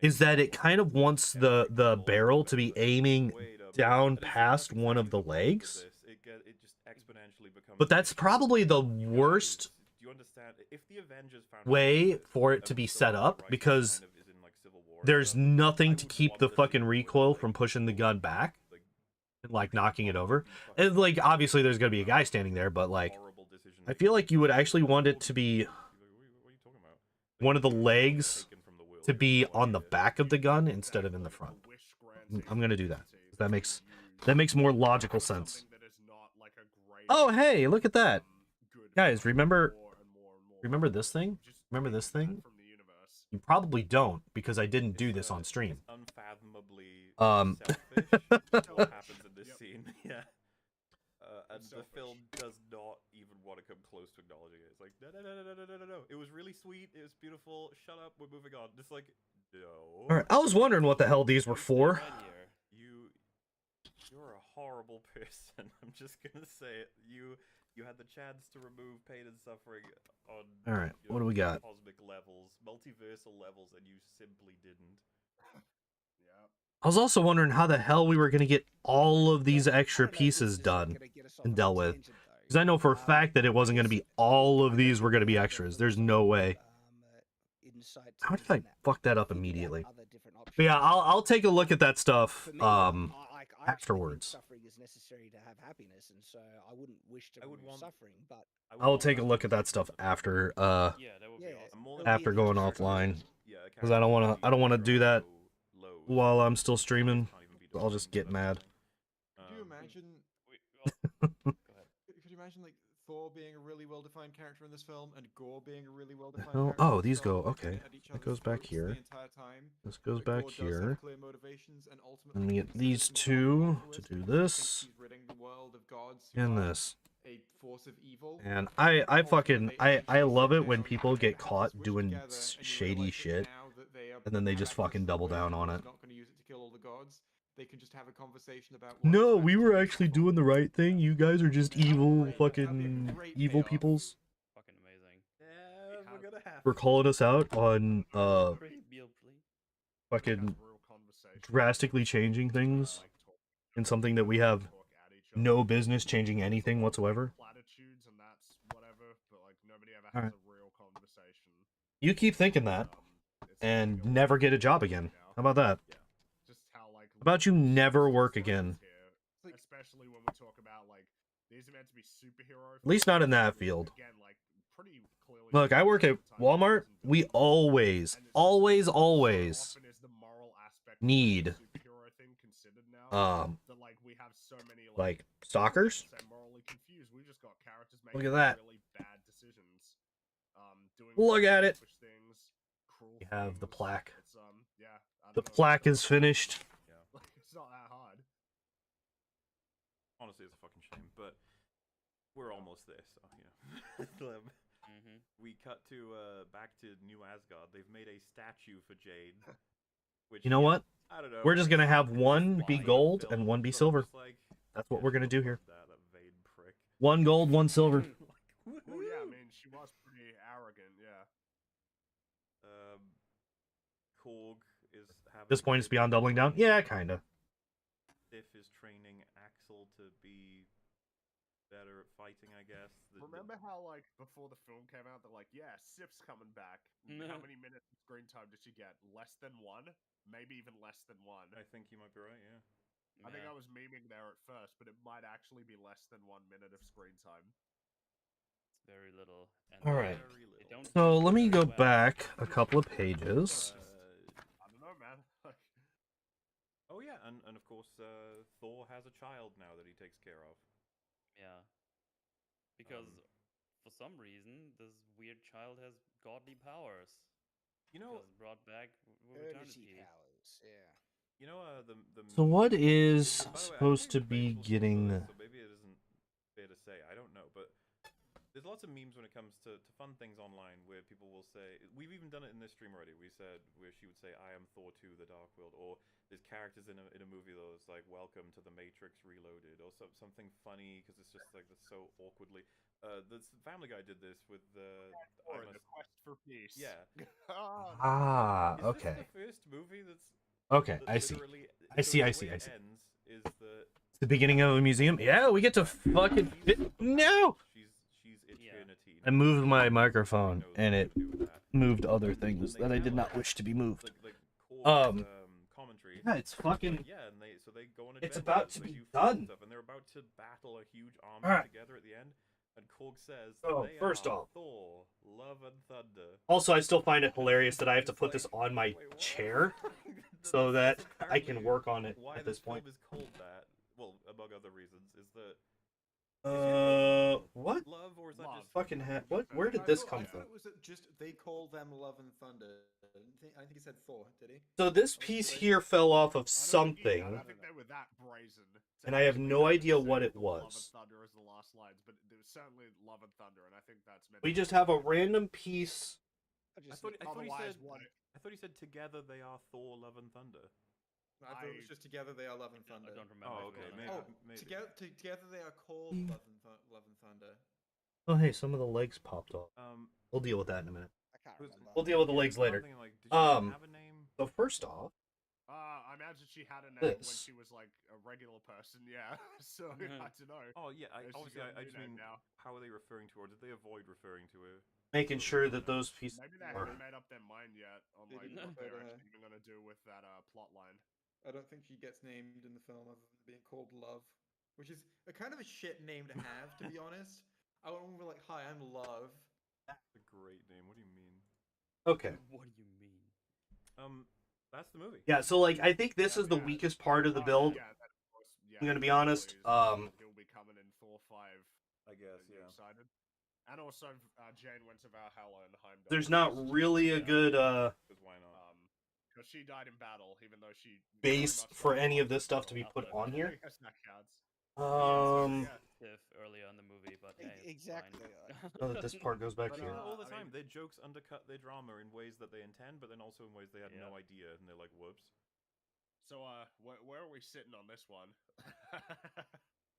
is that it kind of wants the barrel to be aiming down past one of the legs. But that's probably the worst way for it to be set up, because there's nothing to keep the fucking recoil from pushing the gun back and like knocking it over. And like obviously there's gonna be a guy standing there, but like I feel like you would actually want it to be one of the legs to be on the back of the gun instead of in the front. I'm gonna do that. That makes more logical sense. Oh hey, look at that. Guys, remember this thing? Remember this thing? You probably don't, because I didn't do this on stream. Unfathomably selfish. What happens in this scene? Yeah. And the film does not even want to come close to acknowledging it. It's like, no. It was really sweet. It was beautiful. Shut up. We're moving on. Just like, no. Alright, I was wondering what the hell these were for. You're a horrible person. I'm just gonna say it. You had the chance to remove pain and suffering on Alright, what do we got? cosmic levels, multiversal levels, and you simply didn't. I was also wondering how the hell we were going to get all of these extra pieces done and dealt with. Because I know for a fact that it wasn't going to be all of these were going to be extras. There's no way. How did I fuck that up immediately? But yeah, I'll take a look at that stuff afterwards. Suffering is necessary to have happiness, and so I wouldn't wish to remove suffering, but I'll take a look at that stuff after Yeah, that would be awesome. after going offline, because I don't want to do that while I'm still streaming. I'll just get mad. Could you imagine? Could you imagine like Thor being a really well-defined character in this film and Gore being a really well-defined character? Oh, in these this film, go okay. at each That other's goes back throats here. the entire time? This goes But back Gore does have here. clear motivations and ultimately And we get thinks that these it's two important to to do it, because he this thinks he's ridding the world of gods who and are this. a force of evil. And I fucking I love it when people get caught doing shady shit and then they just fucking double down on it. Not going to use it to kill all the gods. They can just have a conversation about. No, we were actually doing the right thing. You guys are just evil fucking evil peoples Fucking amazing. Yeah, we're gonna have for calling us out on Great meal, please. fucking drastically changing things in something that we have no business changing anything whatsoever. All right. You keep thinking that and never get a job again. How about that? How about you never work again? Especially when we talk about like these are meant to be superhero. At least not in that field. Again, like pretty clearly. Look, I work at Walmart. We always need like stalkers. Look at that. Look at it. We have the plaque. The plaque is finished. It's not that hard. Honestly, it's a fucking shame, but we're almost there. So you know, we cut to back to New Asgard. They've made a statue for Jade. Which, You know what? I don't know. We're just gonna have one be Fine gold film, and one be but I'm silver. just like, That's what we're gonna do here. That vain prick. 1 gold, 1 silver. Well, yeah, I mean, she was pretty arrogant, yeah. Korg is having. At this point, it's beyond doubling down. Yeah, kinda. Sif is training Axel to be better at fighting, I guess. Remember how, like, before the film came out, they're like, yeah, Sif's coming back. How many minutes of screen time did she get? Less than 1? Maybe even less than 1. I think you might be right, yeah. I think I was memeing there at first, but it might actually be less than 1 minute of screen time. It's very little. And all right. don't So let me go well. back a couple of pages. I don't know, man. Oh yeah, and of course, Thor has a child now that he takes care of. Yeah. Because for some reason, this weird child has godly powers. You know, brought back with Eternity eternity. powers, yeah. You know, the So what is By the way, I supposed to think be Rachel's getting? spoilers, so maybe it isn't fair to say. I don't know, but there's lots of memes when it comes to fun things online where people will say, we've even done it in this stream already. We said where she would say, "I am Thor 2, the Dark World," or there's characters in a movie that was like, "Welcome to the Matrix Reloaded," or something funny because it's just like this so awkwardly. The Family Guy did this with the Quest for Peace. Yeah. Ah, okay. Is this the first movie that's Okay, that I see. literally- I so see, the I way see, I it see. ends is the It's the beginning of a museum. Yeah, we get to fucking no. She's eternity. I moved my microphone Knows and what it to do with that. moved other And things they that I did tell not her, wish to be moved. like Korg's, Um, commentary. Yeah, it's fucking. Yeah, and they go on It's adventures, about to they be do fun done. stuff, and they're about to battle a huge army Alright. together at the end. And Korg says, Oh, they first are off. Thor, Love and Thunder. Also, I still find it hilarious that I have to It's put like, this on my wait, what? chair That's so that I apparently can work on it why at this film point. is called that. Well, among other reasons, is that What? love, or is that just Fucking what? Where did this come from? It was just they call them Love and Thunder. I think he said Thor, did he? So this piece here fell off of I something, don't think they were that brazen. to and I have actually no have idea said what it Love and was. Thunder as the last lines, but there was certainly Love and Thunder, and I think that's meant We to just be have a like- random piece. I thought he Otherwise, said. what? I thought he said together they are Thor, Love and Thunder. I thought it was just together they are Love and Thunder. I don't remember. Oh, to be okay, honest. maybe. Together they are called Mm. Love and Thunder. Oh, hey, some of the legs popped off. Um, We'll deal with that in a minute. I can't Who's- remember. We'll deal with the legs I'm later. thinking, like, did she have a name? So first off, I imagine she had a name when This. she was like a regular person, yeah. So I don't know. Oh yeah, She's obviously got a I new just name mean now. how are they referring to her? Did they avoid referring to her? making sure that those pieces Maybe they are. haven't made up their mind yet on They like didn't what refer they're to her. actually even gonna do with that plot line. I don't think she gets named in the film other than being called Love, which is a kind of a shit name to have, to be honest. I want to be like, "Hi, I'm Love." That's a great name. What do you mean? Okay. What do you mean? That's the movie. Yeah, so like I think this is the Yeah. weakest part of the Oh, build. yeah, that, of course, yeah, I'm gonna be probably honest, is that he'll be coming in Thor 5. I guess, Are you yeah. excited? And also, Jane went to Valhalla and Heimdall. There's not really a good Because why not? Because she died in battle, even though she very base much for died any of off this in stuff to be battle. put on here. Yes, that counts. Um, If earlier in the movie, but hey, it's Exactly. Fine. know that this part goes back But here. all the I time, mean- their jokes undercut their drama in ways that they intend, but then also in ways they had no Yeah. idea, and they're like, "Whoops." So, where are we sitting on this one?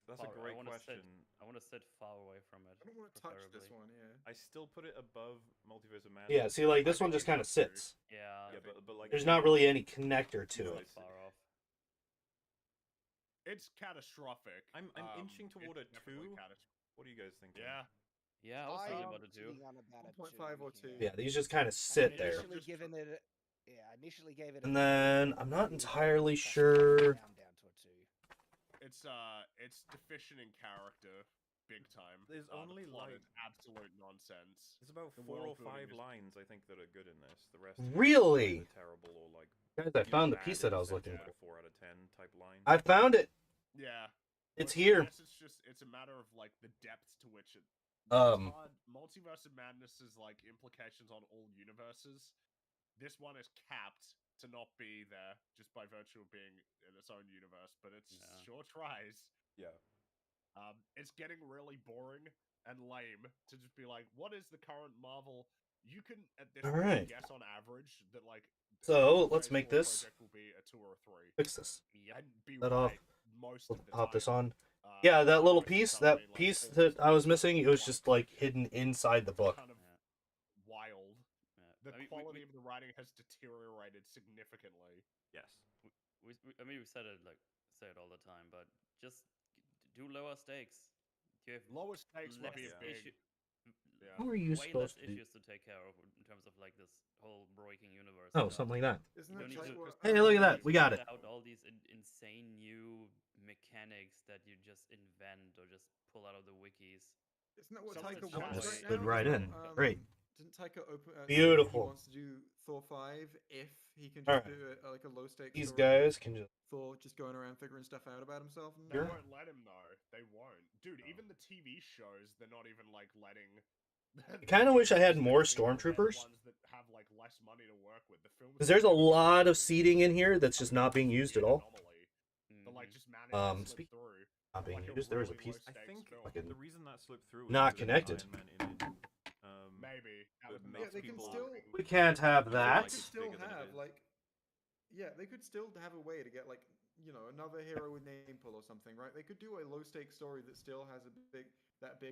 That's Far- a great I wanna question. I want to sit far away from it. I don't want to touch this preferably. one. Yeah. I still put it above Multiverse of Madness. Yeah, see, like this I one think just it kind of has to. sits. Yeah, Yeah, but like There's not really any connector it's to not it. far off. It's catastrophic. I'm inching toward it's a definitely 2. catastrophic. What do you guys think? Yeah. Yeah, I was thinking about it too. sitting on about a 1.5 or 2. Yeah, these just kind of I sit there. initially given it. Initially gave it. And a then I'm not 3, entirely that's sure. Down to a 2. It's deficient in character, big time. There's The only, plot like- is absolute nonsense. There's about The 4 or world building 5 is- lines I think that are good in this. The rest are Really? either terrible or like Guys, I found the piece that I was looking for. for. 4 out of 10 type line. I found it. Yeah. It's But I here. guess it's a matter of like the depth to which it. Um, it's hard. Multiverse of Madness is like implications on all universes. This one is capped to not be there just by virtue of being in its own universe, but it's Yeah. sure tries. Yeah. It's getting really boring and lame to just be like, what is the current Marvel? You can at this Alright. point guess on average that like. So, the let's Phase make 4 this. project will be a 2 or a 3. Fix this. Yep. And be That right off. most We'll of the pop time. this on. Yeah, that little piece, that piece that I was missing, it was just like hidden inside the book. Kind of wild. The quality of the writing has deteriorated significantly. Yes. I mean, we said it all the time, but just do lower stakes. You have lower stakes would be a big. How are you way supposed less to? issues to take care of in terms of like this whole breaking universe. Oh, something like that. Isn't that like what, Hey, look at that. We got it. Out all these insane new mechanics that you just invent or just pull out of the wikis. Isn't that what Some of Taika it's wants just right Slid now? right in. Great. Didn't Taika open? Beautiful. He wants to do Thor 5 if he can Alright. just do like a low stakes. These story. guys can just. Thor just going around figuring stuff out about himself. And They won't let him though. They won't, dude. Even the TV shows, they're not even like letting. I kind of wish I had more stormtroopers. Ones that have like less money to work with. The films. Because there's a lot of seating in here that's just not being used at all. Speaking not being used, there was a piece. I think fucking the reason that slipped through not was connected. Maybe. Yeah, they can still. We can't have that. They could still have like. Yeah, they could still have a way to get like another hero with name pull or something, right? They could do a low stakes story that still has a big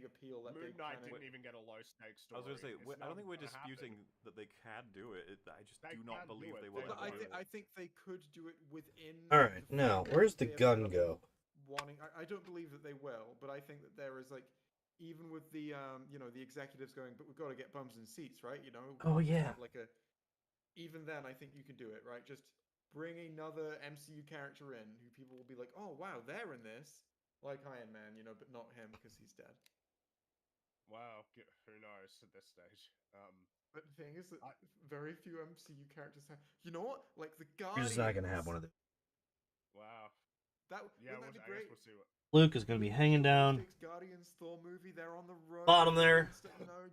appeal. That Moon big Knight kinda... didn't even get a low stakes story. I was gonna say, I don't think we're disputing that they can do it. I just do not believe they will. I think they could do it within. All right, now where's the gun go? I don't believe that they will, but I think that there is like, even with the the executives going, but we've got to get bums and seats, right? Oh yeah. Like even then, I think you can do it, right? Just bring another MCU character in who people will be like, oh wow, they're in this, like Iron Man, but not him because he's dead. Wow, who knows at this stage? But the thing is that very few MCU characters have. You know what? Like the You're Guardians. just not gonna have one of them. Wow. Wouldn't that be great? We'll see what... Luke is gonna be hanging down. Guardians Thor movie. They're on the road. Bottom there.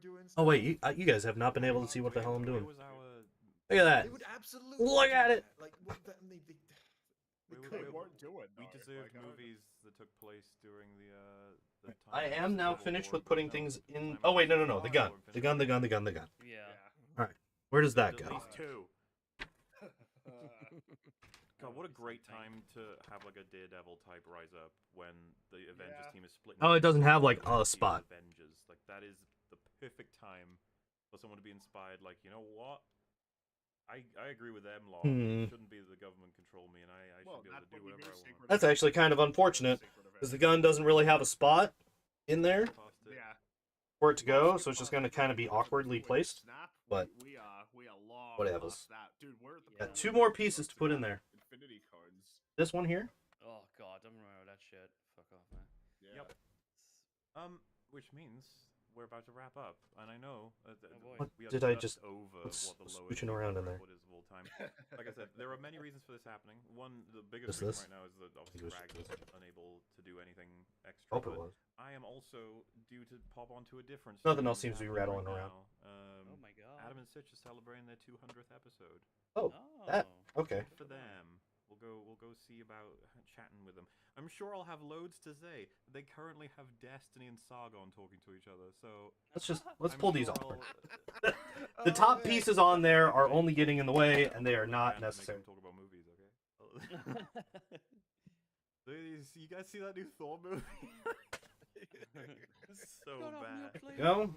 Doing Oh wait, you guys have not been able to see what the hell I'm doing. Look at that. They would absolutely. Look at it. Like they won't do it. We deserve movies that took place during the time. I am now finished with putting things in. Oh wait, no. The gun. Yeah. All right. Where does that At go? least two. God, what a great time to have like a Daredevil type rise up when the Avengers team is split. Oh, it doesn't have like a spot. Avengers, like that is the perfect time for someone to be inspired. Like, you know what? I agree with them, Law. It shouldn't be the government control me, and I should be able to do whatever I want. That's actually kind of unfortunate because the gun doesn't really have a spot in there for it to go, so it's just going to kind of be awkwardly placed. But whatever. Yeah, two more pieces to put in there. This one here. Oh god, don't remember that shit. Fuck off, man. Yep. Which means we're about to wrap up, and I know What we are did I just over what's what the lowest switching around in there? record is of all time. Like I said, there are many reasons for this happening. One, the biggest reason right now is that obviously Rag was unable to do anything extra. Hope it was. I am also due to pop onto a different. Nothing else seems to be rattling around. Oh my god. Adam and Sitch are celebrating their 200th episode. Oh, that okay. Good for them. We'll go see about chatting with them. I'm sure I'll have loads to say. They currently have Destiny and Sargon talking to each other, so let's pull these off. The top pieces on there are only getting in the way, and they are not necessary. Talk about movies, okay? You guys see that new Thor movie? It's so bad. Go.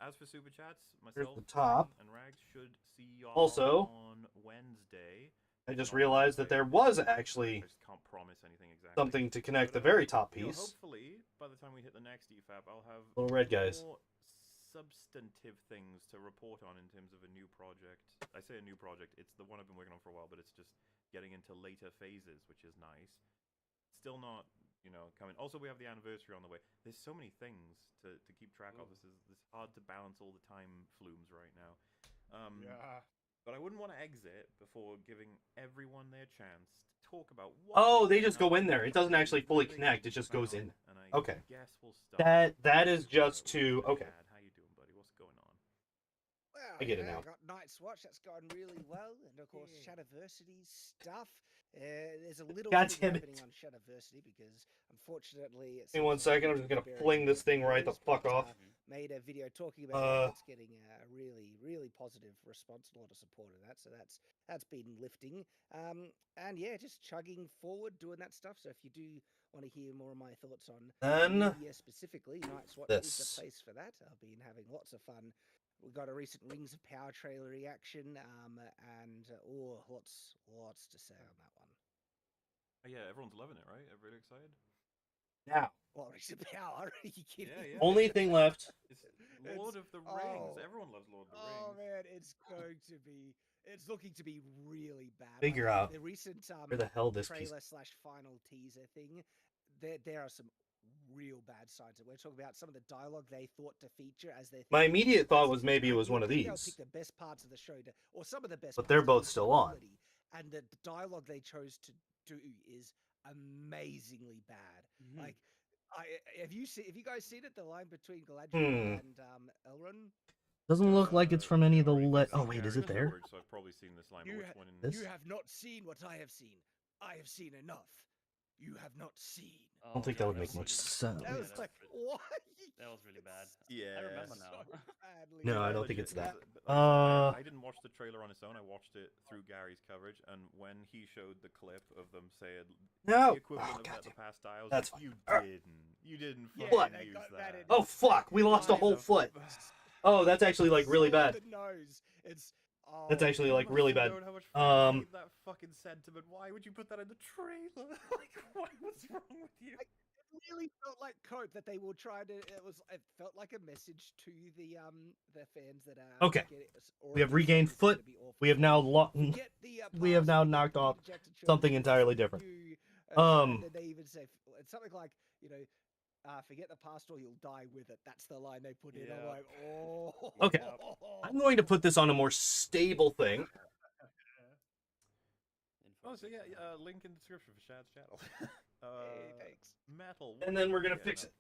As for super chats, Here's myself the top. and Rags should see y'all Also, on Wednesday. I just realized that there was actually I just can't promise anything exactly. something to connect the very top piece. Hopefully, by the time we hit the next EFAP, I'll have Little red guys. more substantive things to report on in terms of a new project. I say a new project, it's the one I've been working on for a while, but it's just getting into later phases, which is nice. Still not, coming. Also, we have the anniversary on the way. There's so many things to keep track of. This hard to balance all the time flumes right now. But I wouldn't want to exit before giving everyone their chance to talk about what. Oh, they just go in there. It doesn't actually fully connect. It just goes in. Okay. Guess we'll start. That is just to okay. How you doing, buddy? What's going on? Well, I get it now. I got Night's Watch. That's going really well, and of course Shadowversity stuff. There's a little God thing damn it. happening on Shadowversity because unfortunately it's. Give me 1 second. I'm just gonna fling this thing right the fuck off. Made a video talking about how it's getting a really positive response and a lot of support of that. So that's been lifting. And yeah, just chugging forward, doing that stuff. So if you do want to hear more of my thoughts on Then media specifically, Night's Watch is this. the place for that. I've been having lots of fun. We got a recent Rings of Power trailer reaction, and lots to say on that one. Oh, yeah, everyone's loving it, right? Everybody excited? Now, What, Rings of Power? Are you kidding? Yeah, yeah. only thing left. It's Lord of the Rings. oh. Everyone loves Lord of the Oh Rings. man, it's looking to be really bad. Figure out the recent where the hell this piece. trailer / final teaser thing. There are some real bad signs. We're talking about some of the dialogue they thought to feature as their. My immediate thought was maybe it was one of They'll these. pick the best parts of the show, or some of the best. But they're parts both in still on. quality, and the dialogue they chose to do is amazingly bad. Like, have you guys seen it? The line between Galadriel and Elrond. Doesn't look like it's from any of the I've Oh seen wait, is Gary's it there? coverage, so I've probably seen this line. But which one? This? You have not seen what I have seen. I have seen enough. You have not seen. I don't think that would make much sense. That was like, what? That was really bad. Yeah. I remember now. So badly No, I bad. don't think it's that. I didn't watch the trailer on its own. I watched it through Gary's coverage, and when he showed the clip of them saying No. the equivalent of the past style, That's like, fine. you didn't Yeah, fucking they use got that. that in. Oh fuck, we lost a whole foot. Oh, that's actually like really bad. The nose. It's. Oh, That's actually like really bad. How much fans hate that fucking sentiment. Why would you put that in the trailer? Like, what's wrong with you? It really felt like cope that they will try to. It felt like a message to the fans that are. Okay. We have regained foot. We have now we have now knocked off something entirely different. And they even say it's something like, forget the past or you'll die with it. That's the line they put in. I'm like, oh. Okay. I'm going to put this on a more stable thing. Oh, so yeah, link in the description for Shad's channel. Hey, thanks. Metal. And then we're gonna fix it.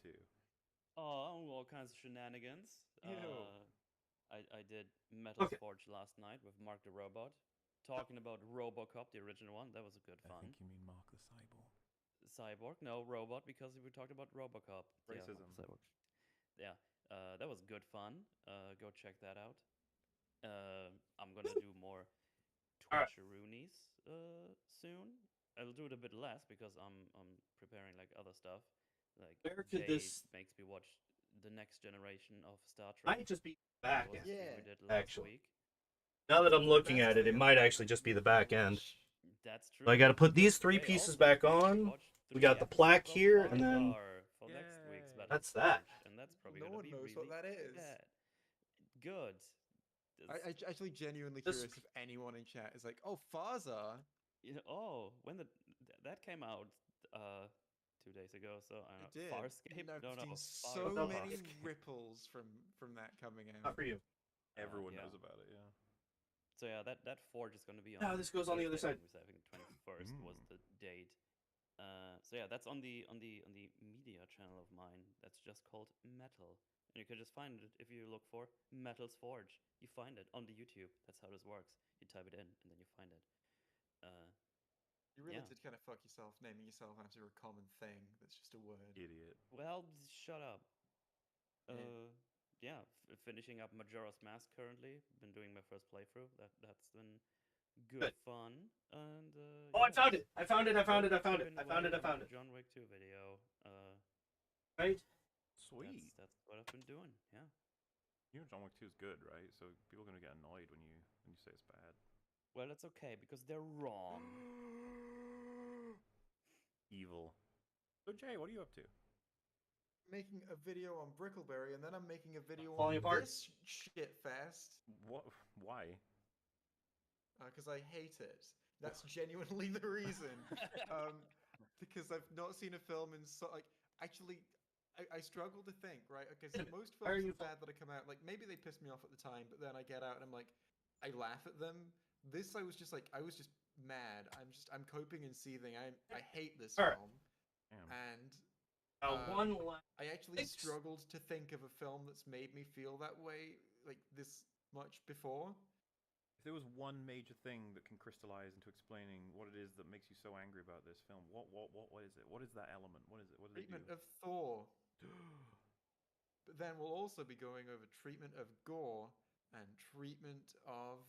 Oh, all kinds of shenanigans. Ew. I did Metal Okay. Forge last night with Mark the Robot, talking about RoboCop, the original one. That was a good fun. I think you mean Mark the Cyborg. Cyborg? No, Robot, because we talked about RoboCop. Racism. Yeah, Cyborg. Yeah, that was good fun. Go check that out. I'm gonna do more Twitcheroonies soon. I'll do it a bit less because I'm preparing like other stuff. Like Where could Jade this makes me watch the next generation of Star Trek. might just be back That was end, what we did last actually. week. Now that I'm looking at it, it might actually just be the back end. That's true. So I got to put these three Hey, pieces also, back we on. watched We 3 got the plaque episodes of here, and then Avatar for next week's Battle that's that. Forge, and that's probably No gonna one be knows really what that is. bad. Good. I actually genuinely This- curious if anyone in chat is like, oh, Faza. When that came out 2 days ago, so I It don't did. know. Farscape? I've No, seen Far- so no, many Farscape. ripples from that coming out. Not for you. Everyone yeah. knows about it, yeah. So yeah, that forge is gonna be on. No, this goes on the other Thursday, side. I think 21st was the date. So yeah, that's on the media channel of mine. That's just called Metal, and you can just find it if you look for Metal's Forge. You find it on the YouTube. That's how this works. You type it in, and then you find it. You really Yeah. did kind of fuck yourself naming yourself after a common thing that's just a word. Idiot. Well, shut up. Yeah. Finishing up Majora's Mask currently. Been doing my first playthrough. That's been good fun. And Oh, I found it! I found it! I found it! I found it! I found it! I found it! John Wick 2 video. Right? Sweet. That's what I've been doing. Yeah. You know John Wick 2 is good, right? So people are gonna get annoyed when you say it's bad. Well, it's okay because they're wrong. Evil. So Jay, what are you up to? Making a video on Brickleberry, and then I'm making a video Falling on apart. this shit fest What? Why? because I hate it. That's genuinely the reason. Because I've not seen a film in so like actually. I struggle to think, right? Okay, so most Why are films you are bad that come out, like maybe they piss me off at the time, but then I get out and I'm like, I laugh at them. This I was just mad. I'm coping and seething. I hate this Alright. film, Damn. and One last. I actually Thanks. struggled to think of a film that's made me feel that way like this much before. If there was one major thing that can crystallize into explaining what it is that makes you so angry about this film, what is it? What is that element? What is it? What do they do? Treatment of Thor. But then we'll also be going over treatment of gore and treatment of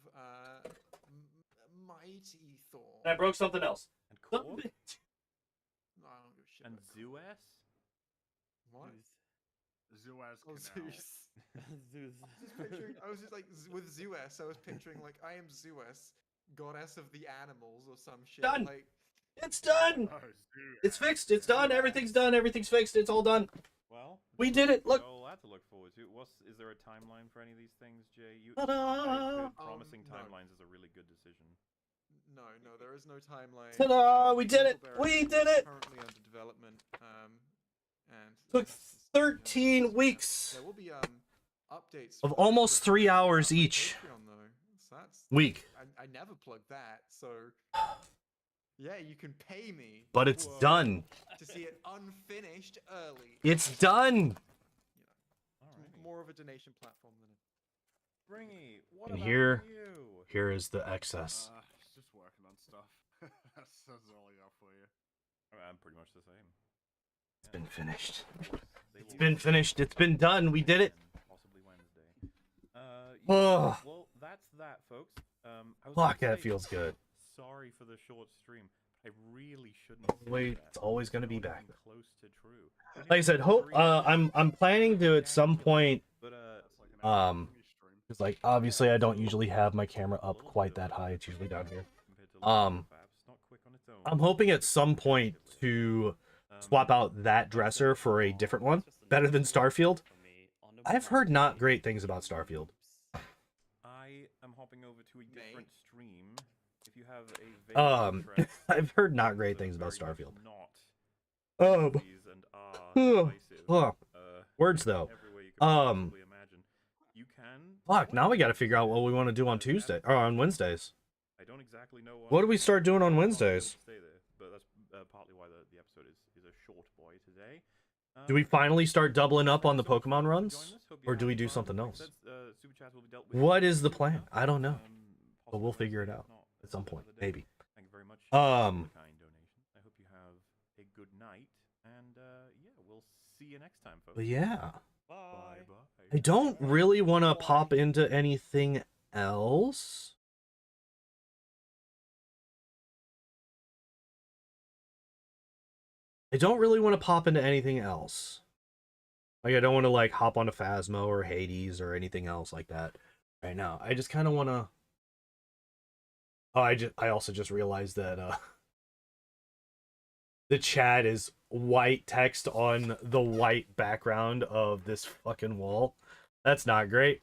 Mighty Thor. And I broke something else. And Korg? No, I don't give a Shit, And Zeus? What? Suez Oh, Canal. Zeus. Zeus. Just picturing, I was just like, with Zeus, I was picturing, like, I am Zeus, goddess of the animals or some shit. Done. Like, It's done. Oh, Zeus. It's fixed. It's done. Everything's done. Everything's fixed. It's all done. Well, We did it. Look. all that to look forward to. Is there a timeline for any of these things, Jay? Ta-da! I've heard promising no. timelines is a really good decision. no, there is no timeline. Ta-da! We did it. People We are did it. Currently under development. And Took that's just- 13 weeks There will be updates of for almost for 3 hours on each Patreon, though. So that's week. I never plugged that, so yeah, you can pay me. But it's done. To see it unfinished early. It's done. It's more of a donation platform than a. Springy, what And about here- you? Here is the excess. Just working on stuff. that's all I got for you. I'm pretty much the same. It's been finished. They It's will been finished. It's been done. We did it. Possibly Wednesday. Ugh. Well, that's that, folks. I was Fuck, gonna that say, feels good. Sorry for the short stream. I really shouldn't. say Wait, that. it's always gonna be Not back. even close to true. Like I said, I'm planning to at some point, But That's like an stream. because like obviously I don't usually have my camera up quite that high. It's usually down here. I'm hoping at some point to swap out that dresser for a different one, better than Starfield. I've heard not great things about Starfield. I am hopping over to a different stream. If you have a vague interest, I've heard not great things about very much Starfield. Not Um, these and are divisive, words though. every way you could possibly imagine. You can. Fuck, now we got to figure out what we want to do on Tuesday or on Wednesdays. I don't exactly know What do we start doing on Wednesdays? Stay there, but that's partly why the episode is a short boy today. Do we finally start doubling up on the Pokemon runs, or do we do something else? What is the plan? I don't know, but we'll figure it out at some point, maybe. Thank you very much. For Um, the kind donation. I hope you have a good night, and yeah, we'll see you next time, folks. but yeah, Bye bye. I don't really want to pop into anything else. I don't really want to pop into anything else. Like, I don't want to, like, hop onto Phasmo or Hades or anything else like that right now. I just kind of want to... Oh, I also just realized that, the chat is white text on the white background of this fucking wall. That's not great.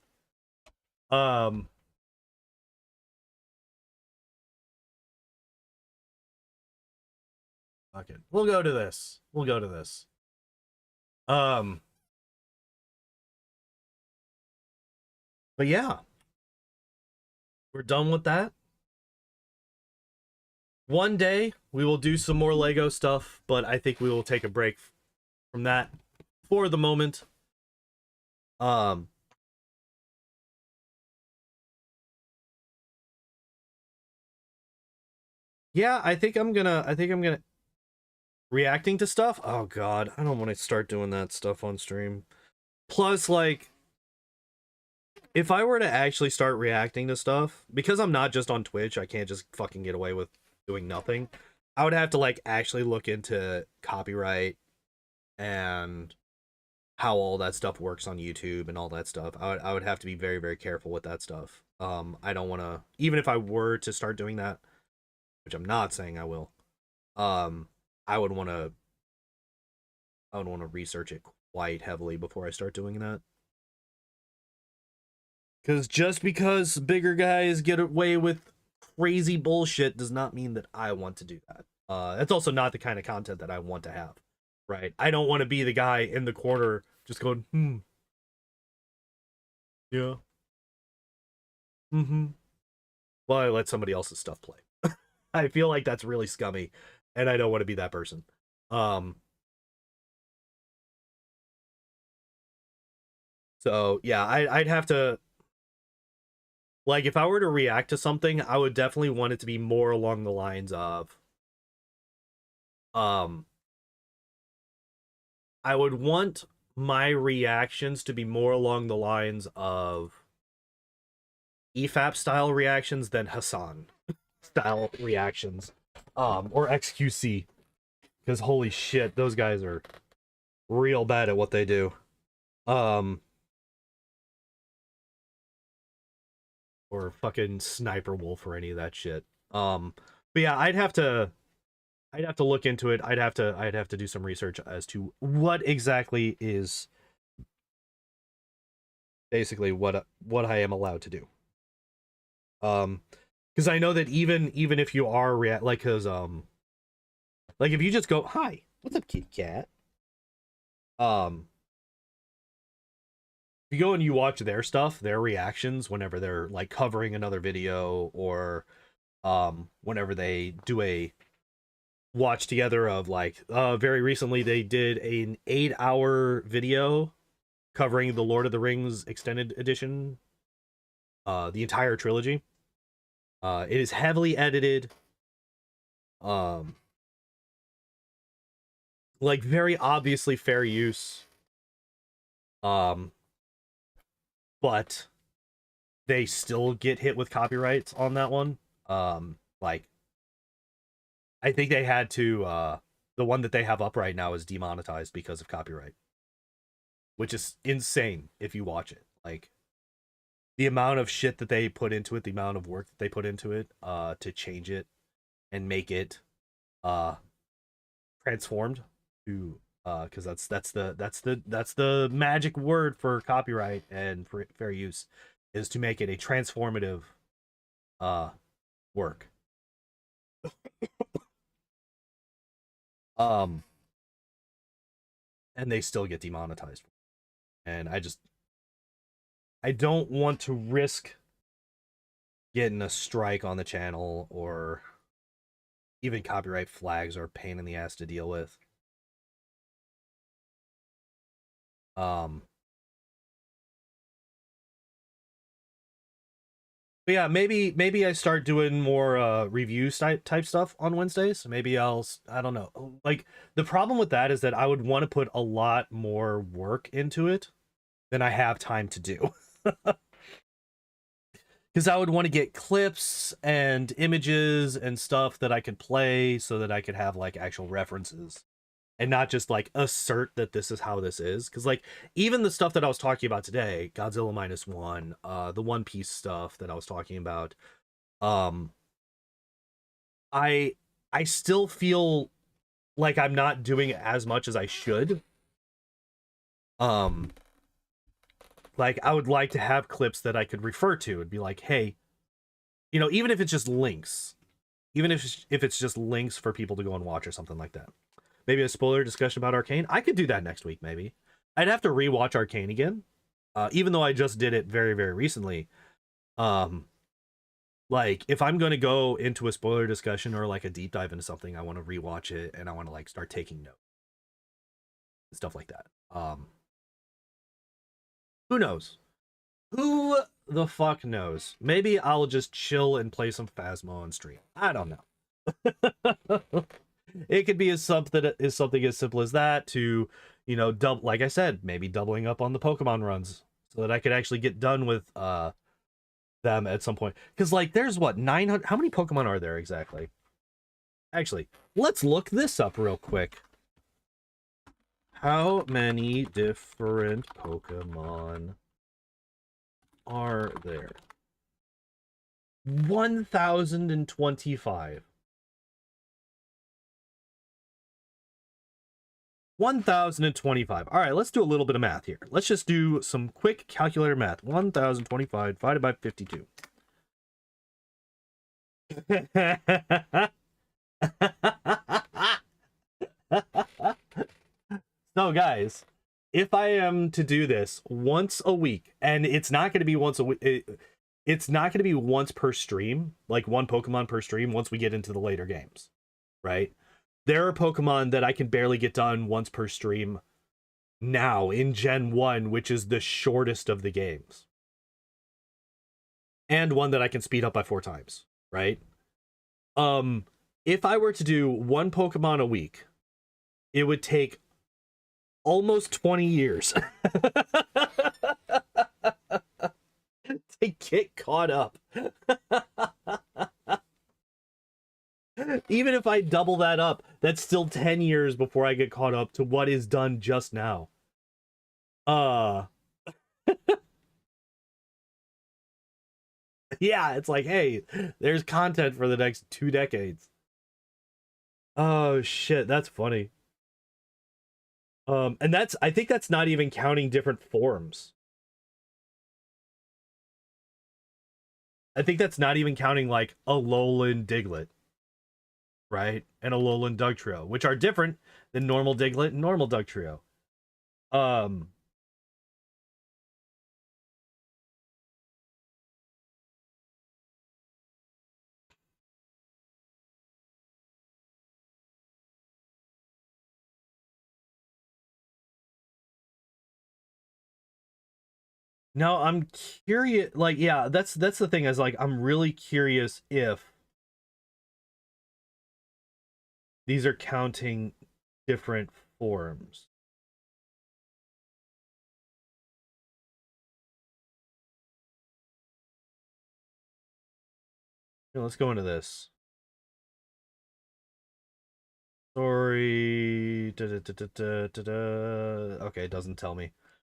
Fuck it. We'll go to this. We'll go to this. But yeah. We're done with that. One day we will do some more Lego stuff, but I think we will take a break from that for the moment. Yeah, I think I'm gonna reacting to stuff. Oh god, I don't want to start doing that stuff on stream. Plus, like, if I were to actually start reacting to stuff, because I'm not just on Twitch, I can't just fucking get away with doing nothing. I would have to, like, actually look into copyright and how all that stuff works on YouTube and all that stuff. I would have to be very, very careful with that stuff. I don't want to, even if I were to start doing that, which I'm not saying I will, I would want to research it quite heavily before I start doing that. Because just because bigger guys get away with crazy bullshit does not mean that I want to do that. That's also not the kind of content that I want to have, right? I don't want to be the guy in the corner just going, yeah. Well, I let somebody else's stuff play. I feel like that's really scummy, and I don't want to be that person. So, yeah, I'd have to... Like, if I were to react to something, I would definitely want it to be more along the lines of... I would want my reactions to be more along the lines of EFAP-style reactions than Hassan-style reactions. Or XQC. Because holy shit, those guys are real bad at what they do. Or fucking Sniper Wolf or any of that shit. But yeah, I'd have to look into it. I'd have to do some research as to what exactly is basically what I am allowed to do. Because I know that even if you are like if you just go, hi, what's up, kitty cat? If you go and you watch their stuff, their reactions whenever they're like covering another video, or whenever they do a watch together of like very recently they did an 8-hour video covering the Lord of the Rings extended edition, the entire trilogy. It is heavily edited, like very obviously fair use, but they still get hit with copyrights on that one. Like I think they had to the one that they have up right now is demonetized because of copyright, which is insane if you watch it. Like the amount of shit that they put into it, the amount of work that they put into it to change it and make it transformed to because that's the magic word for copyright and for fair use, is to make it a transformative work. And they still get demonetized. And I don't want to risk getting a strike on the channel, or even copyright flags are a pain in the ass to deal with. But yeah, maybe I start doing more review type stuff on Wednesdays. Maybe I don't know. Like the problem with that is that I would want to put a lot more work into it than I have time to do. Because I would want to get clips and images and stuff that I could play so that I could have like actual references and not just like assert that this is how this is. Because like even the stuff that I was talking about today, Godzilla -1, the One Piece stuff that I was talking about, I still feel like I'm not doing as much as I should. Like I would like to have clips that I could refer to and be like, hey, you know, even if it's just links, even if it's just links for people to go and watch or something like that. Maybe a spoiler discussion about Arcane. I could do that next week, maybe. I'd have to rewatch Arcane again, even though I just did it very, very recently. Like if I'm going to go into a spoiler discussion or like a deep dive into something, I want to rewatch it and I want to like start taking notes and stuff like that. Who knows? Who the fuck knows? Maybe I'll just chill and play some Phasmo on stream. I don't know. It could be something as simple as that to, you know, like I said, maybe doubling up on the Pokemon runs so that I could actually get done with them at some point. Because like there's what, 900, how many Pokemon are there exactly? Actually, let's look this up real quick. How many different Pokemon are there? 1,025. 1,025. All right, let's do a little bit of math here. Let's just do some quick calculator math. 1,025 divided by 52. So, guys, if I am to do this once a week, and it's not going to be once a week, it's not going to be once per stream, like one Pokemon per stream once we get into the later games, right? There are Pokemon that I can barely get done once per stream now in Gen 1, which is the shortest of the games. And one that I can speed up by 4 times, right? If I were to do one Pokemon a week, it would take almost 20 years to get caught up. Even if I double that up, that's still 10 years before I get caught up to what is done just now. Yeah, it's like, hey, there's content for the next 2 decades. Oh shit, that's funny. And I think that's not even counting different forms. I think that's not even counting like a Alolan Diglett, right? And a Alolan Dugtrio, which are different than normal Diglett and normal Dugtrio. No, I'm curious. Like, yeah, that's the thing. Is like, I'm really curious if these are counting different forms. Here, let's go into this. Sorry. Okay, it doesn't tell me.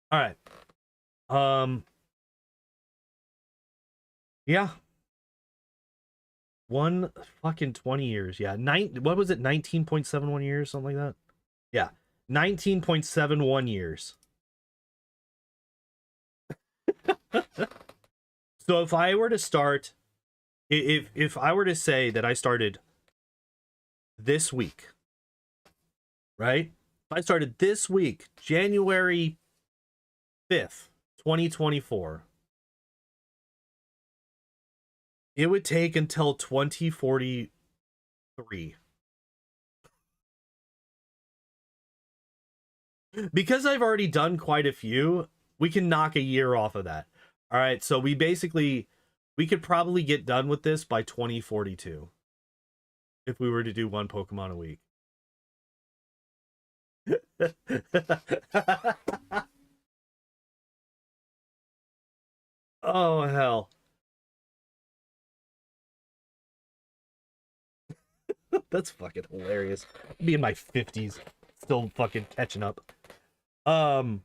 All right. Yeah. One fucking 20 years. Yeah. What was it? 19.71 years, something like that. Yeah. 19.71 years. So if I were to start, if I were to say that I started this week, right? If I started this week, January 5th, 2024, it would take until 2043. Because I've already done quite a few, we can knock a year off of that. All right, so we could probably get done with this by 2042 if we were to do one Pokemon a week. Oh, hell. That's fucking hilarious. I'll be in my 50s, still fucking catching up. But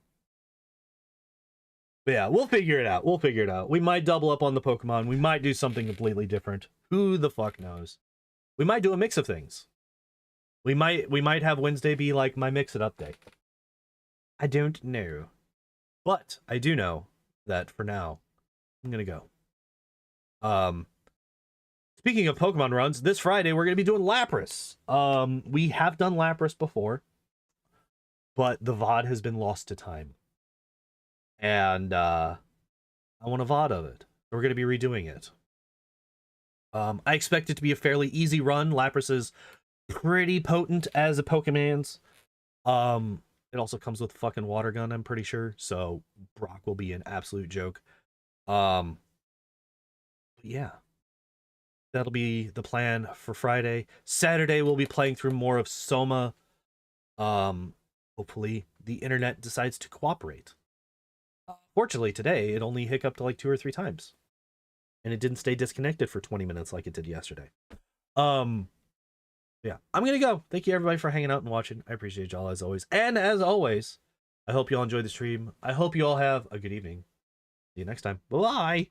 yeah, we'll figure it out. We'll figure it out. We might double up on the Pokemon. We might do something completely different. Who the fuck knows? We might do a mix of things. We might have Wednesday be like my Mix-It Up day. I don't know. But I do know that for now, I'm gonna go. Speaking of Pokemon runs, this Friday we're gonna be doing Lapras. We have done Lapras before, but the VOD has been lost to time. And I want a VOD of it. We're gonna be redoing it. I expect it to be a fairly easy run. Lapras is pretty potent as a Pokemans. It also comes with fucking water gun, I'm pretty sure. So Brock will be an absolute joke. Yeah. That'll be the plan for Friday. Saturday we'll be playing through more of Soma. Hopefully the internet decides to cooperate. Fortunately today it only hiccuped like 2 or 3 times. And it didn't stay disconnected for 20 minutes like it did yesterday. Yeah, I'm gonna go. Thank you everybody for hanging out and watching. I appreciate y'all as always. And as always, I hope you all enjoyed the stream. I hope you all have a good evening. See you next time. Bye-bye.